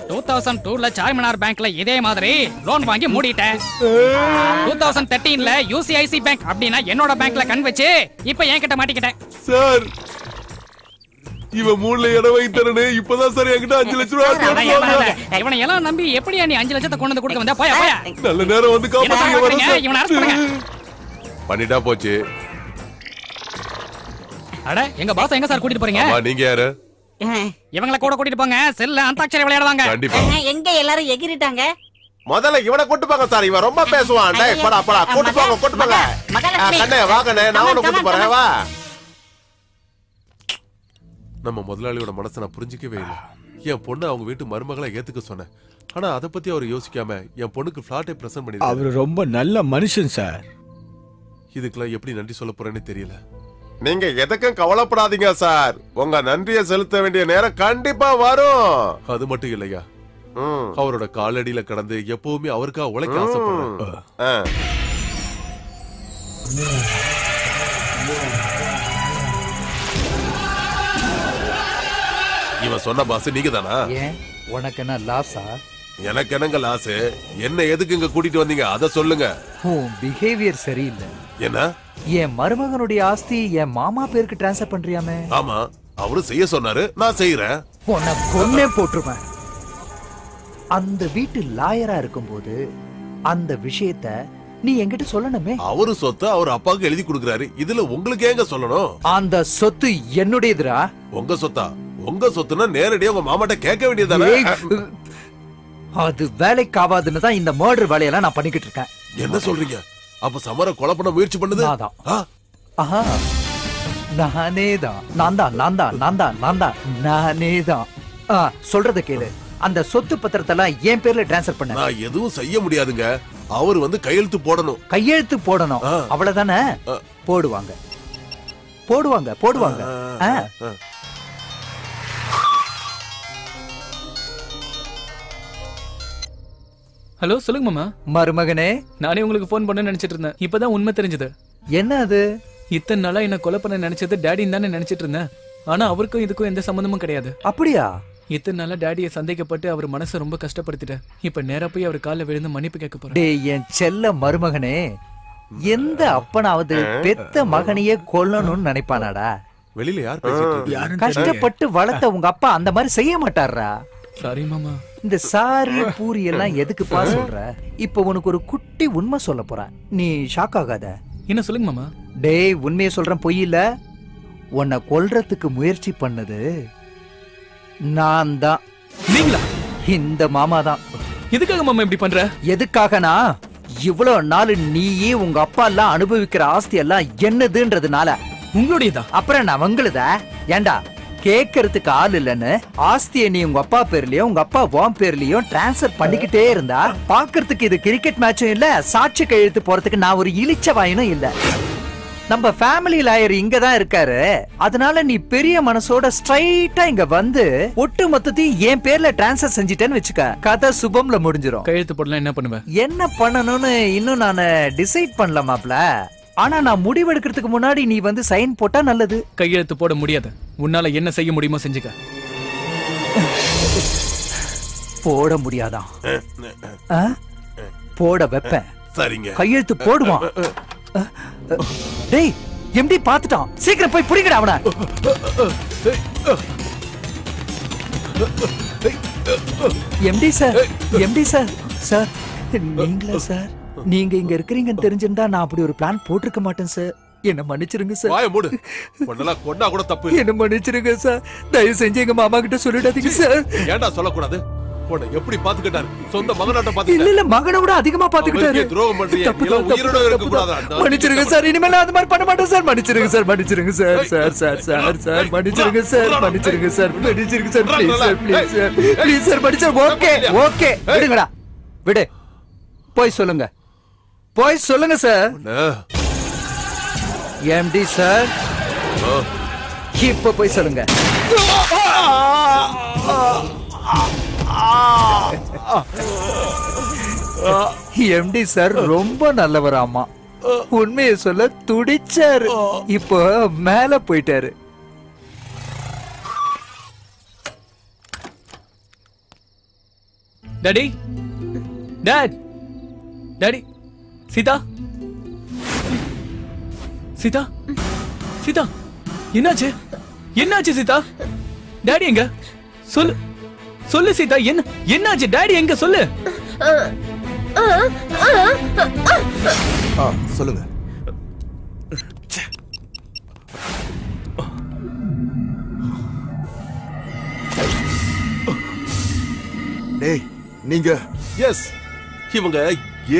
2002ல சார்மினார் பேங்க்ல இதே மாதிரி லோன் வாங்கி மூடிட்டேன். 2013ல யூசிஐசி பேங்க் அப்படின்னா என்னோட பேங்க்ல கண் வச்சு இப்ப என்கிட்ட மாட்டிக்கிட்டேன். சார், இவன் மூணுல இடம் வாங்கி தரனே, இப்பதான் சார் என்கிட்ட 5 லட்சம் ரூபாய். இவனை எல்லாம் நம்பி எப்படியா நீ 5 லட்சத்தை கொண்டு வந்து கொடுக்க வந்த? போயா போயா. நல்ல நேரம் வந்து காப்பாத்துங்க. இவனை அரெஸ்ட் பண்ணுங்க. பண்ணிட்டா போச்சு. அட, எங்க பாஸ் எங்க சார் கூட்டிட்டு போறீங்க? நீங்க யாரு? இவங்கள கூட கூட்டிட்டு போங்க, செல்ல அந்தாக்ஷரி விளையாடுவாங்க. கண்டிப்பா. எங்க எல்லாரும் எகிரிட்டாங்க? முதல்ல இவனை கூட்டி போங்க சார், இவன் ரொம்ப பேசுவான். டேய் போடா போடா, கூட்டி போங்க கூட்டி போங்க. கண்ணே வா கண்ணே, நான் உன்னை கூட்டி போறேன் வா. நம்ம முதலாளியோட மனசை நான் புரிஞ்சிக்கவே இல்லை. என் பொண்ணு அவங்க வீட்டு மருமகளை ஏத்துக்க சொன்னேன். ஆனா அதை பத்தி அவர் யோசிக்காம என் பொண்ணுக்கு பிளாட்டை பிரசன்ட் பண்ணி. அவர் ரொம்ப நல்ல மனுஷன் சார். இதுக்கெல்லாம் எப்படி நன்றி சொல்ல போறேன்னு தெரியல. நீங்க எதுக்கும் கவலைப்படாதீங்க சார், உங்க நன்றியை செலுத்த வேண்டிய நேரம் கண்டிப்பா வரும். அது மட்டும் இல்லையா, அவரோட காலடியில கடந்து எப்பவுமே அவருக்கா உழைக்க ஆசைப்படுறேன். இவன் சொன்ன பாஸ் நீங்க தானா? உனக்கு என்ன லாஸா? எனக்கு என்னங்க லாஸ்? என்ன எதுக்கு இங்க கூட்டிட்டு வந்தீங்க அத சொல்லுங்க. பிஹேவியர் சரியில்லை. என்ன? என் மருமகனுடைய ஆஸ்தி என் மாமா பேருக்கு டிரான்ஸ்ஃபர் பண்றியாமே? ஆமா, அவரு செய்ய சொன்னாரு, நான் செய்யறேன். உன்னை கொன்னே போட்டுருவேன். அந்த வீட்டு லாயரா இருக்கும்போது அந்த விஷயத்த நீ என்கிட்ட சொல்லணுமே. அவரு சொத்து அவர் அப்பாவுக்கு எழுதி கொடுக்கறாரு, இதுல உங்களுக்கு ஏங்க சொல்லணும்? அந்த சொத்து என்னுடையதுடா. உங்க சொத்தா? உங்க சொத்துனா நேரடியா உங்க மாமாட்ட கேட்க வேண்டியதானே? அது வேலைக்கு ஆகாதுன்னு தான் இந்த மர்டர் வேலையெல்லாம் நான் பண்ணிக்கிட்டு இருக்கேன். என்ன சொல்றீங்க? அப்ப சமர கொலை பண்ண முயற்சி பண்ணது சொல்றத கேளு. அந்த சொத்து பத்திரத்தெல்லாம் என் பேர்ல டிரான்ஸ்ஃபர் பண்ண. நான் எதுவும் செய்ய முடியாதுங்க. அவர் வந்து கையெழுத்து போடணும். கையெழுத்து போடணும், அவ்வளவுதானே? போடுவாங்க போடுவாங்க போடுவாங்க. ஹலோ, சொல்லுங்க மாமா. மருமகனே, நானே உங்களுக்கு போன் பண்ண நினைச்சிட்டு இருந்தேன். இப்பதான் உண்மை தெரிஞ்சது. என்ன அது? இத்தனை நாளா என்ன கொலை பண்ண நினைச்சது டேடின்னு தானே நினைச்சிட்டு இருந்தேன். ஆனா அவருக்கும் இதுக்கும் எந்த சம்பந்தமும் கிடையாது. அப்படியா? இத்தனை நாளா டேடியை சந்தேகப்பட்டு அவர் மனசை ரொம்ப கஷ்டப்படுத்திட்டேன். இப்ப நேரா போய் அவர் காலில் விழுந்து மன்னிப்பு கேட்க போறேன். டேய் என் செல்ல மருமகனே, எந்த அப்பனாவது பெத்த மகனையே கொல்லணும்னு நினைப்பானாடா? வெளியில யார் பேசிட்டு கஷ்டப்பட்டு வளர்த்த உங்க அப்பா அந்த மாதிரி செய்ய மாட்டாரா? சாரி மாமா. இந்த சாரி பூரி எல்லாம் எதுக்குப்பா சொல்ற? இப்ப உனக்கு ஒரு குட்டி உண்மை சொல்ல போறேன், நீ ஷாக் ஆகாத. என்ன சொல்லுங்க மாமா. டேய், உண்மையை சொல்றேன், பொய் இல்ல. உன்னை கொல்றதுக்கு முயற்சி பண்ணது நான் தான். நீங்களா? இந்த மாமா தான். எதுக்காக மாமா இப்படி பண்ற? எதுக்காகனா, இவ்வளவு நாள் நீயே உங்க அப்பா எல்லாம் அனுபவிக்கிற ஆஸ்தி எல்லாம் என்னதுன்றதுனால. உங்களுடையதா? அப்புறம் நான் உங்களுதா? ஏண்டா கேட்கறதுக்கு ஆள் இல்லன்னு ஆஸ்தியை நீ உங்க அப்பா பேர்லயும் உங்க அப்பா உன் பேர்லயும் டிரான்ஸ்ஃபர் பண்ணிக்கிட்டே இருந்தா பாக்குறதுக்கு இது கிரிக்கெட் மேட்சும் இல்ல, சாட்சி கையெழுத்து போறதுக்கு நான் ஒரு இழிச்ச வாயனும் இல்ல. நம்ம ஃபேமிலி லாயர் இங்க தான் இருக்காரு. அதனால நீ பெரிய மனசோட ஸ்ட்ரைட்டா இங்க வந்து ஒட்டு மொத்தத்தையும் என் பேர்ல டிரான்ஸ்ஃபர் செஞ்சிட்டேன்னு வச்சுக்க, கதை சுபம்ல முடிஞ்சிரும். கையெழுத்து போடலாம் என்ன பண்ணுவேன்? என்ன பண்ணணும்னு இன்னும் நான் டிசைட் பண்ணல மாப்ள. ஆனா நான் முடிவெடுக்கிறதுக்கு முன்னாடி நீ வந்து சைன் போட்டா நல்லது. கையெழுத்து போட முடியாது. உன்னால என்ன செய்ய முடியுமோ செஞ்சுக்க. போட முடியாதான்? போட வைப்பேன். சரிங்க. கையெழுத்து போடுவான். டேய், எம்டி பாத்துட்டான், சீக்கிரம் போய் புடிங்கடா அவன. MD sir, MD sir, sir நீங்களா சார்? நீங்க இங்க இருக்கிறீங்கன்னு தெரிஞ்சிருந்தா நான் அப்படி ஒரு பிளான் போட்டிருக்க மாட்டேன் சார். என்ன மன்னிச்சிருங்க சார். வாயை மூடு. கொண்டலாம் கொண்டா கூட தப்பு. என்ன மன்னிச்சிருங்க சார். தயவு செஞ்சு எங்க மாமா கிட்ட சொல்லிடாதீங்க சார். ஏன்டா சொல்லக்கூடாது? உன்னை எப்படி பாத்துக்கிட்டாரு? சொந்த மகனாட்ட பாத்துக்கிட்டாரு. இல்ல இல்ல, மகனை விட அதிகமா பாத்துக்கிட்டாரு. துரோகம் பண்றீங்க. உயிரோட இருக்க கூடாதா? மன்னிச்சிருங்க சார். இனிமேல் அது மாதிரி பண்ண மாட்டேன் சார். மன்னிச்சிருங்க சார். மன்னிச்சிருங்க sir. Sir sir sir sir மன்னிச்சிருங்க சார். மன்னிச்சிருங்க சார். மன்னிச்சிருங்க sir. Please sir, please sir, please sir, மன்னிச்சிருங்க. ஓகே ஓகே, விடுங்கடா, விடு. போய் சொல்லுங்க, போய் சொல்லுங்க சார். எம்டி சார், இப்ப போய் சொல்லுங்க. எம்டி சார் ரொம்ப நல்லவராமா. உண்மையை சொல்ல துடிச்சாரு. இப்போ மேல போயிட்டாரு. Daddy, dad, daddy, Sita, Sita, Sita, என்னாச்சு? என்னாச்சு சீதா? டாடி எங்க? சொல்லு, சொல்லு சீதா, என்னாச்சு? டாடி எங்க? சொல்லு. சொல்லுங்க. டேய், நீங்க எஸ், இவங்க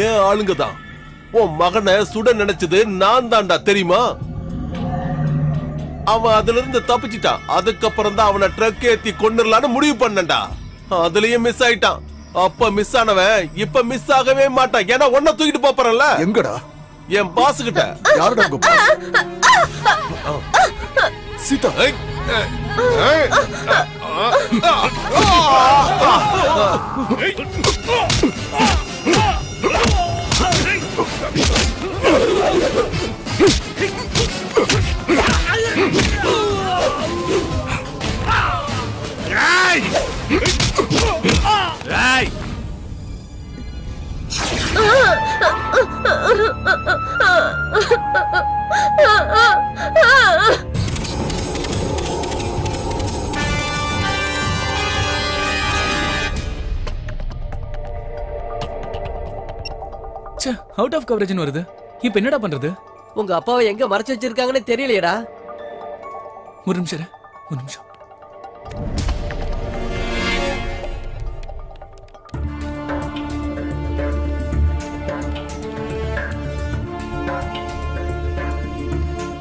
ஏன் ஆளுங்க தான். உன் மகனை சுட நினைச்சது நான் தான்டா, தெரியுமா? அவன் அதுல இருந்து தப்பிச்சிட்டான். அதுக்கப்புறம் தான் அவனை ட்ரக் ஏத்தி கொண்டுலான்னு முடிவு பண்ணண்டா. அதுலயும் மிஸ் ஆயிட்டான். அப்ப மிஸ் ஆனவன் இப்ப மிஸ் ஆகவே மாட்டான். ஏன்னா ஒன்ன தூக்கிட்டு போறல. எங்கடா? என் பாஸ் கிட்ட. யாருடா உங்க boss? Sita. Out of coverage வருது. இப்ப என்னடா பண்றது? உங்க அப்பாவை எங்க மறைச்சு வச்சிருக்காங்கன்னு தெரியலையடா. ஒரு நிமிஷம், ஒரு நிமிஷம்.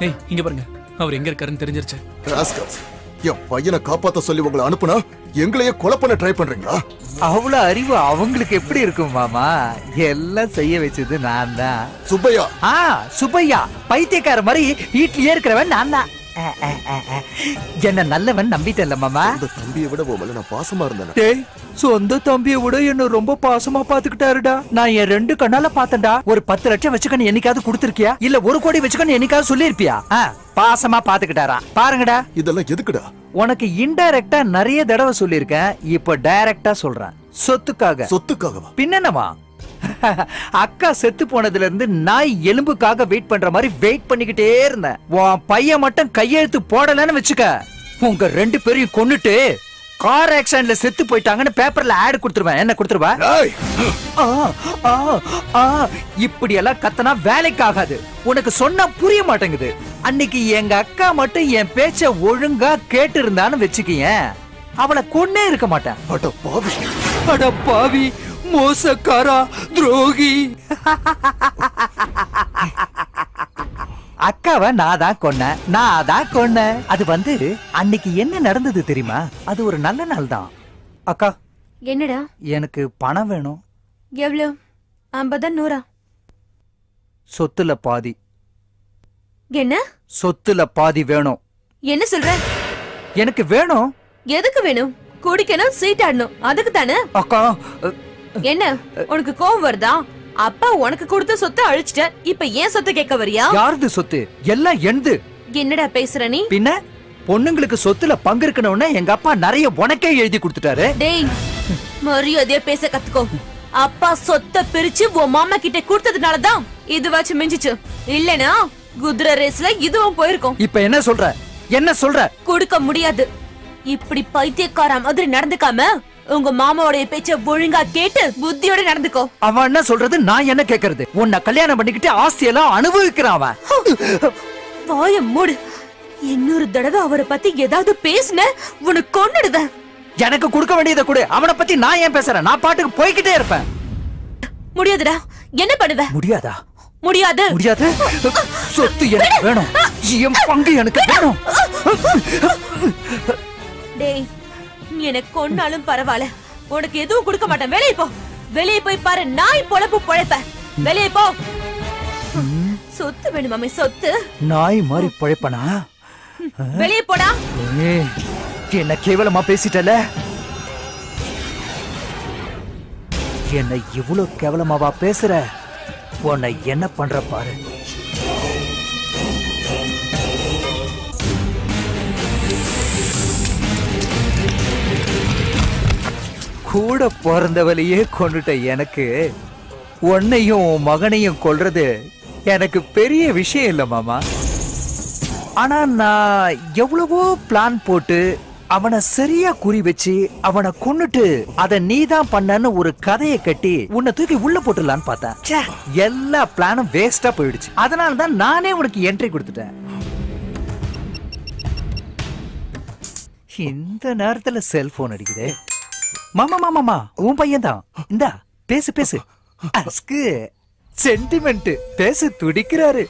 ஏய், இங்க பாருங்க, அவர் எங்க இருக்காருன்னு தெரிஞ்சிருச்சு. ராஸ்கல்ஸ், என் பையனை காப்பாத்த சொல்லி உங்களை அனுப்புனா எங்களையே கொலை பண்ண ட்ரை பண்றீங்களா? அவ்வளவு அறிவு அவங்களுக்கு எப்படி இருக்கும் மாமா? எல்லாம் செய்ய வச்சது நான் தான். சுப்பையா. சுப்பையா பைத்தியக்கார மாதிரி வீட்லயே இருக்கிறவன் நான் தான். என்ன நல்லவன் நம்பிட்டேன்ல மாமா. இந்த தம்பியை விட உன் மேல நான் பாசமா இருந்தேன். டேய், சொந்த தம்பியை விட என்ன ரொம்ப பாசமா பாத்துக்கிட்டாருடா. நான் என் 2 கண்ணால பார்த்தேன்டா. ஒரு 10 லட்சம் வச்சுக்கன்னு என்னைக்காவது கொடுத்திருக்கியா? இல்ல 1 கோடி வச்சுக்கன்னு என்னைக்காவது சொல்லிருப்பியா? பாசமா பாத்துக்கிட்டாரா பாருங்கடா. இதெல்லாம் எதுக்குடா? உனக்கு இன்டைரக்டா நிறைய தடவை சொல்லிருக்கேன். இப்ப டைரக்டா சொல்றேன். சொத்துக்காக. சொத்துக்காகவா? பின்னவா? அக்கா செத்து போனதுல இருந்து நாய் எலும்புக்காக வெயிட் பண்ற மாதிரி வெயிட் பண்ணிக்கிட்டே இருந்தேன். உன் பையன் மட்டும் கையெழுத்து போடலன்னு வச்சுக்க, உங்க 2 பேரையும் கொன்னுட்டு கார் ஆக்சிடென்ட்ல செத்து போயிட்டாங்கன்னு பேப்பர்ல ஆட் கொடுத்துருவேன். என்ன கொடுத்துருவா? இப்படி எல்லாம் கத்தனா வேலைக்கு ஆகாது. உனக்கு சொன்னா புரிய மாட்டேங்குது. அன்னைக்கு எங்க அக்கா மட்டும் என் பேச்ச ஒழுங்கா கேட்டு இருந்தான்னு வச்சுக்கேன், அவளை கொன்னே இருக்க மாட்டேன். அட பாவி, மோசக்காரா, துரோகி. அக்காவை நான் தான் கொன்னேன். அது அன்னைக்கு என்ன நடந்தது தெரியுமா? அது ஒரு நல்ல நாள் தான். அக்கா, என்னடா? எனக்கு பணம் வேணும். எவ்வளவு? 50 100? சொத்துல பாதி. என்ன? சொத்துல பாதி வேணும். என்ன சொல்ற? எனக்கு வேணும். எதுக்கு வேணும்? குடிக்கணும், சீட்டாடணும், அதுக்கு தானே. அக்கா, என்ன உனக்கு கோவம் வருதா? அப்பா உனக்கு கொடுத்த சொத்தை அழிச்சிட்ட, இப்ப ஏன் சொத்தை கேட்க வரியா? யாருது சொத்து? எல்லாம் எந்து. என்னடா பேசுற நீ? பின்ன பொண்ணுங்களுக்கு சொத்துல பங்கு இருக்கணும்னு எங்க அப்பா நிறைய உனக்கே எழுதி கொடுத்துட்டாரு. டேய், மரியாதையா பேச கத்துக்கோ. அப்பா சொத்தை பிரிச்சு உன் மாமா கிட்ட கொடுத்ததுனாலதான் இதுவாச்சும் மிஞ்சிச்சு. இல்லனா குதிரை ரேஸ்ல இதுவும் போயிருக்கும். இப்ப என்ன சொல்ற? கொடுக்க முடியாது. இப்படி பைத்தியக்கார மாதிரி நடந்துக்காம உங்க மாமாவோட பேச்ச ஒழுங்கா கேட்டு புத்தியோட நடந்துக்கோ. அவன் என்ன சொல்றது, நான் என்ன கேக்குறது? உன்னை கல்யாணம் பண்ணிக்கிட்டு ஆஸ்தியெல்லாம் அனுபவிக்கிறான் அவன். வாய மூடு. இன்னொரு தடவை அவரை பத்தி ஏதாவது பேசுன உனக்கு கொன்னுடுவேன். எனக்கு கொடுக்க வேண்டியதை கொடு. அவனை பத்தி நான் ஏன் பேசுறேன்? நான் பாட்டுக்கு போய்கிட்டே இருப்பேன். முடியாதுடா. என்ன பண்ணுவ? முடியாதா? முடியாது. சொத்து எனக்கு வேணும். என் பங்கு எனக்கு வேணும். டேய், எனக்கு கொன்னாலும் பரவாயில்ல, உனக்கு எதுவும் கொடுக்க மாட்டேன். வெளியே போய் பாரு. நாய் பொழப்பு பொழைப்ப. வெளியே போ. சொத்து வேணுமாமே, சொத்து. நாய் மாதிரி பொழைப்பனா? வெளியே போடா. என்ன கேவலமா பேசிட்டல? என்ன இவ்வளவு கேவலமாவா பேசுற? உன்னை என்ன பண்ற பாரு. கூட பிறந்தவளையே கொண்டுட்ட எனக்கு உன்னையும் மகனையும் கொல்றது எனக்கு பெரிய விஷயம் இல்ல மாமா. ஆனா நான் எவ்வளவோ பிளான் போட்டு அவனை சரியா குறி வச்சு அவனை கொன்னுட்டு அத நீதான் பண்ணன்னு ஒரு கதையை கட்டி உன்னை தூக்கி உள்ள போட்டுடலான்னு பார்த்தேன். எல்லா பிளானும் வேஸ்டா போயிடுச்சு. அதனாலதான் நானே உனக்கு என்ட்ரி கொடுத்துட்டேன். இந்த நேரத்துல செல்போன் அடிக்குது. மாமா உன் பையன் தான். இந்தா பேசு. அஸ்கு சென்டிமெண்ட் பேச துடிக்கிறாரு.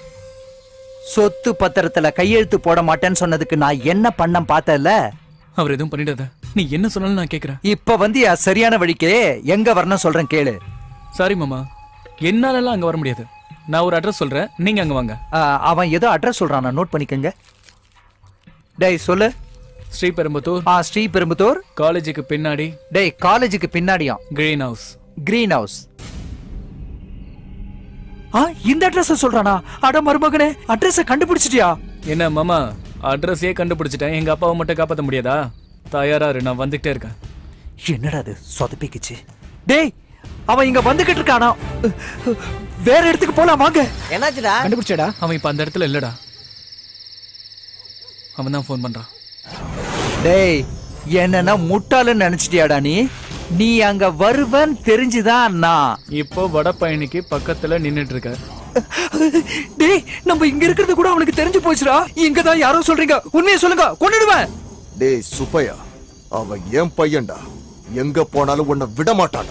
சொத்து பத்திரத்துல கையெழுத்து போட மாட்டேன்னு சொன்னதுக்கு நான் என்ன பண்ண பார்த்தல? அவர் எதுவும் பண்ணிடாத. நீ என்ன சொன்னாலும் நான் கேக்குறேன். இப்ப சரியான வழிக்கே எங்க வரணும் சொல்றேன் கேளு. சாரி மாமா, என்னாலலாம் அங்க வர முடியாது. நான் ஒரு அட்ரஸ் சொல்றேன், நீங்க அங்க வாங்க. அவன் ஏதோ அட்ரஸ் சொல்றான், நோட் பண்ணிக்கங்க. டேய் சொல்லு. ஸ்ரீபெரும்புத்தூர். ஸ்ரீபெரும்புத்தூர். காலேஜுக்கு பின்னாடி. டேய் காலேஜுக்கு பின்னாடியா? Green house. இந்த அட்ரஸ் சொல்றானா? அட மருமகனே, அட்ரஸ் கண்டுபிடிச்சிட்டியா? என்ன மாமா, அட்ரஸே கண்டுபிடிச்சிட்டேன். எங்க அப்பாவை மட்டும் காப்பாத்த முடியாதா? தயாரா இரு, நான் வந்துகிட்டே இருக்கேன். என்னடா அது சொதப்பிக்குச்சு? டேய், அவன் இங்க வந்துகிட்டு இருக்கானா? வேற இடத்துக்கு போலாம் வாங்க. என்னாச்சுடா? கண்டுபிடிச்சடா? அவன் இப்ப அந்த இடத்துல இல்லடா. அவன் தான் ஃபோன் பண்றான். டேய், என்னன்னா முட்டாளன்னு நினைச்சிட்டியாடா நீ? நீ அங்க வருவன்னு தெரிஞ்சுதான் நான் இப்போ வட பயணிக்கு பக்கத்துல நின்னுட்டு இருக்க. டேய், நம்ம இங்க இருக்கிறது கூட அவனுக்கு தெரிஞ்சு போச்சுடா. இங்கதான் யாரோ சொல்றீங்க, உண்மையை சொல்லுங்க, கொன்னுடுவேன். டேய் சுப்பையா, அவன் என் பையன்டா. எங்க போனாலும் உன்னை விட மாட்டான்.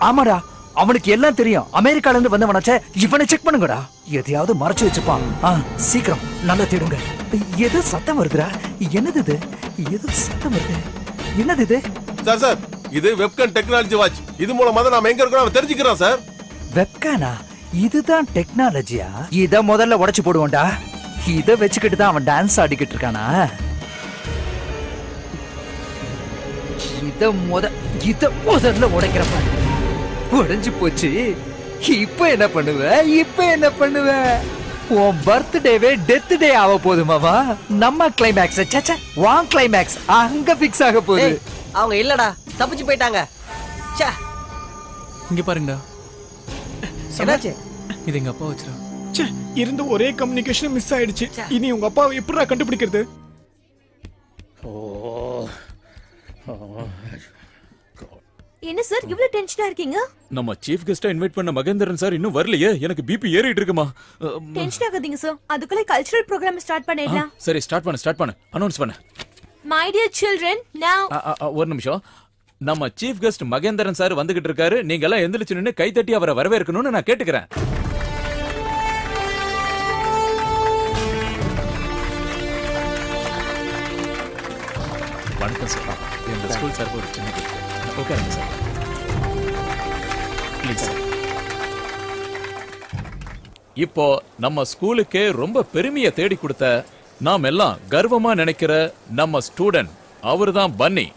ஆமாடா, அவனுக்கு எல்லாம் தெரியும். அமெரிக்கால இருந்து வந்தவனாச்சே. இவனை செக் பண்ணுங்கடா. எதையாவது மறைச்சு வச்சுப்பான். சீக்கிரம் நல்லா தேடுங்க. ஏதோ சத்தம் வருதுடா. என்னது இது? ஏதோ சத்தம் வருது. என்னது இது? சார் இது வெப்கான் டெக்னாலஜி வாட்ச். இது மூலமா தான் நாம எங்க இருக்கோம் தெரிஞ்சுக்கிறோம் சார். வெப்கானா? இதுதான் டெக்னாலஜியா? இத முதல்ல உடைச்சு போடுவோம்டா. இத வச்சுக்கிட்டு தான் அவன் டான்ஸ் ஆடிக்கிட்டு இருக்கானா? இத முதல்ல உடைக்கிறப்ப உடைஞ்சு போச்சு. இப்ப என்ன பண்ணுவ? உன் பர்த்டேவே டெத் டே ஆக போகுது மாமா. நம்ம கிளைமேக்ஸ் வான் கிளைமேக்ஸ் அங்க பிக்ஸ் ஆக போகுது. அவங்க இல்லடா, தப்பிச்சு போயிட்டாங்க. இங்க பாருங்கடா. என்னாச்சு? இது எங்க அப்பா வச்சுடா. ச்சே, இருந்த ஒரே கம்யூனிகேஷன் மிஸ் ஆயிடுச்சு. இனி உங்க அப்பாவை எப்படிடா கண்டுபிடிக்கிறது? என்ன சார் இவ்ளோ டென்ஷனா இருக்கீங்க? நம்ம சீஃப் கெஸ்டா இன்வைட் பண்ண மகேந்திரன் சார் இன்னும் வரலையே. எனக்கு பிபி ஏறிட்டு இருக்குமா. டென்ஷன் ஆகாதீங்க சார். அதுக்குள்ள கல்ச்சுரல் ப்ரோகிராம் ஸ்டார்ட் பண்ணிடலாம். சரி ஸ்டார்ட் பண்ணு. அனௌன்ஸ் பண்ணு. My dear children, now ஒரு நிமிஷம். நம்ம சீஃப் கெஸ்ட் மகேந்திரன் சார் வந்துகிட்டு இருக்காரு. நீங்க எல்லாம் எந்திரிச்சு நின்னு கை தட்டி அவரை வரவேற்கணும்னு நான் கேட்டுக்கிறேன். வணக்கம் சார். இந்த ஸ்கூல் சார் ஒரு சின்ன கிஃப்ட். உட்காருங்க சார். Please sir. இப்போ நம்ம ஸ்கூலுக்கே ரொம்ப பெருமையை தேடி கொடுத்த நாம் எல்லாம் கர்வமா நினைக்கிற நம்ம ஸ்டூடெண்ட் அவர்தான் பன்னி.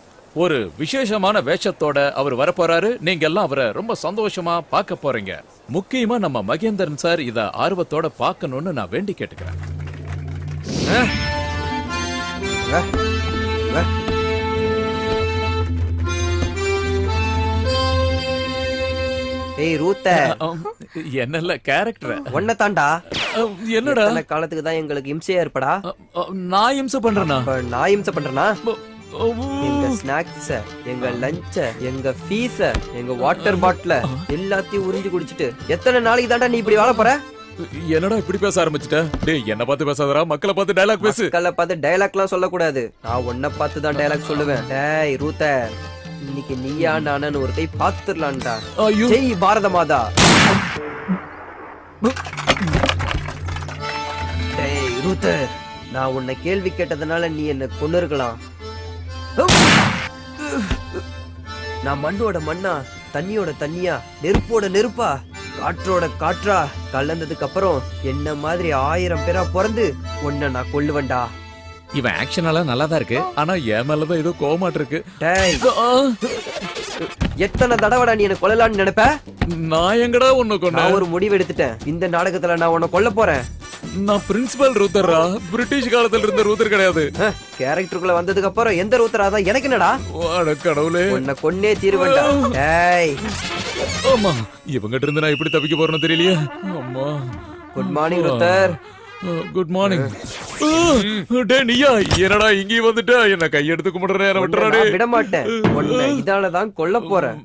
ஒரு விசேஷமான வேஷத்தோட அவர் வரப்போறாரு. நீங்க எல்லாம் அவரை ரொம்ப சந்தோஷமா பார்க்க போறீங்க. முக்கியமா நம்ம மகேந்திரன் சார் இத ஆர்வத்தோட பார்க்கணும்னு நான் வேண்டி கேட்டுக்கிறேன். ஏய் ரூத்த, என்னல்ல கேரக்டர் ஒன்ன தாண்டா. என்னடா காலத்துக்கு தான் எங்களுக்கு இம்சையா இருப்படா. நான் இம்சை பண்றேனா? நான் இம்சை பண்றேனா? எங்க ஸ்நாக்ஸ், எங்க லஞ்ச், எங்க ஃபீஸ், எங்க வாட்டர் பாட்டில் எல்லாத்தையும் உறிஞ்சு குடிச்சிட்டு எத்தனை நாளைக்கு தாண்டா நீ இப்படி வாழ போற? என்னடா இப்படி பேச ஆரம்பிச்சிட்ட? டேய் என்ன பார்த்து பேசாதடா, மக்களை பார்த்து டயலாக் பேசு. மக்களை பார்த்து டயலாக்லாம் சொல்லக்கூடாது. நான் உன்னை பார்த்து தான் டயலாக் சொல்லுவேன். டேய் ரூத்த, இன்னைக்கு நீயா நானு ஒரு கை பாத்துடலான்டா. ஜெய் பாரத மாதா. டேய் ரூத்த, நான் உன்னை கேள்வி கேட்டதுனால நீ என்ன கொன்னு இருக்கலாம். நான் மண்ணோட மண்ணா, தண்ணியோட தண்ணியா, நெருப்போட நெருப்பா, காற்றோட காற்றா கலந்ததுக்கு அப்புறம் என்ன மாதிரி 1000 பேரா பிறந்து உன்னை நான் கொல்லுவேன்டா. இவன் ஆக்ஷன் எல்லாம் நல்லா தான் இருக்கு. ஆனா என் மேலதான் ஏதோ கோவமாட்டு இருக்கு. எத்தனை தடவைடா நீ என்ன கொல்லலாம்னு நினைப்ப? நான் எங்கடா உன்னை கொன்ன? ஒரு முடிவு எடுத்துட்டேன். இந்த நாடகத்துல நான் உன்னை கொல்ல போறேன். நான் பிரின்சிபல் ரூதர்ரா. பிரிட்டிஷ் காலத்துல இருந்த ரூதர் கிடையாது. கேரக்டருக்குள்ள வந்ததுக்கு அப்புறம் எந்த ரூதரா தான் எனக்கு என்னடா? அட கடவுளே, உன்னை கொன்னே தீருவேன்டா. டேய் அம்மா, இவங்கிட்ட இருந்து நான் எப்படி தப்பிக்க போறேன்னு தெரியலையே. அம்மா. குட் மார்னிங் ரூதர். Good morning. டேய் நீயா என்னடா இங்கே வந்துட்ட? என்ன கையெடுத்து கும்பிடுற நேரம் விட்டுறானே. விட மாட்டேன். உன்னை இதால தான் கொல்ல போறேன்.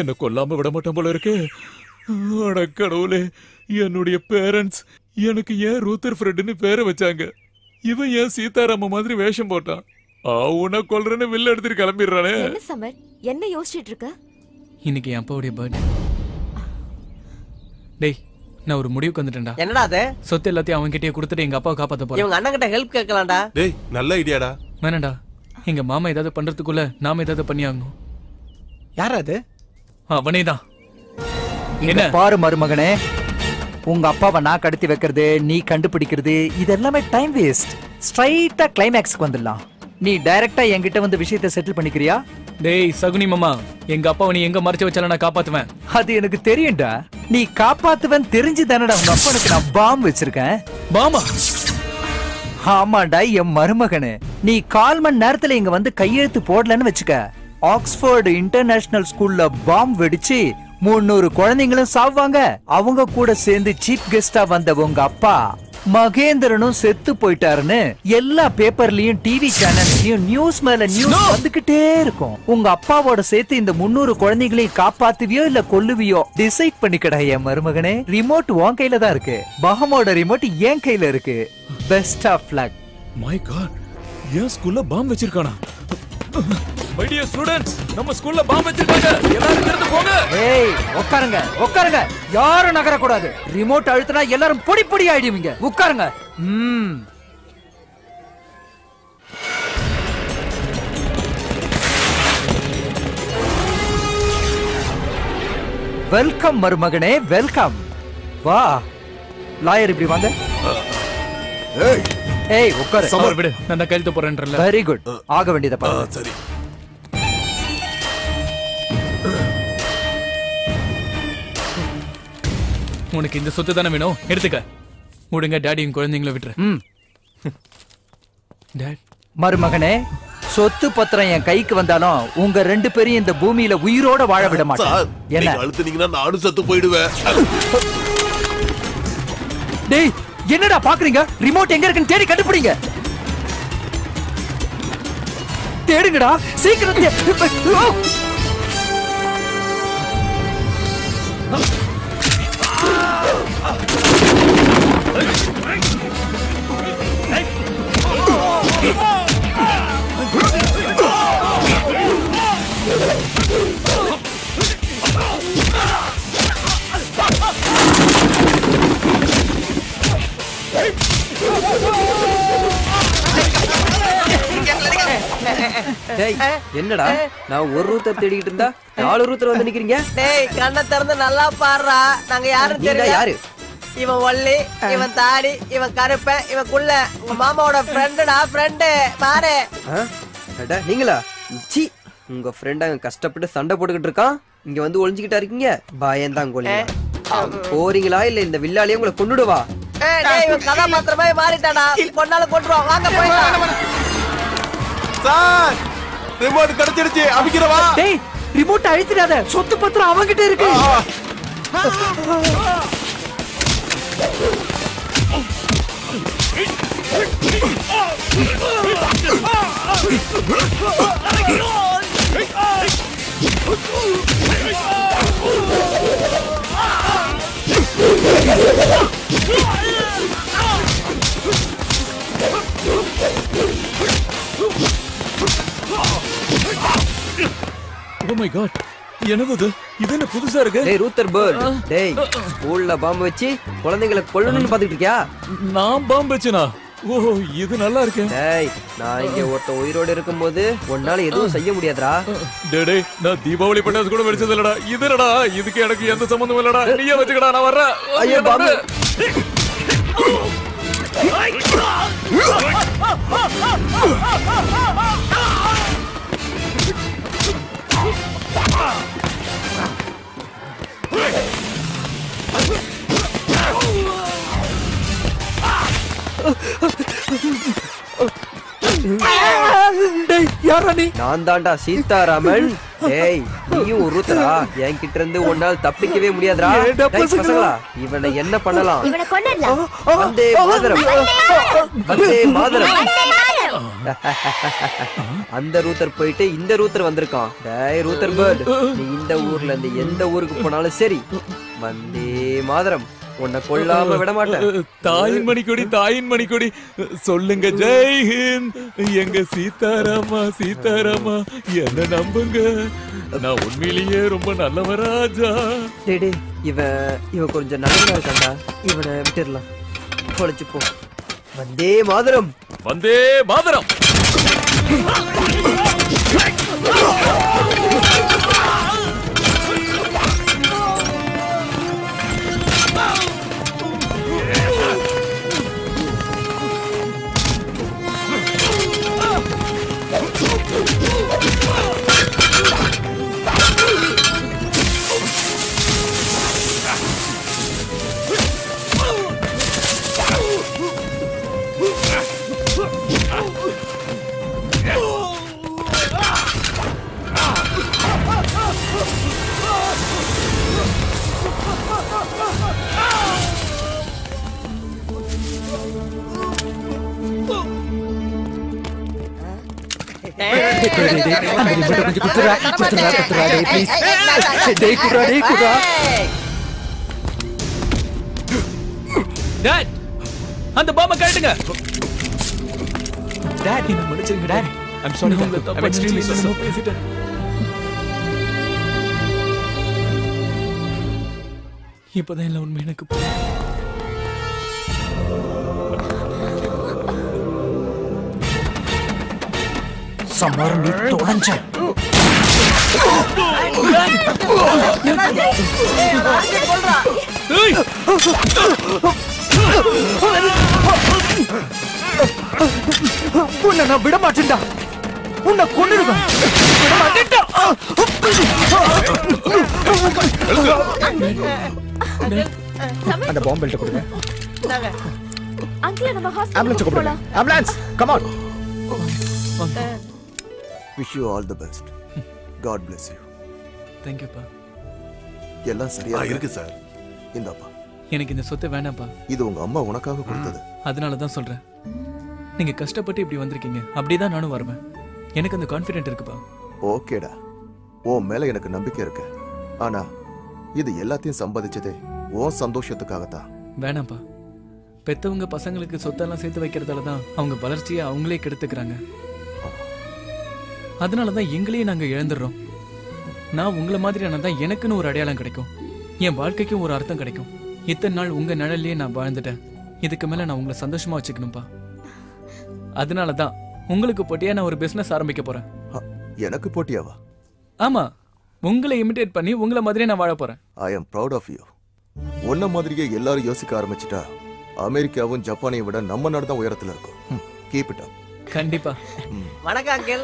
என்ன கொல்லாம விட மாட்டேன் போல இருக்கு. அட கடவுளே, என்னுடைய பேரண்ட்ஸ் எனக்கு ஏன் ரூத்தர் ஃப்ரெட்னு பேரை வச்சாங்க? இவன் ஏன் சீதாராம மாதிரி வேஷம் போட்டான்? உன்னை கொல்றேன்னு வில்ல எடுத்துட்டு கிளம்பிடுறானே. என்ன சமர், என்ன யோசிச்சிட்டு இருக்க? இன்னைக்கு என் அப்பாவுடைய பர்த்டே. டேய், நான் ஒரு முடிவுக்கு வந்துட்டேன்டா. என்னடா அது? சொத்து எல்லாத்தையும் அவங்க கிட்டே கொடுத்துட்டு எங்க அப்பாவை காப்பாத்த போறேன். இவங்க அண்ணன் கிட்ட ஹெல்ப் கேட்கலாம்டா. டேய் நல்ல ஐடியாடா. வேணாம்டா, எங்க மாமா ஏதாவது பண்றதுக்குள்ள நாம ஏதாவது பண்ணி ஆகணும். யார் அது? அவனேதான். என்ன பாரு மருமகனே, உங்க அப்பாவை நான் கடத்தி வைக்கிறது, நீ கண்டுபிடிக்கிறது, இதெல்லாமே டைம் வேஸ்ட். ஸ்ட்ரைட்டா கிளைமேக்ஸ்க்கு வந்துடலாம். நீ டைரக்டா என்கிட்ட வந்து விஷயத்தை செட்டில் பண்ணிக்கிறியா? டேய் சகுனி மாமா, எங்க அப்பாவை நீ எங்க மறைச்சு வச்சாலும் நான் காப்பாத்துவேன். அது எனக்கு தெரியும்டா. நீ காப்பாத்துவன் தெரிஞ்சு தானடா உங்க அப்பனுக்கு நான் பாம் வச்சிருக்கேன். பாமா? ஆமாண்டா என் மருமகனே. நீ 1/4 மணி நேரத்துல இங்க வந்து கையெழுத்து போடலன்னு வச்சுக்க, ஆக்ஸ்போர்டு இன்டர்நேஷனல் ஸ்கூல்ல பாம் வெடிச்சு 300 குழந்தைங்களும் சாவாங்க. அவங்க கூட சேர்ந்து சீஃப் கெஸ்டா வந்த உங்க அப்பா மகேந்திரனும் செத்து போயிட்டாருன்னு எல்லா பேப்பர்லயும் டிவி சேனல்லையும் நியூஸ் மேல நியூஸ் வந்துகிட்டே இருக்கும். உங்க அப்பாவோட சேர்த்து இந்த 300 குழந்தைகளையும் காப்பாத்துவியோ இல்ல கொல்லுவியோ டிசைட் பண்ணிக்கடா என் மருமகனே. ரிமோட் உன் கையில தான் இருக்கு, பஹமோட ரிமோட் என் கையில இருக்கு. Best of luck. My god, ஏன் ஸ்கூல்ல பாம் வச்சிருக்கானா? மை டியர் ஸ்டூடண்ட்ஸ், நம்ம ஸ்கூல்ல பாம் வச்சிருக்காங்க. எல்லாரும் இருந்து போங்க. ஏய் உட்காருங்க, உட்காருங்க. யாரும் நகர கூடாது. ரிமோட் அழுத்தினா எல்லாரும் பொடி பொடி ஆயிடுவீங்க. உட்காருங்க. வெல்கம் மருமகனே, வெல்கம். வா லாயர், இப்படி வாங்க. ஏய் உட்காரு. சமர் விடு, நான் தான் கையெழுத்து போறேன்றல. Very good. ஆக வேண்டியத பாரு. சரி. உனக்கு இந்த சொத்து தானே வேணும், எடுத்துக்க. முடுங்க டாடியும் குழந்தைங்களை விட்டுரு. மருமகனே, சொத்து பத்திரம் என் கைக்கு வந்தாலும் உங்க 2 பேரையும் இந்த பூமியில உயிரோட வாழ விட மாட்டேன். என்ன அழுத்துனீங்கன்னா நானும் செத்து போயிடுவேன். டேய் என்னடா பாக்குறீங்க? ரிமோட் எங்க இருக்குன்னு தேடி கண்டுபிடிங்க. தேடுங்கடா சீக்கிரம். டேய் என்னடா நான் ஒரு ரூத்தர் தேடிக்கிட்டு இருந்தா 4 ரூத்தர் வந்து நிக்கிறீங்க. டேய் கண்ணை திறந்து நல்லா பாருடா. நாங்க யாரும் தெரியல. யாரு? இவன் ஒல்லி, இவன் தாடி, இவன் கருப்ப, இவன் குள்ள. உங்க மாமாவோட ஃப்ரெண்டுடா, ஃப்ரெண்டு பாரு. அட நீங்களா? சி உங்க ஃப்ரெண்ட் அங்க கஷ்டப்பட்டு சண்டை போட்டுக்கிட்டு இருக்கான். இங்க வந்து ஒளிஞ்சுக்கிட்டா இருக்கீங்க. பயந்தான் கோலி. போறீங்களா இல்ல இந்த வில்லாலியே உங்களை கொன்னுடுவா? டேய் இவன் கதாபாத்திரமே மாறிட்டாடா. கொன்னால கொன்றுவான். வாங்க போயிடலாம். சார் ரிமோட் கிடைச்சிடுச்சு. அபிக்கிறவா? டேய் ரிமோட் அழுத்திடாத. சொத்து பத்திரம் அவங்கிட்ட இருக்கு. Oh my god. என்னது இது என்ன புதுசா இருக்கு? டேய் ரூத்தர் பர்ட். டேய் ஸ்கூல்ல பாம்பு வச்சு குழந்தைகளை கொல்லணும்னு பாத்துட்டு இருக்கியா? நான் பாம்பு வச்சனா? ஓ இது நல்லா இருக்கு. டேய் நான் இங்க ஒருத்த உயிரோட இருக்கும்போது உன்னால எதுவும் செய்ய முடியாதுடா. டேய் நான் தீபாவளி பட்டாசு கூட வெடிச்சது இல்லடா. இதுடா இதுக்கு எனக்கு எந்த சம்பந்தமும் இல்லடா. நீயே வச்சுக்கடா நான் வர்றேன். ஐயோ பாம்பு. நான் தாண்டா சீதாராமன். டேய் நீயும் ஒரு ரூத்தரா? என்கிட்ட இருந்து ஒன்னால் தப்பிக்கவே முடியாதுடா. பசங்களா இவனை என்ன பண்ணலாம்? வந்தே மாதரம், வந்தே மாதரம். அந்த ரூத்தர் போயிட்டு இந்த ரூத்தர் வந்திருக்கான். டேய் ரூத்தர் பர்ட், நீ இந்த ஊர்ல இருந்து எந்த ஊருக்கு போனாலும் சரி வந்தே மாதரம். உன்னை கொல்லாம விட மாட்டேன். தாயின் மணிக்கொடி, தாயின் மணிக்கொடி. சொல்லுங்க ஜெய் ஹிந்த். எங்க சீதாராமா, சீதாராமா என்ன நம்புங்க. நான் உண்மையிலேயே ரொம்ப நல்லவராஜா. டேய் இவன் கொஞ்சம் நல்லவனா இருக்காண்டா. இவனை விட்டுடலாம். பொழைச்சு போ. வந்தே மாதரம், வந்தே மாதரம். அந்த பாம்பை கழட்டுங்க. டாட் என்ன மன்னிச்சிருங்க dot. I'm sorry. I'm extremely sorry. இப்பதான் எல்லாம் உண்மை எனக்கு சமர் நீ தொலைஞ்ச. உன்னை நான் விட மாட்டேன்டா. உன்னை கொன்னுடுவேன். அந்த பாம்பு பெல்ட் கொடுங்க. அங்கிள் நம்ம ஆம்புலன்ஸ் கூப்பிடுங்க. Ambulance come on. Wish you all the best. God bless you. Thank you பா. எல்லாம் சரியா இருக்கு சார். இந்தாப்பா. எனக்கு இந்த சொத்து வேணாம்ப்பா. இது உங்க அம்மா உனக்காக கொடுத்தது. அதனால தான் சொல்றேன். நீங்க கஷ்டப்பட்டு இப்படி வந்திருக்கீங்க. அப்படிதான் நானும் வருவேன். எனக்கு அந்த கான்ஃபிடென்ட் இருக்குப்பா. ஓகேடா, உன் மேல எனக்கு நம்பிக்கை இருக்கு. ஆனா இது எல்லாத்தையும் சம்பாதிச்சதே உன் சந்தோஷத்துக்காகத்தான். வேணாம்ப்பா. பெத்தவங்க பசங்களுக்கு சொத்தெல்லாம் சேர்த்து வைக்கிறதால தான் அவங்க வளர்ச்சியை அவங்களே கெடுத்துக்கிறாங்க. அதனால தான் எங்களையே நாங்க இழந்துடுறோம். நான் உங்களை மாதிரியான தான் எனக்குன்னு ஒரு அடையாளம் கிடைக்கும், என் வாழ்க்கைக்கும் ஒரு அர்த்தம் கிடைக்கும். இத்தனை நாள் உங்க நிழல்லையே நான் வாழ்ந்துட்டேன். இதுக்கு மேல நான் உங்களை சந்தோஷமா வச்சுக்கணும்பா. அதனால தான் உங்களுக்கு போட்டியா நான் ஒரு பிசினஸ் ஆரம்பிக்க போறேன். எனக்கு போட்டியாவா? ஆமா, உங்களை இமிடேட் பண்ணி உங்களை மாதிரியே நான் வாழ போறேன். ஐ அம் ப்ரௌட் ஆஃப் யூ. உன்ன மாதிரியே எல்லாரும் யோசிக்க ஆரம்பிச்சிட்டா அமெரிக்காவும் ஜப்பானையும் விட நம்ம நாடு தான் உயரத்துல இருக்கும். Keep it up. கண்டிப்பா. வணக்கம் அங்கிள்.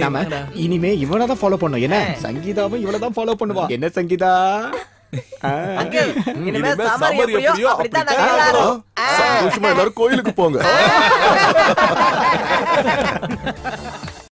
நாம இனிமே இவனை தான் ஃபாலோ பண்ணோம். என்ன சங்கீதாவும் இவளை தான் ஃபாலோ பண்ணுவா. என்ன சங்கீதா? அங்கிள் இனிமே சமர் எப்படியோ அப்படிதான் நடக்கும். சந்தோஷமா எல்லாரும் கோயிலுக்கு போங்க.